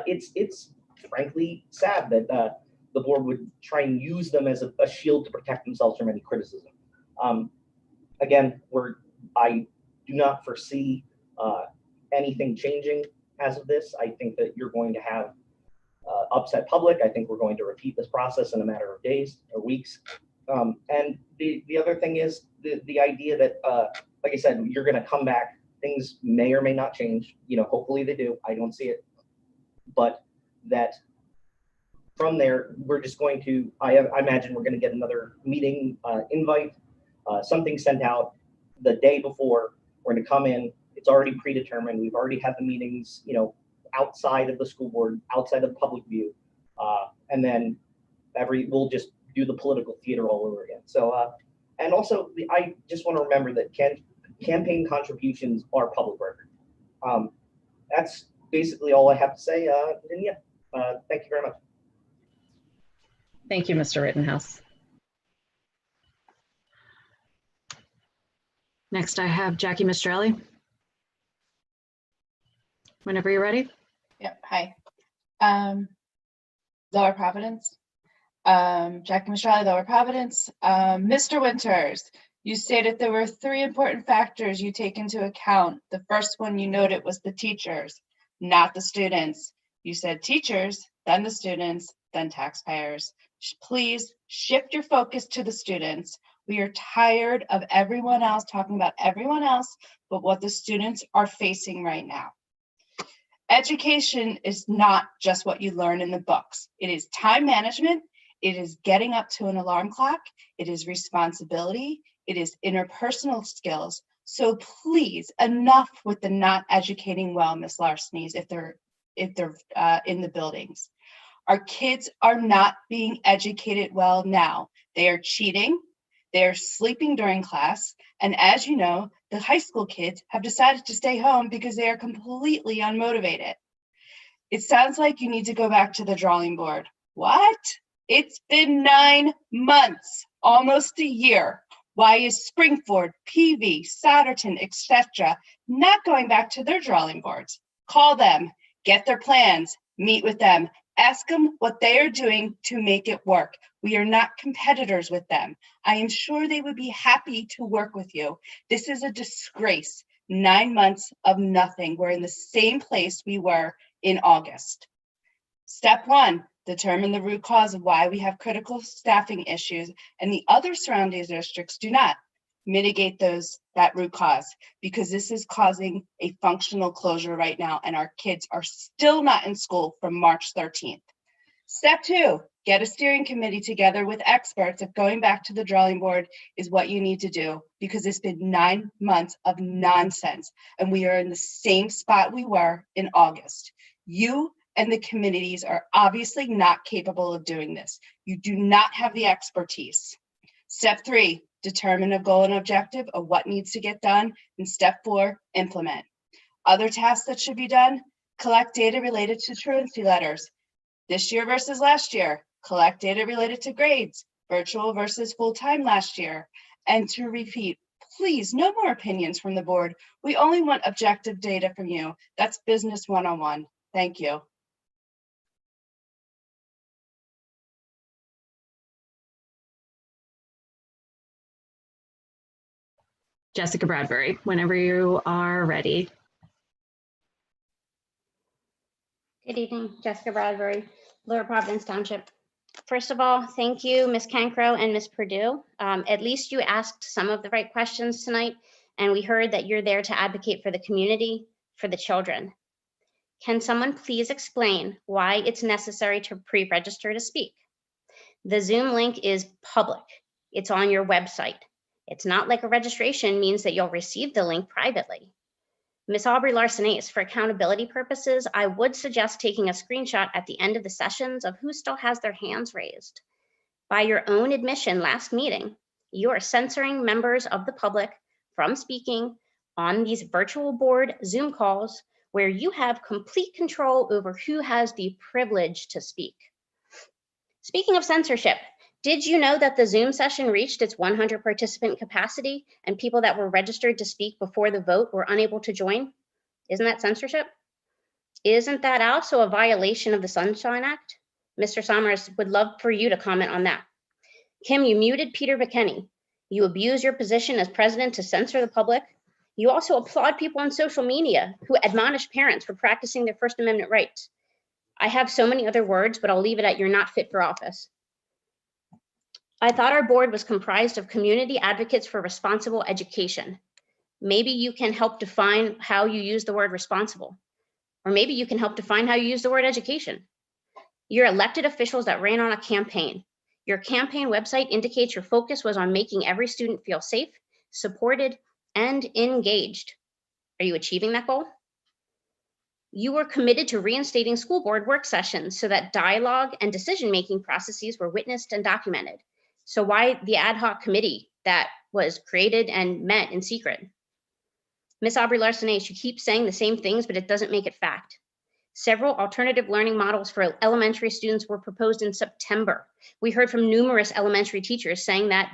it's frankly sad that the board would try and use them as a shield to protect themselves from any criticism. Again, I do not foresee anything changing as of this. I think that you're going to have upset public. I think we're going to repeat this process in a matter of days or weeks. And the other thing is the idea that, like I said, you're going to come back. Things may or may not change. You know, hopefully they do. I don't see it. But that from there, we're just going to, I imagine we're going to get another meeting invite, something sent out the day before. We're going to come in. It's already predetermined. We've already had the meetings, you know, outside of the school board, outside of public view. And then we'll just do the political theater all over again. So, and also I just want to remember that campaign contributions are public record. That's basically all I have to say. And yeah, thank you very much. Thank you, Mr. Rittenhouse. Next, I have Jackie Mistrelli. Whenever you're ready. Yep. Hi. Lower Providence. Jackie Mistrelli, Lower Providence. Mr. Winters, you stated there were 3 important factors you take into account. The first one you noted was the teachers, not the students. You said teachers, then the students, then taxpayers. Please shift your focus to the students. We are tired of everyone else talking about everyone else, but what the students are facing right now. Education is not just what you learn in the books. It is time management. It is getting up to an alarm clock. It is responsibility. It is interpersonal skills. So please, enough with the not educating well, Ms. Larsenes, if they're in the buildings. Our kids are not being educated well now. They are cheating. They are sleeping during class. And as you know, the high school kids have decided to stay home because they are completely unmotivated. It sounds like you need to go back to the drawing board. What? It's been 9 months, almost a year. Why is Springford, PV, Souderton, etc. not going back to their drawing boards? Call them, get their plans, meet with them, ask them what they are doing to make it work. We are not competitors with them. I am sure they would be happy to work with you. This is a disgrace. 9 months of nothing. We're in the same place we were in August. Step 1, determine the root cause of why we have critical staffing issues and the other surrounding districts do not. Mitigate that root cause, because this is causing a functional closure right now and our kids are still not in school from March 13th. Step 2, get a steering committee together with experts if going back to the drawing board is what you need to do, because it's been 9 months of nonsense and we are in the same spot we were in August. You and the committees are obviously not capable of doing this. You do not have the expertise. Step 3, determine a goal and objective of what needs to get done. And step 4, implement. Other tasks that should be done, collect data related to truancy letters. This year versus last year, collect data related to grades, virtual versus full-time last year. And to repeat, please, no more opinions from the board. We only want objective data from you. That's business 101. Thank you. Jessica Bradbury, whenever you are ready. Good evening, Jessica Bradbury, Lower Providence Township. First of all, thank you, Ms. Cancro and Ms. Purdue. At least you asked some of the right questions tonight, and we heard that you're there to advocate for the community, for the children. Can someone please explain why it's necessary to pre-register to speak? The Zoom link is public. It's on your website. It's not like a registration means that you'll receive the link privately. Ms. Aubrey Larsenes, for accountability purposes, I would suggest taking a screenshot at the end of the sessions of who still has their hands raised. By your own admission last meeting, you are censoring members of the public from speaking on these virtual board Zoom calls where you have complete control over who has the privilege to speak. Speaking of censorship, did you know that the Zoom session reached its 100 participant capacity and people that were registered to speak before the vote were unable to join? Isn't that censorship? Isn't that also a violation of the Sunshine Act? Mr. Sommers, would love for you to comment on that. Kim, you muted Peter McKinney. You abuse your position as president to censor the public. You also applaud people on social media who admonish parents for practicing their First Amendment rights. I have so many other words, but I'll leave it at you're not fit for office. I thought our board was comprised of community advocates for responsible education. Maybe you can help define how you use the word responsible, or maybe you can help define how you use the word education. You're elected officials that ran on a campaign. Your campaign website indicates your focus was on making every student feel safe, supported, and engaged. Are you achieving that goal? You were committed to reinstating school board work sessions so that dialogue and decision-making processes were witnessed and documented. So why the ad hoc committee that was created and met in secret? Ms. Aubrey-Larsenet, you keep saying the same things, but it doesn't make it fact. Several alternative learning models for elementary students were proposed in September. We heard from numerous elementary teachers saying that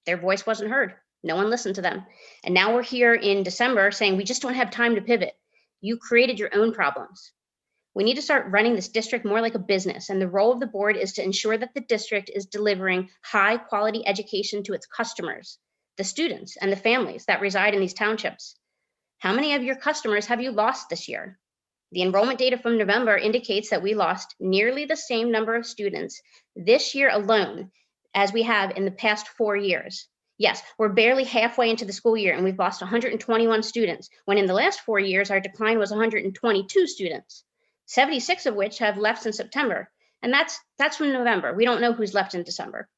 their voice wasn't heard. No one listened to them. And now we're here in December saying we just don't have time to pivot. You created your own problems. We need to start running this district more like a business, and the role of the board is to ensure that the district is delivering high quality education to its customers, the students and the families that reside in these townships. How many of your customers have you lost this year? The enrollment data from November indicates that we lost nearly the same number of students this year alone as we have in the past 4 years. Yes, we're barely halfway into the school year and we've lost 121 students, when in the last 4 years, our decline was 122 students, 76 of which have left in September. And that's from November. We don't know who's left in December.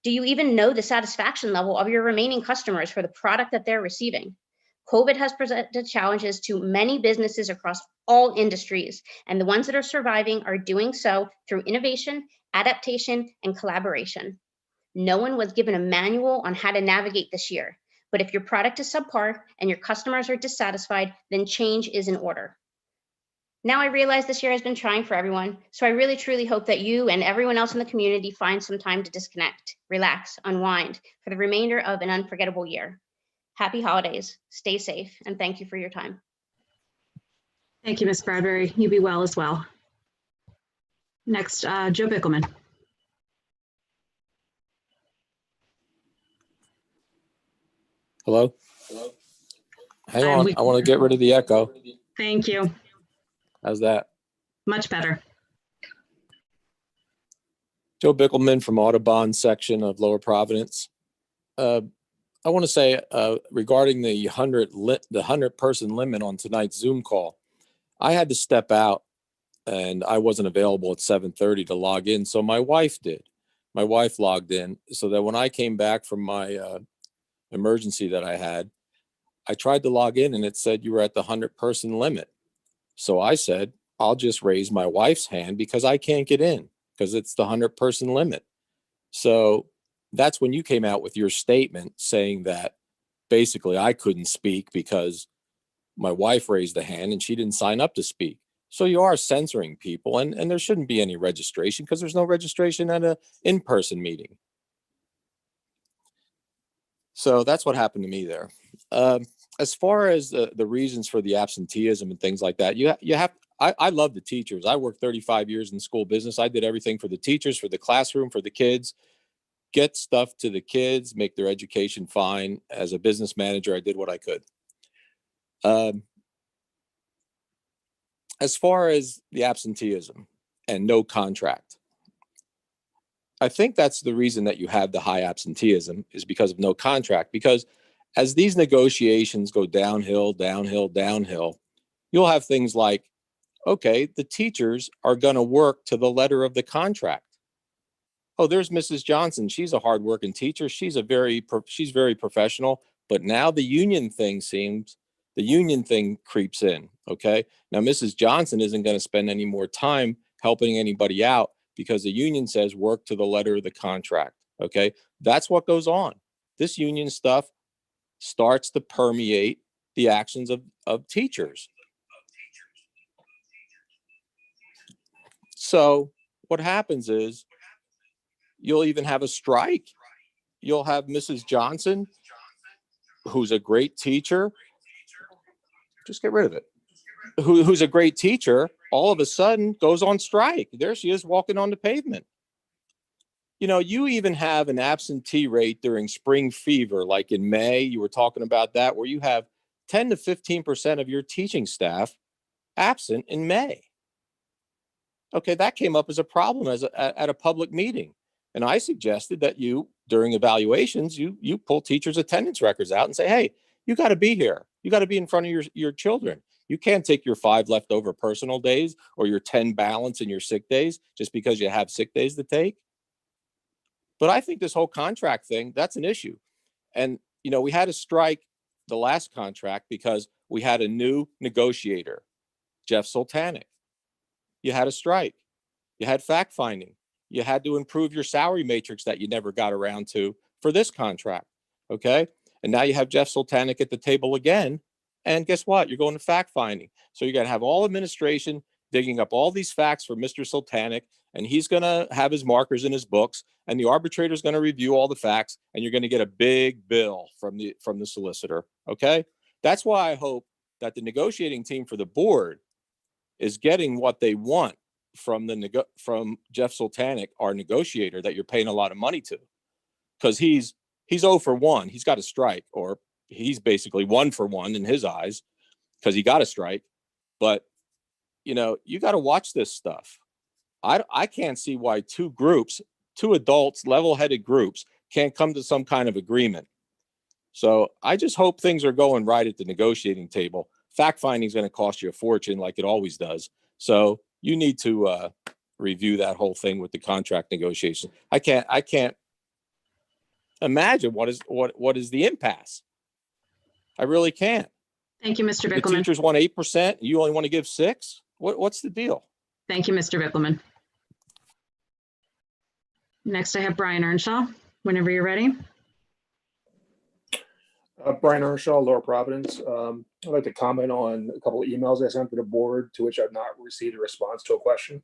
Do you even know the satisfaction level of your remaining customers for the product that they're receiving? COVID has presented challenges to many businesses across all industries, and the ones that are surviving are doing so through innovation, adaptation, and collaboration. No one was given a manual on how to navigate this year, but if your product is subpar and your customers are dissatisfied, then change is in order. Now I realize this year has been trying for everyone, so I really truly hope that you and everyone else in the community find some time to disconnect, relax, unwind for the remainder of an unforgettable year. Happy holidays, stay safe, and thank you for your time. Thank you, Ms. Bradbury. You be well as well. Next, Joe Bickelman. Hello? Hang on, I want to get rid of the echo. Thank you. How's that? Much better. Joe Bickelman from Audubon section of Lower Providence. I want to say regarding the 100 person limit on tonight's Zoom call, I had to step out and I wasn't available at 7:30 to log in. So my wife did. My wife logged in so that when I came back from my emergency that I had, I tried to log in and it said you were at the 100 person limit. So I said, I'll just raise my wife's hand because I can't get in because it's the 100 person limit. So that's when you came out with your statement saying that basically I couldn't speak because my wife raised a hand and she didn't sign up to speak. So you are censoring people and there shouldn't be any registration because there's no registration at an in-person meeting. So that's what happened to me there. As far as the reasons for the absenteeism and things like that, I love the teachers. I worked 35 years in school business. I did everything for the teachers, for the classroom, for the kids, get stuff to the kids, make their education fine. As a business manager, I did what I could. As far as the absenteeism and no contract, I think that's the reason that you have the high absenteeism is because of no contract. Because as these negotiations go downhill, you'll have things like, okay, the teachers are going to work to the letter of the contract. Oh, there's Mrs. Johnson. She's a hardworking teacher. She's very professional. But now the union thing creeps in. Okay. Now, Mrs. Johnson isn't going to spend any more time helping anybody out because the union says work to the letter of the contract. Okay. That's what goes on. This union stuff starts to permeate the actions of teachers. So what happens is you'll even have a strike. You'll have Mrs. Johnson, who's a great teacher. Just get rid of it. Who's a great teacher, all of a sudden goes on strike. There she is walking on the pavement. You know, you even have an absentee rate during spring fever, like in May, you were talking about that, where you have 10 to 15% of your teaching staff absent in May. Okay, that came up as a problem at a public meeting. And I suggested that you, during evaluations, you pull teachers' attendance records out and say, hey, you got to be here. You got to be in front of your children. You can't take your 5 leftover personal days or your 10 balance and your sick days just because you have sick days to take. But I think this whole contract thing, that's an issue. And, you know, we had a strike the last contract because we had a new negotiator, Jeff Sultanic. You had a strike. You had fact finding. You had to improve your salary matrix that you never got around to for this contract. Okay. And now you have Jeff Sultanic at the table again. And guess what? You're going to fact finding. So you're going to have all administration digging up all these facts for Mr. Sultanic, and he's going to have his markers in his books, and the arbitrator is going to review all the facts, and you're going to get a big bill from the solicitor. Okay. That's why I hope that the negotiating team for the board is getting what they want from from Jeff Sultanic, our negotiator that you're paying a lot of money to, because he's 0 for 1. He's got a strike, or he's basically 1 for 1 in his eyes because he got a strike. But you know, you got to watch this stuff. I can't see why two adults, level-headed groups, can't come to some kind of agreement. So I just hope things are going right at the negotiating table. Fact finding is going to cost you a fortune, like it always does. So you need to review that whole thing with the contract negotiation. I can't imagine what is the impasse. I really can't. Thank you, Mr. The Bickelman. teachers want 8%. You only want to give 6%. What's the deal? Thank you, Mr. Bickelman. Next, I have Brian Earnshaw. Whenever you're ready. Brian Earnshaw, Lower Providence. I'd like to comment on a couple of emails I sent to the board to which I've not received a response to a question.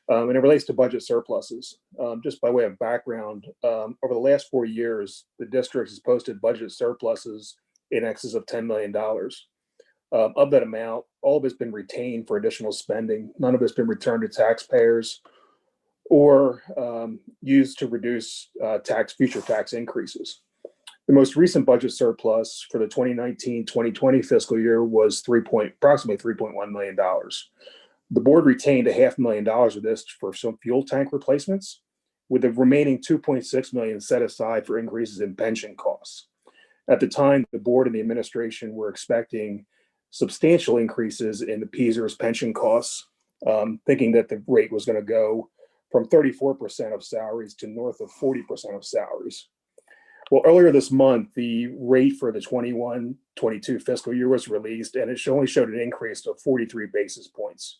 And it relates to budget surpluses. Just by way of background, over the last 4 years, the district has posted budget surpluses in excess of $10 million. Of that amount, all of it's been retained for additional spending. None of it's been returned to taxpayers or used to reduce future tax increases. The most recent budget surplus for the 2019-2020 fiscal year was approximately $3.1 million. The board retained $500,000 of this for some fuel tank replacements, with the remaining $2.6 million set aside for increases in pension costs. At the time, the board and the administration were expecting substantial increases in the PSERS pension costs, thinking that the rate was going to go from 34% of salaries to north of 40% of salaries. Well, earlier this month, the rate for the 21-22 fiscal year was released, and it only showed an increase of 43 basis points.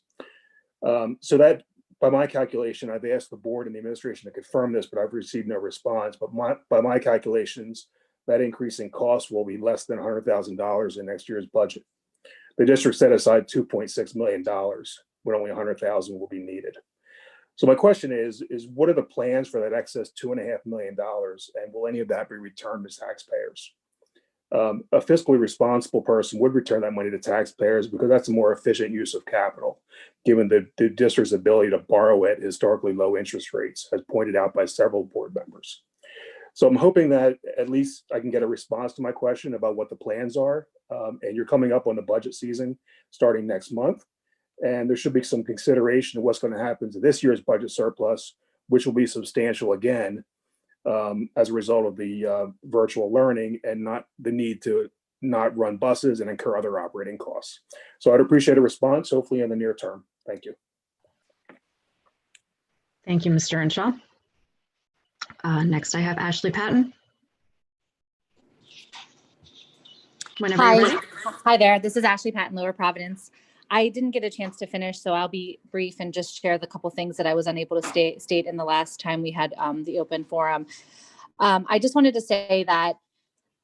So that, by my calculation, I've asked the board and the administration to confirm this, but I've received no response. But by my calculations, that increase in cost will be less than $100,000 in next year's budget. The district set aside $2.6 million, when only $100,000 will be needed. So my question is what are the plans for that excess $2.5 million, and will any of that be returned to taxpayers? A fiscally responsible person would return that money to taxpayers because that's a more efficient use of capital, given the district's ability to borrow at historically low interest rates, as pointed out by several board members. So I'm hoping that at least I can get a response to my question about what the plans are. And you're coming up on the budget season starting next month. And there should be some consideration of what's going to happen to this year's budget surplus, which will be substantial again as a result of the virtual learning and not the need to not run buses and incur other operating costs. So I'd appreciate a response, hopefully in the near term. Thank you. Thank you, Mr. Earnshaw. Next, I have Ashley Patton. Whenever you're ready. Hi there. This is Ashley Patton, Lower Providence. I didn't get a chance to finish, so I'll be brief and just share the couple things that I was unable to state in the last time we had the open forum. I just wanted to say that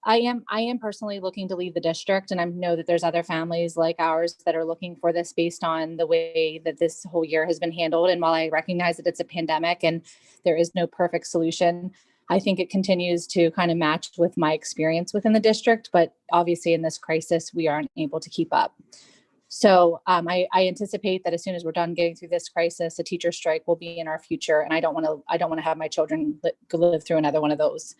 I am personally looking to leave the district, and I know that there's other families like ours that are looking for this based on the way that this whole year has been handled. And while I recognize that it's a pandemic and there is no perfect solution, I think it continues to kind of match with my experience within the district. But obviously in this crisis, we aren't able to keep up. So I anticipate that as soon as we're done getting through this crisis, a teacher strike will be in our future. And I don't want to have my children live through another one of those.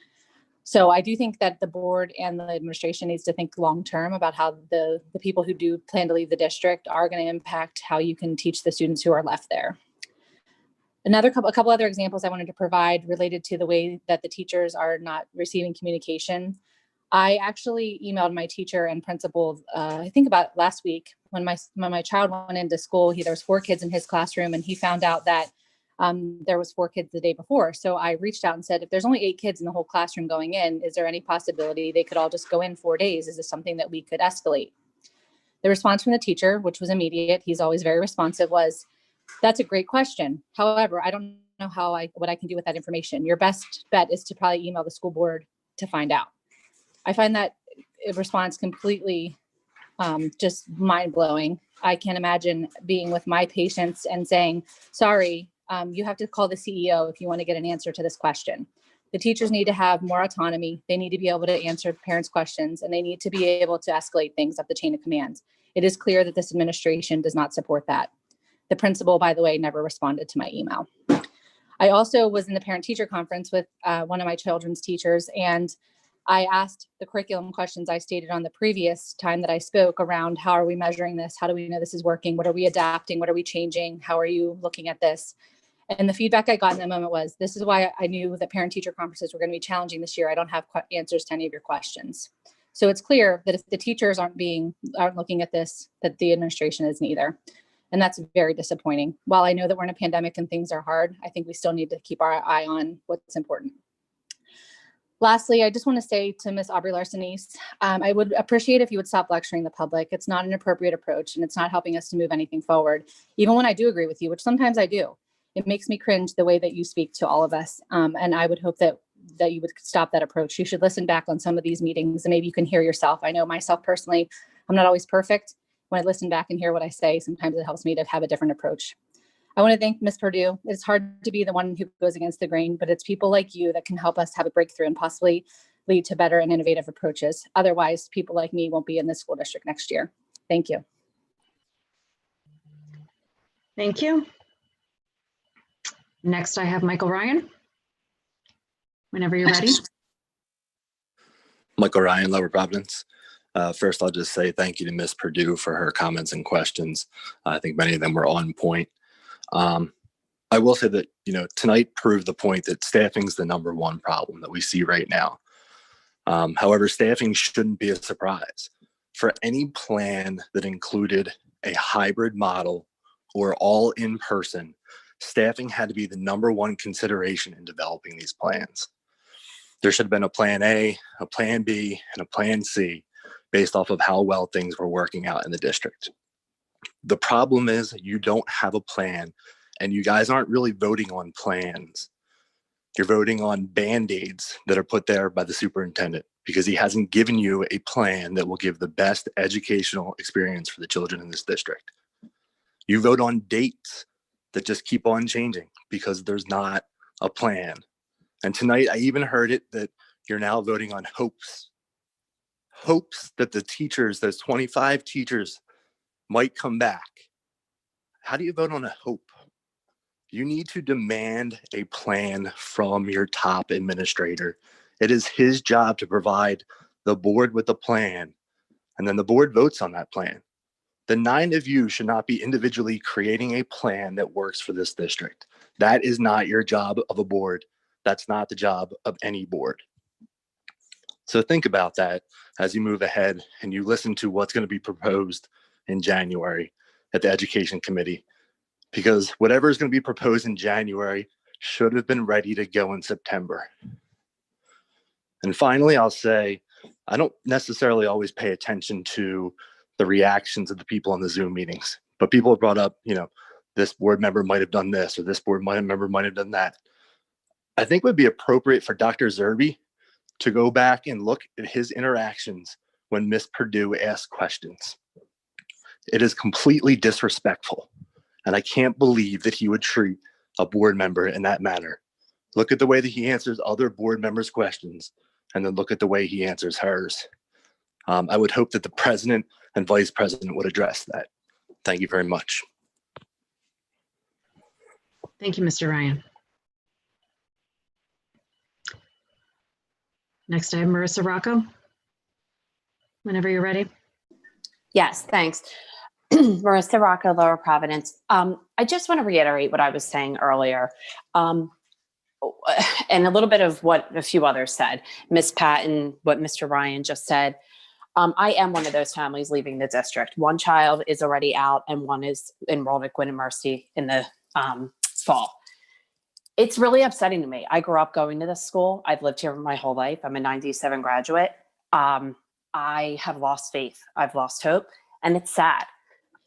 So I do think that the board and the administration needs to think long-term about how the people who do plan to leave the district are going to impact how you can teach the students who are left there. A couple other examples I wanted to provide related to the way that the teachers are not receiving communication. I actually emailed my teacher and principal, I think about last week when my child went into school. There was 4 kids in his classroom, and he found out that there was 4 kids the day before. So I reached out and said, if there's only 8 kids in the whole classroom going in, is there any possibility they could all just go in 4 days? Is this something that we could escalate? The response from the teacher, which was immediate, he's always very responsive, was, that's a great question. However, I don't know what I can do with that information. Your best bet is to probably email the school board to find out. I find that response completely just mind-blowing. I can't imagine being with my patients and saying, sorry, you have to call the CEO if you want to get an answer to this question. The teachers need to have more autonomy. They need to be able to answer parents' questions, and they need to be able to escalate things up the chain of command. It is clear that this administration does not support that. The principal, by the way, never responded to my email. I also was in the parent-teacher conference with one of my children's teachers, and I asked the curriculum questions I stated on the previous time that I spoke around how are we measuring this? How do we know this is working? What are we adapting? What are we changing? How are you looking at this? And the feedback I got in that moment was, this is why I knew that parent-teacher conferences were going to be challenging this year. I don't have answers to any of your questions. So it's clear that if the teachers aren't looking at this, that the administration isn't either. And that's very disappointing. While I know that we're in a pandemic and things are hard, I think we still need to keep our eye on what's important. Lastly, I just want to say to Ms. Aubrey Larson-East, I would appreciate if you would stop lecturing the public. It's not an appropriate approach, and it's not helping us to move anything forward. Even when I do agree with you, which sometimes I do, it makes me cringe the way that you speak to all of us. And I would hope that you would stop that approach. You should listen back on some of these meetings, and maybe you can hear yourself. I know myself personally, I'm not always perfect. When I listen back and hear what I say, sometimes it helps me to have a different approach. I want to thank Ms. Perdue. It's hard to be the one who goes against the grain, but it's people like you that can help us have a breakthrough and possibly lead to better and innovative approaches. Otherwise, people like me won't be in this school district next year. Thank you. Thank you. Next, I have Michael Ryan. Whenever you're ready. Michael Ryan, Lower Providence. First, I'll just say thank you to Ms. Perdue for her comments and questions. I think many of them were on point. I will say that, tonight proved the point that staffing is the #1 problem that we see right now. However, staffing shouldn't be a surprise. For any plan that included a hybrid model or all in person, staffing had to be the #1 consideration in developing these plans. There should have been a plan A, a plan B, and a plan C based off of how well things were working out in the district. The problem is you don't have a plan, and you guys aren't really voting on plans. You're voting on Band-Aids that are put there by the superintendent because he hasn't given you a plan that will give the best educational experience for the children in this district. You vote on dates that just keep on changing because there's not a plan. And tonight I even heard it that you're now voting on hopes that the teachers, those 25 teachers, might come back. How do you vote on a hope? You need to demand a plan from your top administrator. It is his job to provide the board with a plan, and then the board votes on that plan. The 9 of you should not be individually creating a plan that works for this district. That is not your job of a board. That's not the job of any board. So think about that as you move ahead and you listen to what's going to be proposed in January at the Education Committee, because whatever is going to be proposed in January should have been ready to go in September. And finally, I'll say, I don't necessarily always pay attention to the reactions of the people in the Zoom meetings, but people have brought up, this board member might have done this, or this board member might have done that. I think it would be appropriate for Dr. Zerbe to go back and look at his interactions when Ms. Perdue asked questions. It is completely disrespectful, and I can't believe that he would treat a board member in that manner. Look at the way that he answers other board members' questions, and then look at the way he answers hers. I would hope that the president and vice president would address that. Thank you very much. Thank you, Mr. Ryan. Next, I have Marissa Rocco. Whenever you're ready. Yes, thanks. Marissa Rocco, Lower Providence. I just want to reiterate what I was saying earlier, and a little bit of what a few others said. Ms. Patton, what Mr. Ryan just said. I am one of those families leaving the district. One child is already out and one is enrolled at Gwynn and Mercy in the fall. It's really upsetting to me. I grew up going to this school. I've lived here my whole life. I'm a 97 graduate. I have lost faith. I've lost hope, and it's sad.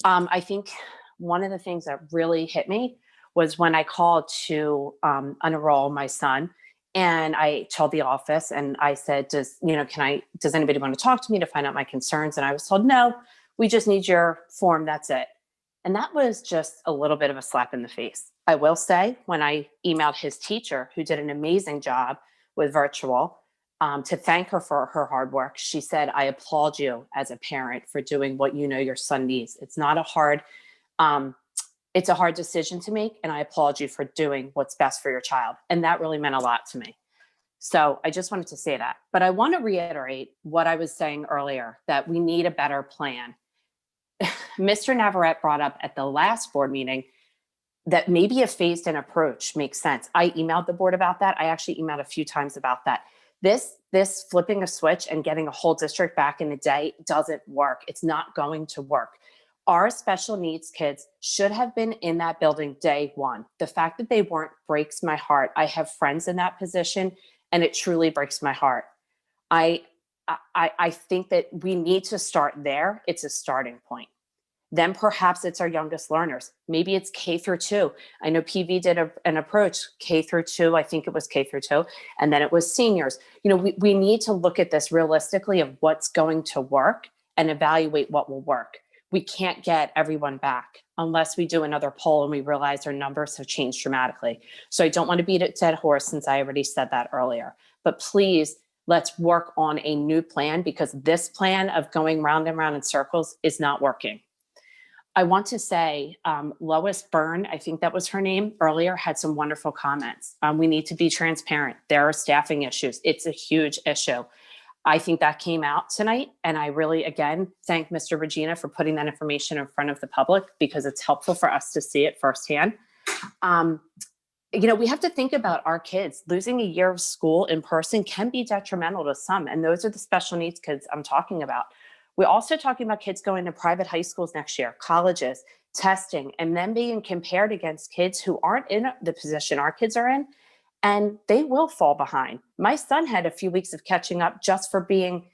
I think one of the things that really hit me was when I called to unenroll my son, and I told the office and I said, does anybody want to talk to me to find out my concerns? And I was told, no, we just need your form. That's it. And that was just a little bit of a slap in the face. I will say, when I emailed his teacher, who did an amazing job with virtual, to thank her for her hard work, she said, I applaud you as a parent for doing what you know your son needs. It's not a hard, it's a hard decision to make, and I applaud you for doing what's best for your child. And that really meant a lot to me. So I just wanted to say that. But I want to reiterate what I was saying earlier, that we need a better plan. Mr. Navarrete brought up at the last board meeting that maybe a phased-in approach makes sense. I emailed the board about that. I actually emailed a few times about that. This flipping a switch and getting a whole district back in the day doesn't work. It's not going to work. Our special needs kids should have been in that building day one. The fact that they weren't breaks my heart. I have friends in that position, and it truly breaks my heart. I think that we need to start there. It's a starting point. Then perhaps it's our youngest learners. Maybe it's K through 2. I know PV did an approach K through 2. I think it was K through 2. And then it was seniors. We need to look at this realistically of what's going to work and evaluate what will work. We can't get everyone back unless we do another poll and we realize our numbers have changed dramatically. So I don't want to beat a dead horse, since I already said that earlier. But please, let's work on a new plan, because this plan of going round and round in circles is not working. I want to say Lois Byrne, I think that was her name earlier, had some wonderful comments. We need to be transparent. There are staffing issues. It's a huge issue. I think that came out tonight. And I really, again, thank Mr. Regina for putting that information in front of the public, because it's helpful for us to see it firsthand. We have to think about our kids. Losing a year of school in person can be detrimental to some. And those are the special needs kids I'm talking about. We're also talking about kids going to private high schools next year, colleges, testing, and then being compared against kids who aren't in the position our kids are in, and they will fall behind. My son had a few weeks of catching up just for being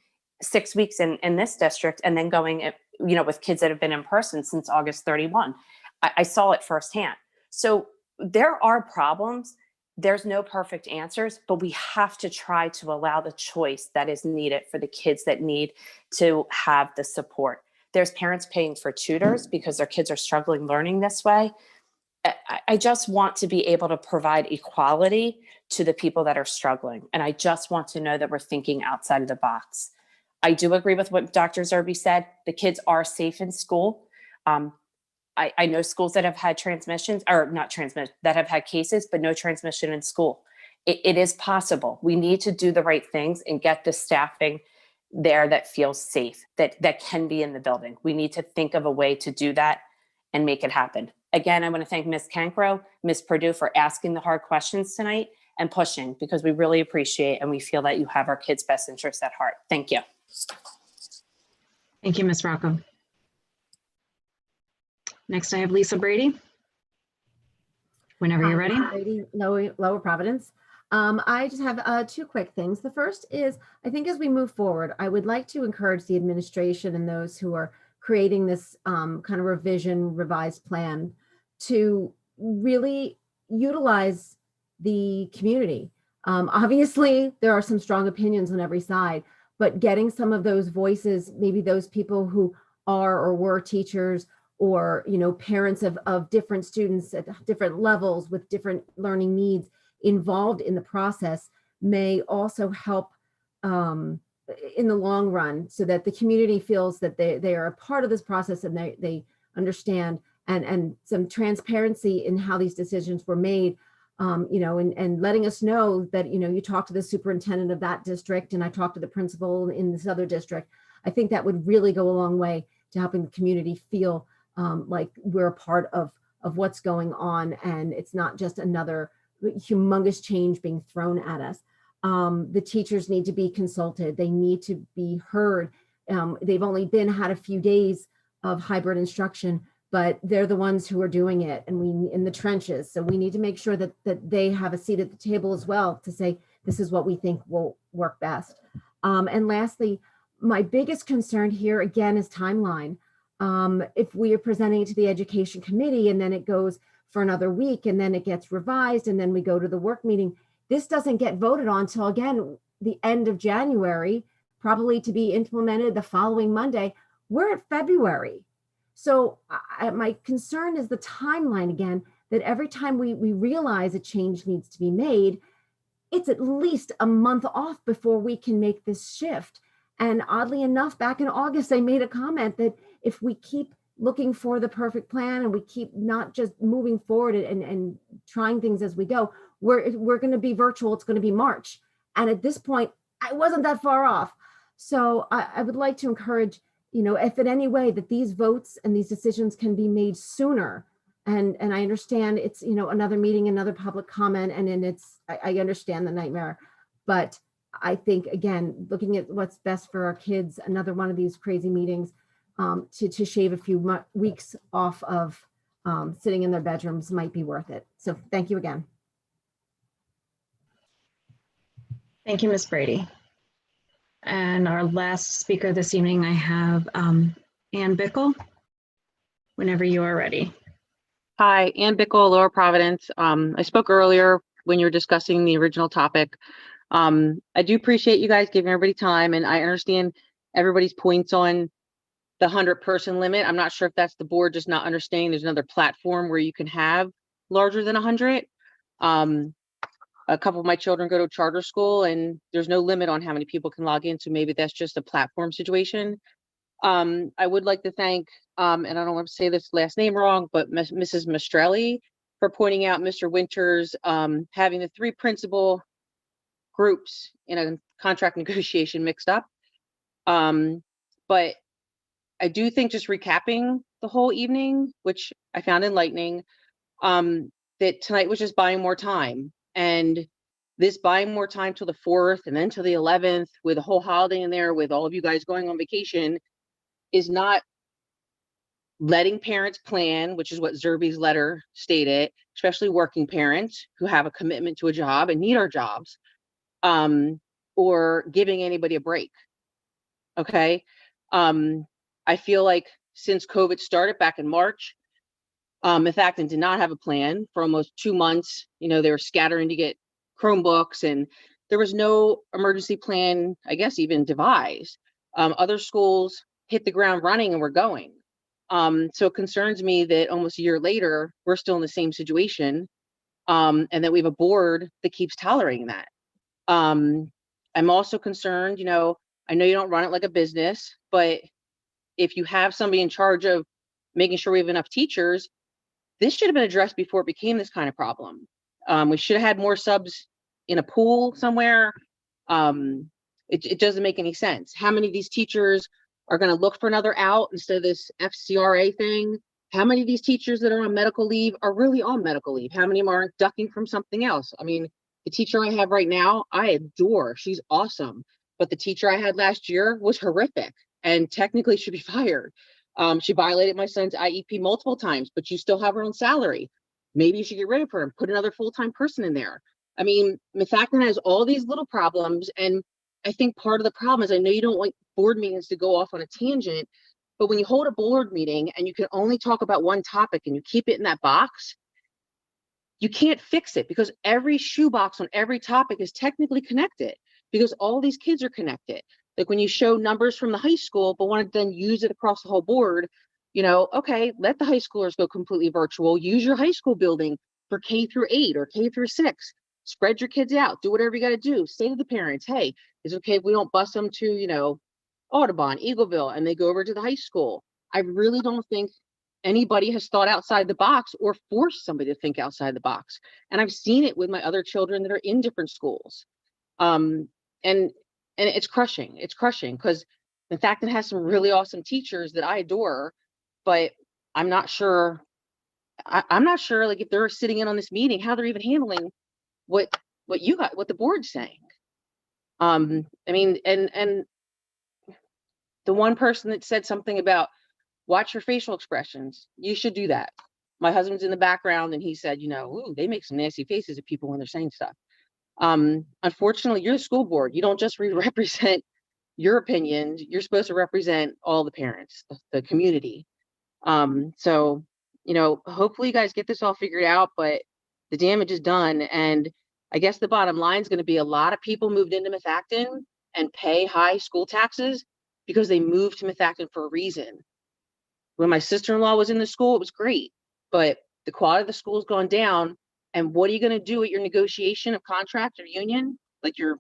6 weeks in this district, and then going, with kids that have been in person since August 31. I saw it firsthand. So there are problems. There's no perfect answers, but we have to try to allow the choice that is needed for the kids that need to have the support. There's parents paying for tutors because their kids are struggling learning this way. I just want to be able to provide equality to the people that are struggling. And I just want to know that we're thinking outside of the box. I do agree with what Dr. Zerbe said. The kids are safe in school. I know schools that have had that have had cases, but no transmission in school. It is possible. We need to do the right things and get the staffing there that feels safe, that can be in the building. We need to think of a way to do that and make it happen. Again, I want to thank Ms. Cancro, Ms. Perdue for asking the hard questions tonight and pushing, because we really appreciate and we feel that you have our kids' best interests at heart. Thank you. Thank you, Ms. Rocco. Next, I have Lisa Brady. Whenever you're ready. Brady, Lower Providence. I just have 2 quick things. The first is, I think as we move forward, I would like to encourage the administration and those who are creating this kind of revised plan to really utilize the community. Obviously, there are some strong opinions on every side, but getting some of those voices, maybe those people who are or were teachers, or parents of different students at different levels with different learning needs involved in the process, may also help in the long run, so that the community feels that they are a part of this process and they understand, and some transparency in how these decisions were made, and letting us know that, you talked to the superintendent of that district and I talked to the principal in this other district. I think that would really go a long way to helping the community feel like we're a part of what's going on, and it's not just another humongous change being thrown at us. The teachers need to be consulted. They need to be heard. They've only had a few days of hybrid instruction, but they're the ones who are doing it, and we in the trenches. So we need to make sure that they have a seat at the table as well to say, this is what we think will work best. And lastly, my biggest concern here again is timeline. If we are presenting it to the education committee and then it goes for another week and then it gets revised and then we go to the work meeting, this doesn't get voted on till again, the end of January, probably to be implemented the following Monday. We're at February. So my concern is the timeline again, that every time we realize a change needs to be made, it's at least a month off before we can make this shift. And oddly enough, back in August, I made a comment that if we keep looking for the perfect plan and we keep not just moving forward and trying things as we go, we're going to be virtual. It's going to be March. And at this point, I wasn't that far off. So I would like to encourage, if in any way that these votes and these decisions can be made sooner. And I understand it's, another meeting, another public comment, and then I understand the nightmare. But I think, again, looking at what's best for our kids, another one of these crazy meetings, to shave a few weeks off of sitting in their bedrooms might be worth it. So thank you again. Thank you, Ms. Brady. And our last speaker this evening, I have Ann Bickle. Whenever you are ready. Hi, Ann Bickle, Lower Providence. I spoke earlier when you were discussing the original topic. I do appreciate you guys giving everybody time, and I understand everybody's points on the 100-person limit. I'm not sure if that's the board just not understanding there's another platform where you can have larger than 100. A couple of my children go to charter school and there's no limit on how many people can log in. So maybe that's just a platform situation. I would like to thank, and I don't want to say this last name wrong, but Mrs. Mastrelli for pointing out Mr. Winters having the 3 principal groups in a contract negotiation mixed up. But I do think, just recapping the whole evening, which I found enlightening, that tonight was just buying more time. And this buying more time till the 4th and then till the 11th with a whole holiday in there with all of you guys going on vacation is not letting parents plan, which is what Zerby's letter stated, especially working parents who have a commitment to a job and need our jobs, or giving anybody a break. Okay. I feel like since COVID started back in March, Methacton did not have a plan for almost 2 months. They were scattering to get Chromebooks and there was no emergency plan, I guess, even devised. Other schools hit the ground running and we're going. So it concerns me that almost a year later, we're still in the same situation, and that we have a board that keeps tolerating that. I'm also concerned, I know you don't run it like a business, but if you have somebody in charge of making sure we have enough teachers, this should have been addressed before it became this kind of problem. We should have had more subs in a pool somewhere. It doesn't make any sense. How many of these teachers are going to look for another out instead of this FCRA thing? How many of these teachers that are on medical leave are really on medical leave? How many of them aren't ducking from something else? I mean, the teacher I have right now, I adore. She's awesome. But the teacher I had last year was horrific and technically should be fired. She violated my son's IEP multiple times, but you still have her on salary. Maybe you should get rid of her and put another full-time person in there. I mean, Methacton has all these little problems. And I think part of the problem is, I know you don't want board meetings to go off on a tangent, but when you hold a board meeting and you can only talk about one topic and you keep it in that box, you can't fix it because every shoebox on every topic is technically connected because all these kids are connected. Like when you show numbers from the high school, but want to then use it across the whole board, okay, let the high schoolers go completely virtual. Use your high school building for K-8 or K-6. Spread your kids out. Do whatever you got to do. Say to the parents, hey, is it okay if we don't bus them to, Audubon, Eagleville, and they go over to the high school? I really don't think anybody has thought outside the box or forced somebody to think outside the box. And I've seen it with my other children that are in different schools. And it's crushing. It's crushing because Methacton has some really awesome teachers that I adore, but I'm not sure. I'm not sure, like, if they're sitting in on this meeting, how they're even handling what the board's saying. I mean, and the one person that said something about watch your facial expressions, you should do that. My husband's in the background and he said, you know, ooh, they make some nasty faces at people when they're saying stuff. Unfortunately, you're the school board. You don't just represent your opinions. You're supposed to represent all the parents, the community. So, you know, hopefully you guys get this all figured out, but the damage is done. And I guess the bottom line is going to be a lot of people moved into Methacton and pay high school taxes because they moved to Methacton for a reason. When my sister-in-law was in the school, it was great, but the quality of the school has gone down. And what are you going to do at your negotiation of contract or union, like your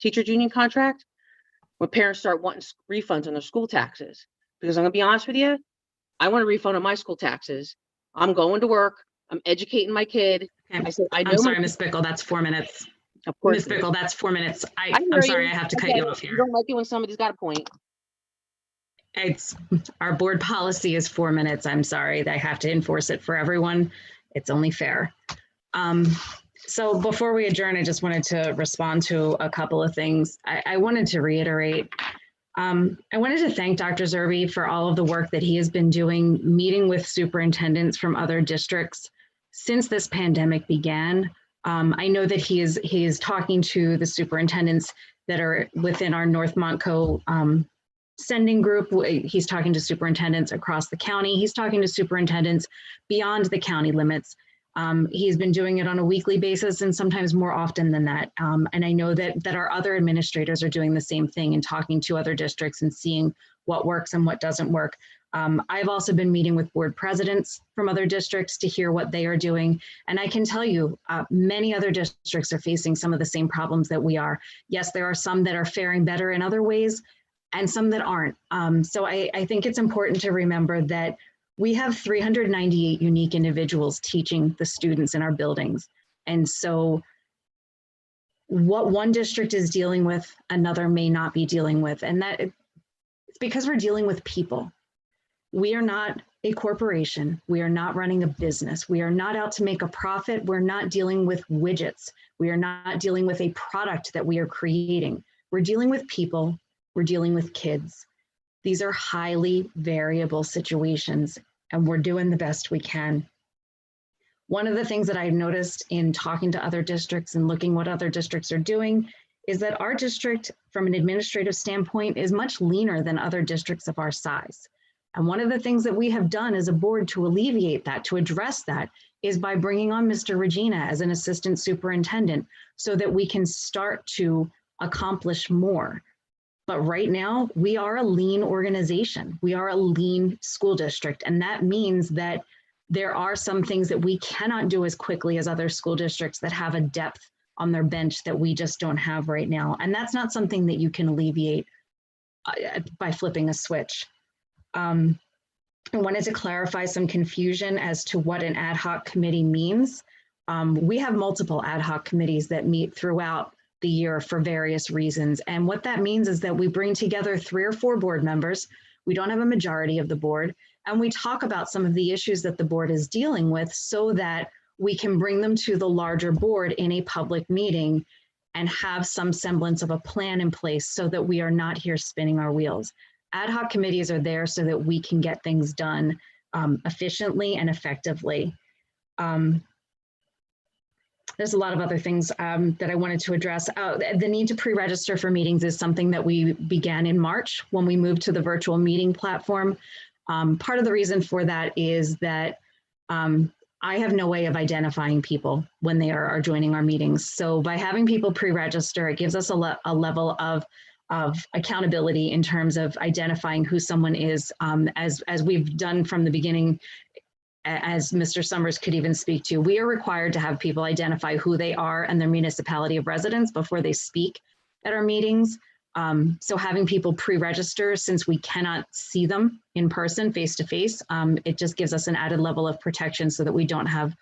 teachers union contract, when parents start wanting refunds on their school taxes? Because I'm going to be honest with you, I want a refund on my school taxes. I'm going to work. I'm educating my kid. Okay. I said, I know. I'm sorry, Ms. Bickle, that's 4 minutes. Of course. Ms. Bickle, that's 4 minutes. I'm sorry, I have to cut you off here. You don't like it when somebody's got a point. It's our board policy is 4 minutes. I'm sorry, I have to enforce it for everyone. It's only fair. So before we adjourn, I just wanted to respond to a couple of things. I wanted to reiterate. I wanted to thank Dr. Zerbe for all of the work that he has been doing, meeting with superintendents from other districts since this pandemic began. I know that he is talking to the superintendents that are within our North Montco sending group. He's talking to superintendents across the county. He's talking to superintendents beyond the county limits. He's been doing it on a weekly basis and sometimes more often than that. And I know that our other administrators are doing the same thing and talking to other districts and seeing what works and what doesn't work. I've also been meeting with board presidents from other districts to hear what they are doing. And I can tell you, many other districts are facing some of the same problems that we are. Yes, there are some that are faring better in other ways and some that aren't. So I think it's important to remember that we have 398 unique individuals teaching the students in our buildings. And so what one district is dealing with, another may not be dealing with. And that it's because we're dealing with people. We are not a corporation. We are not running a business. We are not out to make a profit. We're not dealing with widgets. We are not dealing with a product that we are creating. We're dealing with people. We're dealing with kids. These are highly variable situations, and we're doing the best we can. One of the things that I noticed in talking to other districts and looking what other districts are doing is that our district, from an administrative standpoint, is much leaner than other districts of our size. And one of the things that we have done as a board to alleviate that, to address that, is by bringing on Mr. Regina as an assistant superintendent so that we can start to accomplish more. But right now, we are a lean organization. We are a lean school district. And that means that there are some things that we cannot do as quickly as other school districts that have a depth on their bench that we just don't have right now. And that's not something that you can alleviate by flipping a switch. I wanted to clarify some confusion as to what an ad hoc committee means. We have multiple ad hoc committees that meet throughout the year for various reasons. And what that means is that we bring together 3 or 4 board members. We don't have a majority of the board. And we talk about some of the issues that the board is dealing with so that we can bring them to the larger board in a public meeting and have some semblance of a plan in place so that we are not here spinning our wheels. Ad hoc committees are there so that we can get things done efficiently and effectively. There's a lot of other things that I wanted to address. The need to pre-register for meetings is something that we began in March when we moved to the virtual meeting platform. Part of the reason for that is that I have no way of identifying people when they are joining our meetings. So by having people pre-register, it gives us a level of accountability in terms of identifying who someone is, as we've done from the beginning. As Mr. Summers could even speak to, we are required to have people identify who they are and their municipality of residence before they speak at our meetings. So having people pre-register, since we cannot see them in person, face to face, it just gives us an added level of protection so that we don't have,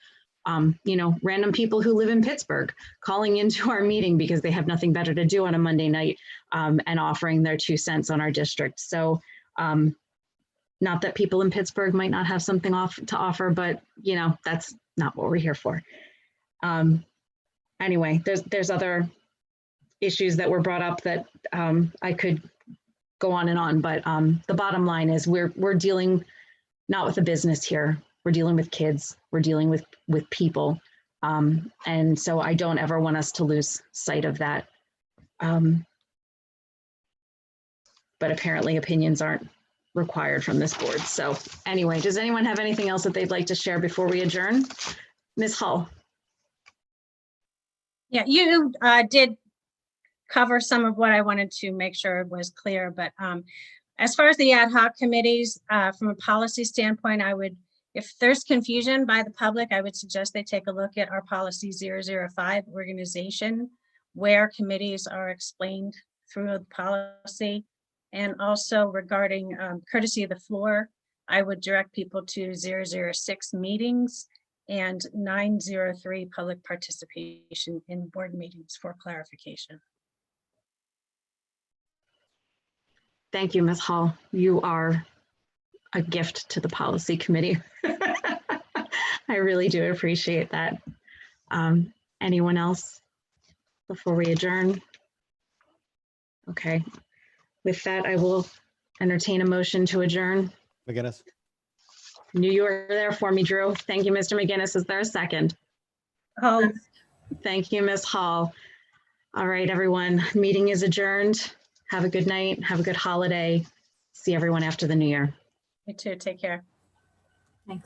random people who live in Pittsburgh calling into our meeting because they have nothing better to do on a Monday night and offering their 2 cents on our district. So Not that people in Pittsburgh might not have something to offer, but you know, that's not what we're here for. Anyway, there's other issues that were brought up that I could go on, but the bottom line is we're dealing not with a business here. We're dealing with kids. We're dealing with people. And so I don't ever want us to lose sight of that. But apparently opinions aren't required from this board. So anyway, does anyone have anything else that they'd like to share before we adjourn? Ms. Hull. Yeah, you did cover some of what I wanted to make sure was clear, but as far as the ad hoc committees, from a policy standpoint, if there's confusion by the public, I would suggest they take a look at our policy 005 organization, where committees are explained through the policy. And also regarding courtesy of the floor, I would direct people to 006 meetings and 903 public participation in board meetings for clarification. Thank you, Ms. Hall. You are a gift to the policy committee. I really do appreciate that. Anyone else before we adjourn? Okay. With that, I will entertain a motion to adjourn. McGinnis. Knew you were there for me, Drew. Thank you, Mr. McGinnis. Is there a second? Oh, thank you, Ms. Hall. All right, everyone. Meeting is adjourned. Have a good night. Have a good holiday. See everyone after the new year. you too. Take care. Thanks.